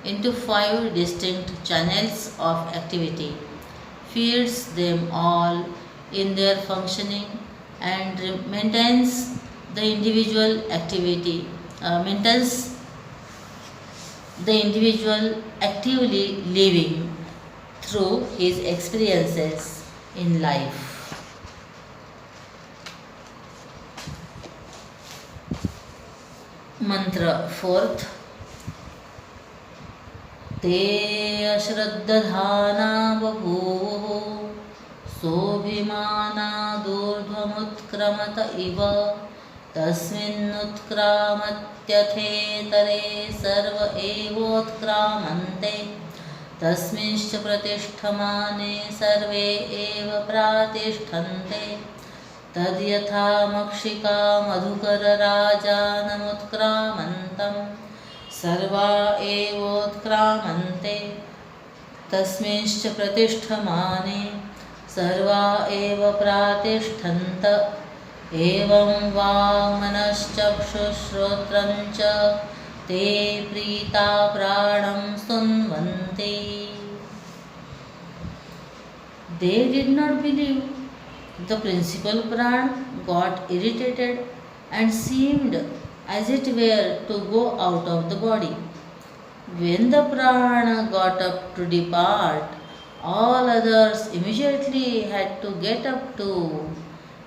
into 5 distinct channels of activity, feeds them all in their functioning and maintains the individual actively living through his experiences in life. Mantra 4th. ते अश्रद्धधाना बभूवुः सोऽभिमानादूर्ध्वमुत्क्रमत इव तस्मिन्नुत्क्रामत्यथेतरे सर्व एवोत्क्रामन्ते तस्मिंश्च प्रतिष्ठमाने सर्वे एव प्रातिष्ठन्ते तद्यथा मक्षिका मधुकरराजानमुत्क्रामन्तम् सर्वा एवोत्क्रामन्ते तस्मिंश्च प्रतिष्ठमाने सर्वा एव प्रातिष्ठन्त एवं वाङ्मनश्चक्षुश्रोत्रं च ते प्रीता प्राणं स्तुन्वन्ति. They did not believe. The principal pran got irritated and seemed as it were to go out of the body. When the prana got up to depart, all others immediately had to get up too,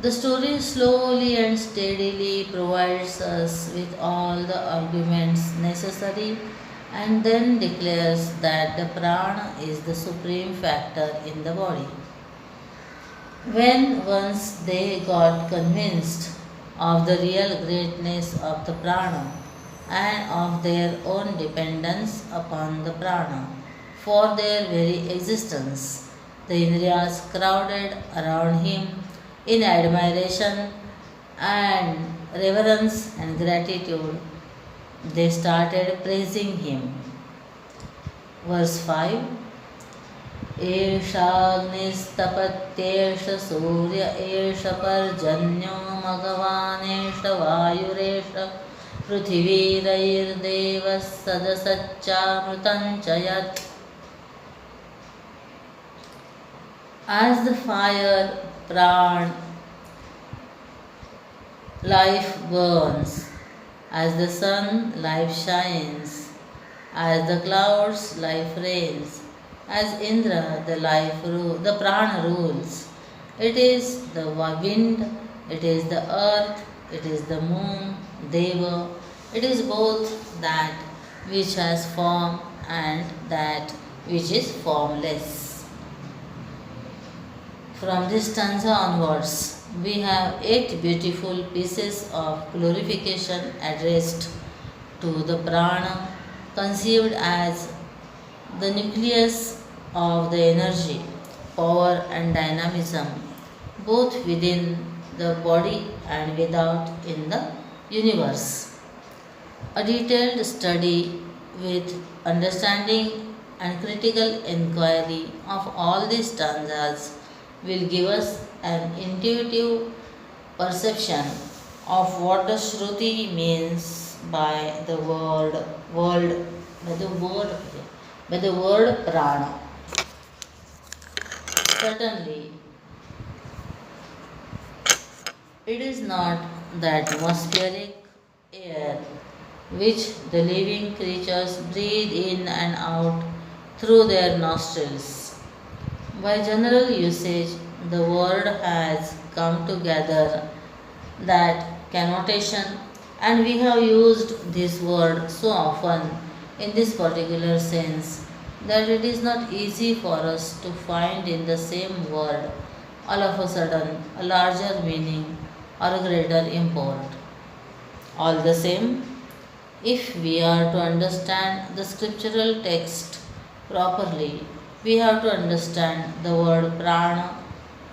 The story slowly and steadily provides us with all the arguments necessary and then declares that the prana is the supreme factor in the body. When once they got convinced of the real greatness of the prana and of their own dependence upon the prana for their very existence, the Indriyas crowded around him in admiration and reverence and gratitude. They started praising him. Verse 5. एषाग्निस्तपत्येष सूर्य एष पर्जन्यो मघवानेष वायुरेष पृथिवीरैर्देवः सदसच्चामृतं च यत्. As the fire, pran, life burns, as the sun, life shines, as the clouds, life reigns, as Indra, the prana rules. It is the wind, it is the earth, it is the moon, Deva. It is both that which has form and that which is formless. From this stanza onwards, we have 8 beautiful pieces of glorification addressed to the prana, conceived as the nucleus of the energy, power, and dynamism, both within the body and without in the universe. A detailed study with understanding and critical inquiry of all these stanzas will give us an intuitive perception of what the Shruti means by the word prana. Certainly, it is not the atmospheric air which the living creatures breathe in and out through their nostrils. By general usage, the word has come to gather that connotation, and we have used this word so often in this particular sense that it is not easy for us to find in the same word all of a sudden a larger meaning or a greater import. All the same, if we are to understand the scriptural text properly, we have to understand the word prana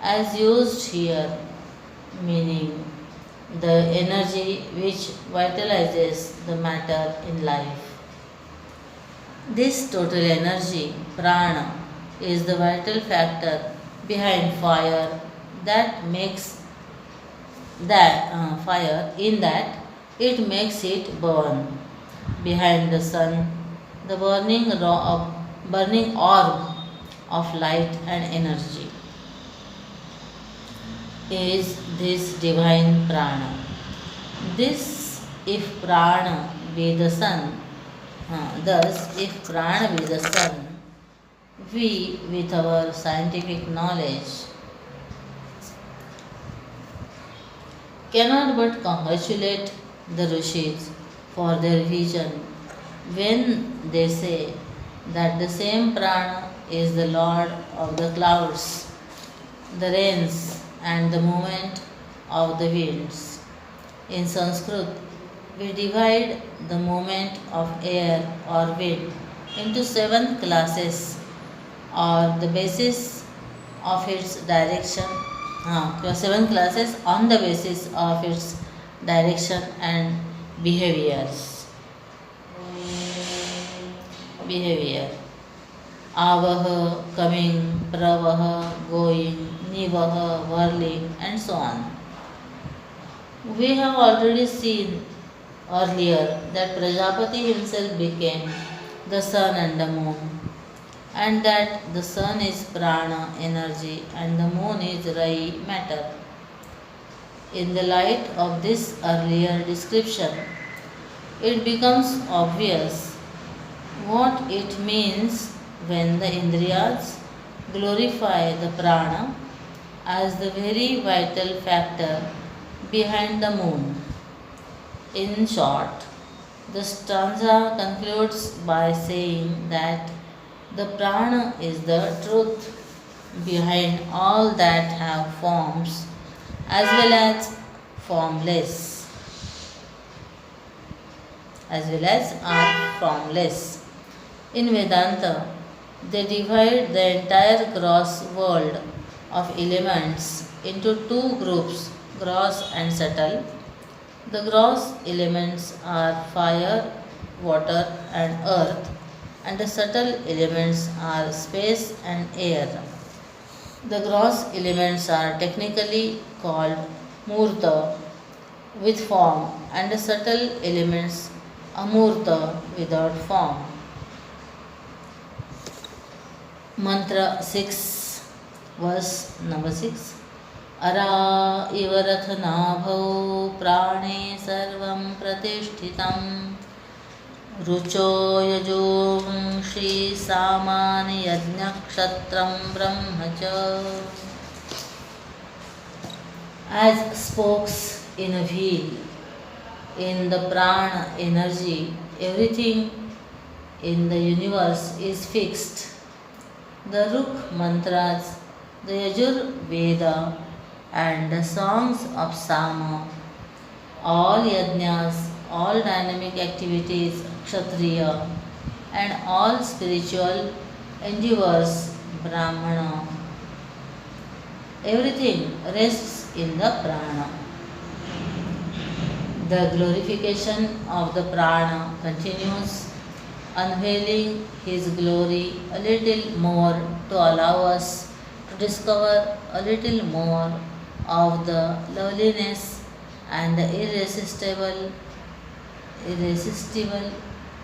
as used here, meaning the energy which vitalizes the matter in life. This total energy, prana, is the vital factor behind fire that makes fire in that it makes it burn. Behind the sun, the burning orb of light and energy is this divine prana. This, if prana be the sun, thus, if prana be the sun, we, with our scientific knowledge, cannot but congratulate the rishis for their vision when they say that the same prana is the lord of the clouds, the rains, and the movement of the winds. In Sanskrit, we divide the movement of air or wind into 7 classes or the basis of its direction, 7 classes on the basis of its direction and behaviors. Behavior. Avaha, coming, pravaha, going, nivaha, whirling, and so on. We have already seen earlier that Prajapati himself became the sun and the moon, and that the sun is prana, energy, and the moon is rai, matter. In the light of this earlier description, it becomes obvious what it means when the Indriyas glorify the prana as the very vital factor behind the moon. In short, the stanza concludes by saying that the prana is the truth behind all that have forms as well as formless, as well as are formless. In Vedanta, they divide the entire gross world of elements into two groups, gross and subtle. The gross elements are fire, water, and earth, and the subtle elements are space and air. The gross elements are technically called murta with form, and the subtle elements amurta without form. Mantra 6, verse number 6. Ara ivarathanabhau prane sarvam pratishthitam rucho yajomshi samani yajna kshatram brahmacha. As spokes in a wheel, in the prana energy, everything in the universe is fixed. The Ruk mantras, the Yajur Veda, and the songs of Sama, all yajnas, all dynamic activities, Kshatriya, and all spiritual endeavors, Brahmana. Everything rests in the prana. The glorification of the prana continues, unveiling his glory a little more to allow us to discover a little more of the loveliness and the irresistible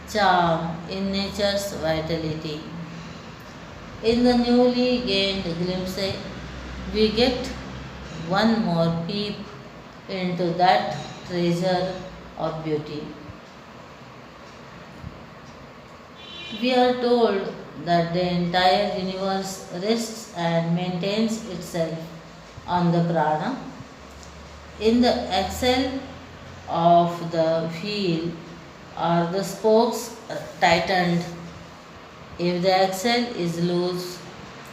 charm in nature's vitality. In the newly gained glimpse, we get one more peep into that treasure of beauty. We are told that the entire universe rests and maintains itself on the prana. In the axle of the wheel are the spokes tightened. If the axle is loose,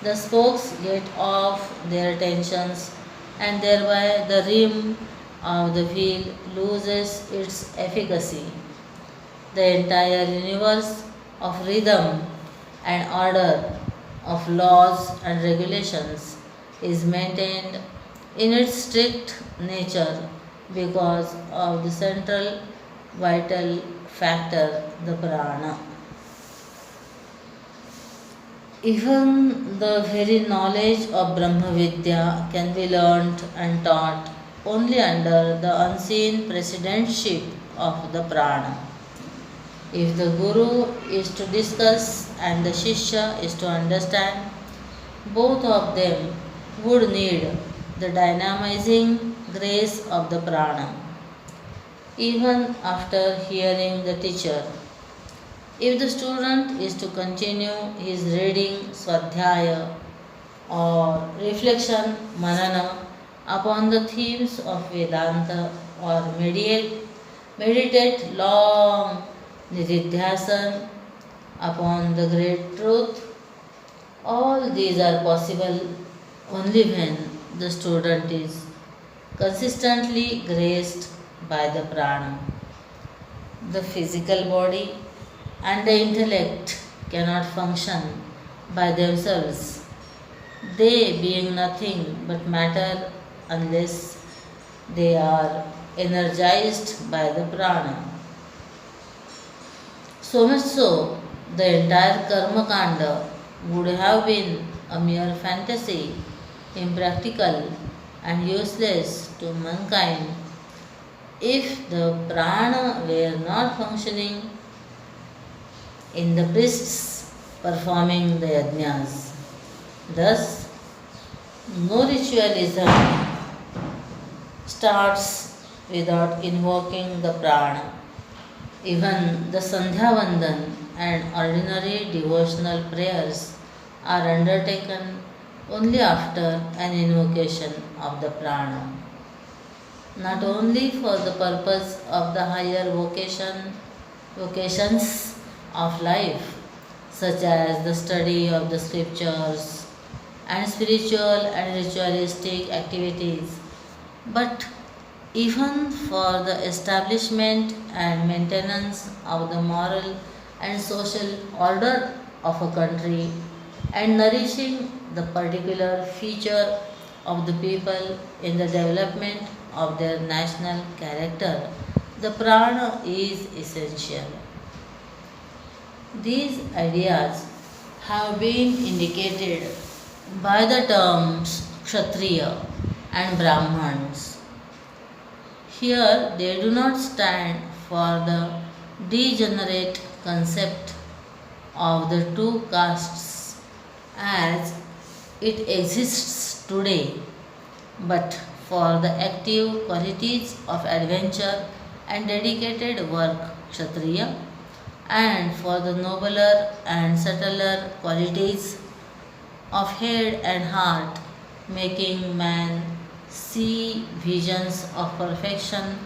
the spokes get off their tensions and thereby the rim of the wheel loses its efficacy. The entire universe of rhythm and order, of laws and regulations is maintained in its strict nature because of the central vital factor, the prana. Even the very knowledge of Brahma Vidya can be learnt and taught only under the unseen presidentship of the prana. If the Guru is to discuss and the Shishya is to understand, both of them would need the dynamizing grace of the prana. Even after hearing the teacher, if the student is to continue his reading Swadhyaya or reflection Manana upon the themes of Vedanta or meditate long Nididhyasan upon the great truth, all these are possible only when the student is consistently graced by the prana. The physical body and the intellect cannot function by themselves, they being nothing but matter unless they are energized by the prana. So much so, the entire Karma Kanda would have been a mere fantasy, impractical and useless to mankind if the prana were not functioning in the priests performing the yajnas. Thus, no ritualism starts without invoking the prana. Even the Sandhya Vandan and ordinary devotional prayers are undertaken only after an invocation of the prana, not only for the purpose of the higher vocations of life, such as the study of the scriptures and spiritual and ritualistic activities, but even for the establishment and maintenance of the moral and social order of a country and nourishing the particular feature of the people in the development of their national character, the prana is essential. These ideas have been indicated by the terms Kshatriya and Brahmans. Here they do not stand for the degenerate concept of the two castes as it exists today, but for the active qualities of adventure and dedicated work Kshatriya, and for the nobler and subtler qualities of head and heart, making man see visions of perfection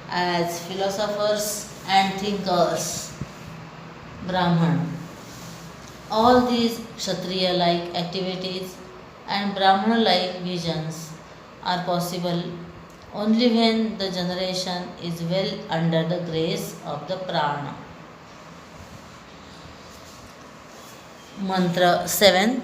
as philosophers and thinkers. Brahman. All these Kshatriya like activities and Brahmana like visions are possible only when the generation is well under the grace of the prana. Mantra 7.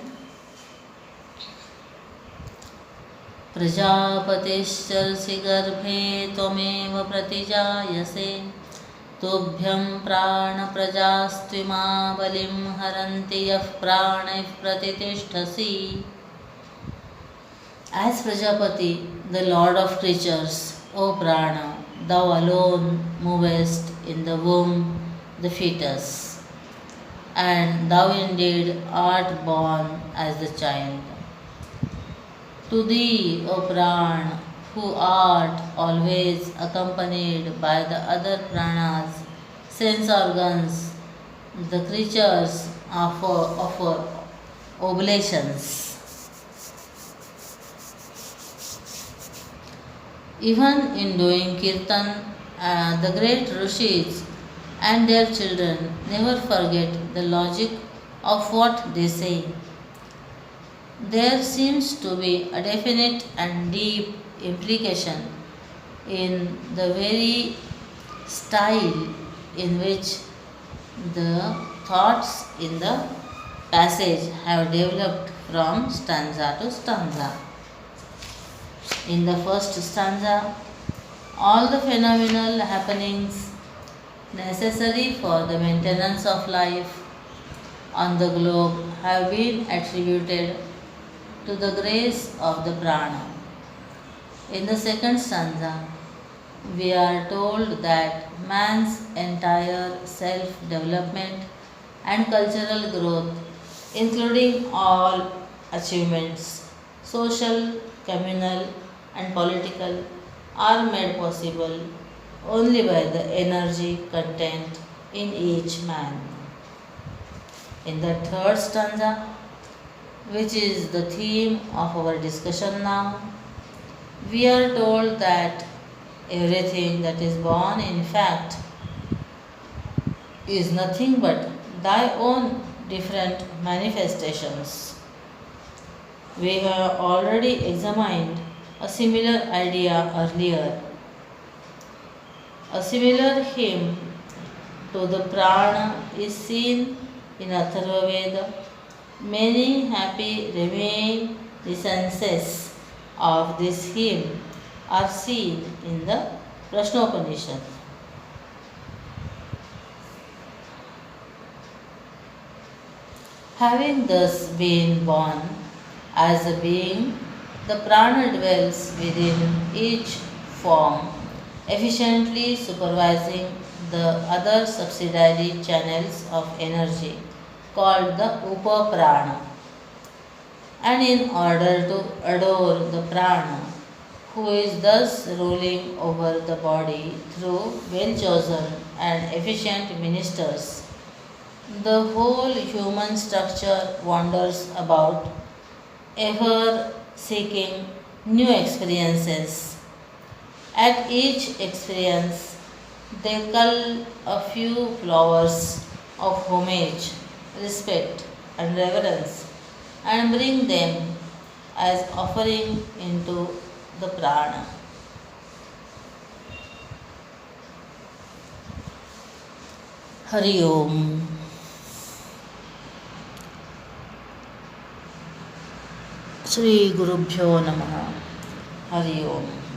प्रजापतिश्चरसि गर्भे त्वमेव प्रतिजायसे तुभ्यं प्राणप्रजास्त्विमा बलिं हरन्ति यः प्राणैः प्रतितिष्ठसि. As Prajapati, the Lord of creatures, O Prana, thou alone movest in the womb the fetus, and thou indeed art born as the child. To thee, O Pran, who art always accompanied by the other pranas, sense organs, the creatures offer oblations. Even in doing kirtan, the great rishis and their children never forget the logic of what they say. There seems to be a definite and deep implication in the very style in which the thoughts in the passage have developed from stanza to stanza. In the first stanza, all the phenomenal happenings necessary for the maintenance of life on the globe have been attributed to the grace of the prana. In the second stanza, we are told that man's entire self-development and cultural growth, including all achievements, social, communal, and political, are made possible only by the energy contained in each man. In the third stanza, which is the theme of our discussion now, we are told that everything that is born, in fact, is nothing but thy own different manifestations. We have already examined a similar idea earlier. A similar hymn to the prana is seen in Atharva Veda. Many happy reminiscences of this hymn are seen in the Prashnopanishad. Having thus been born as a being, the prana dwells within each form, efficiently supervising the other subsidiary channels of energy called the Upaprana. And in order to adore the prana, who is thus ruling over the body through well chosen and efficient ministers, the whole human structure wanders about, ever seeking new experiences. At each experience, they cull a few flowers of homage, respect, and reverence and bring them as offering into the prana. Hari Om. Shri Gurubhyo Namaha. Hari Om.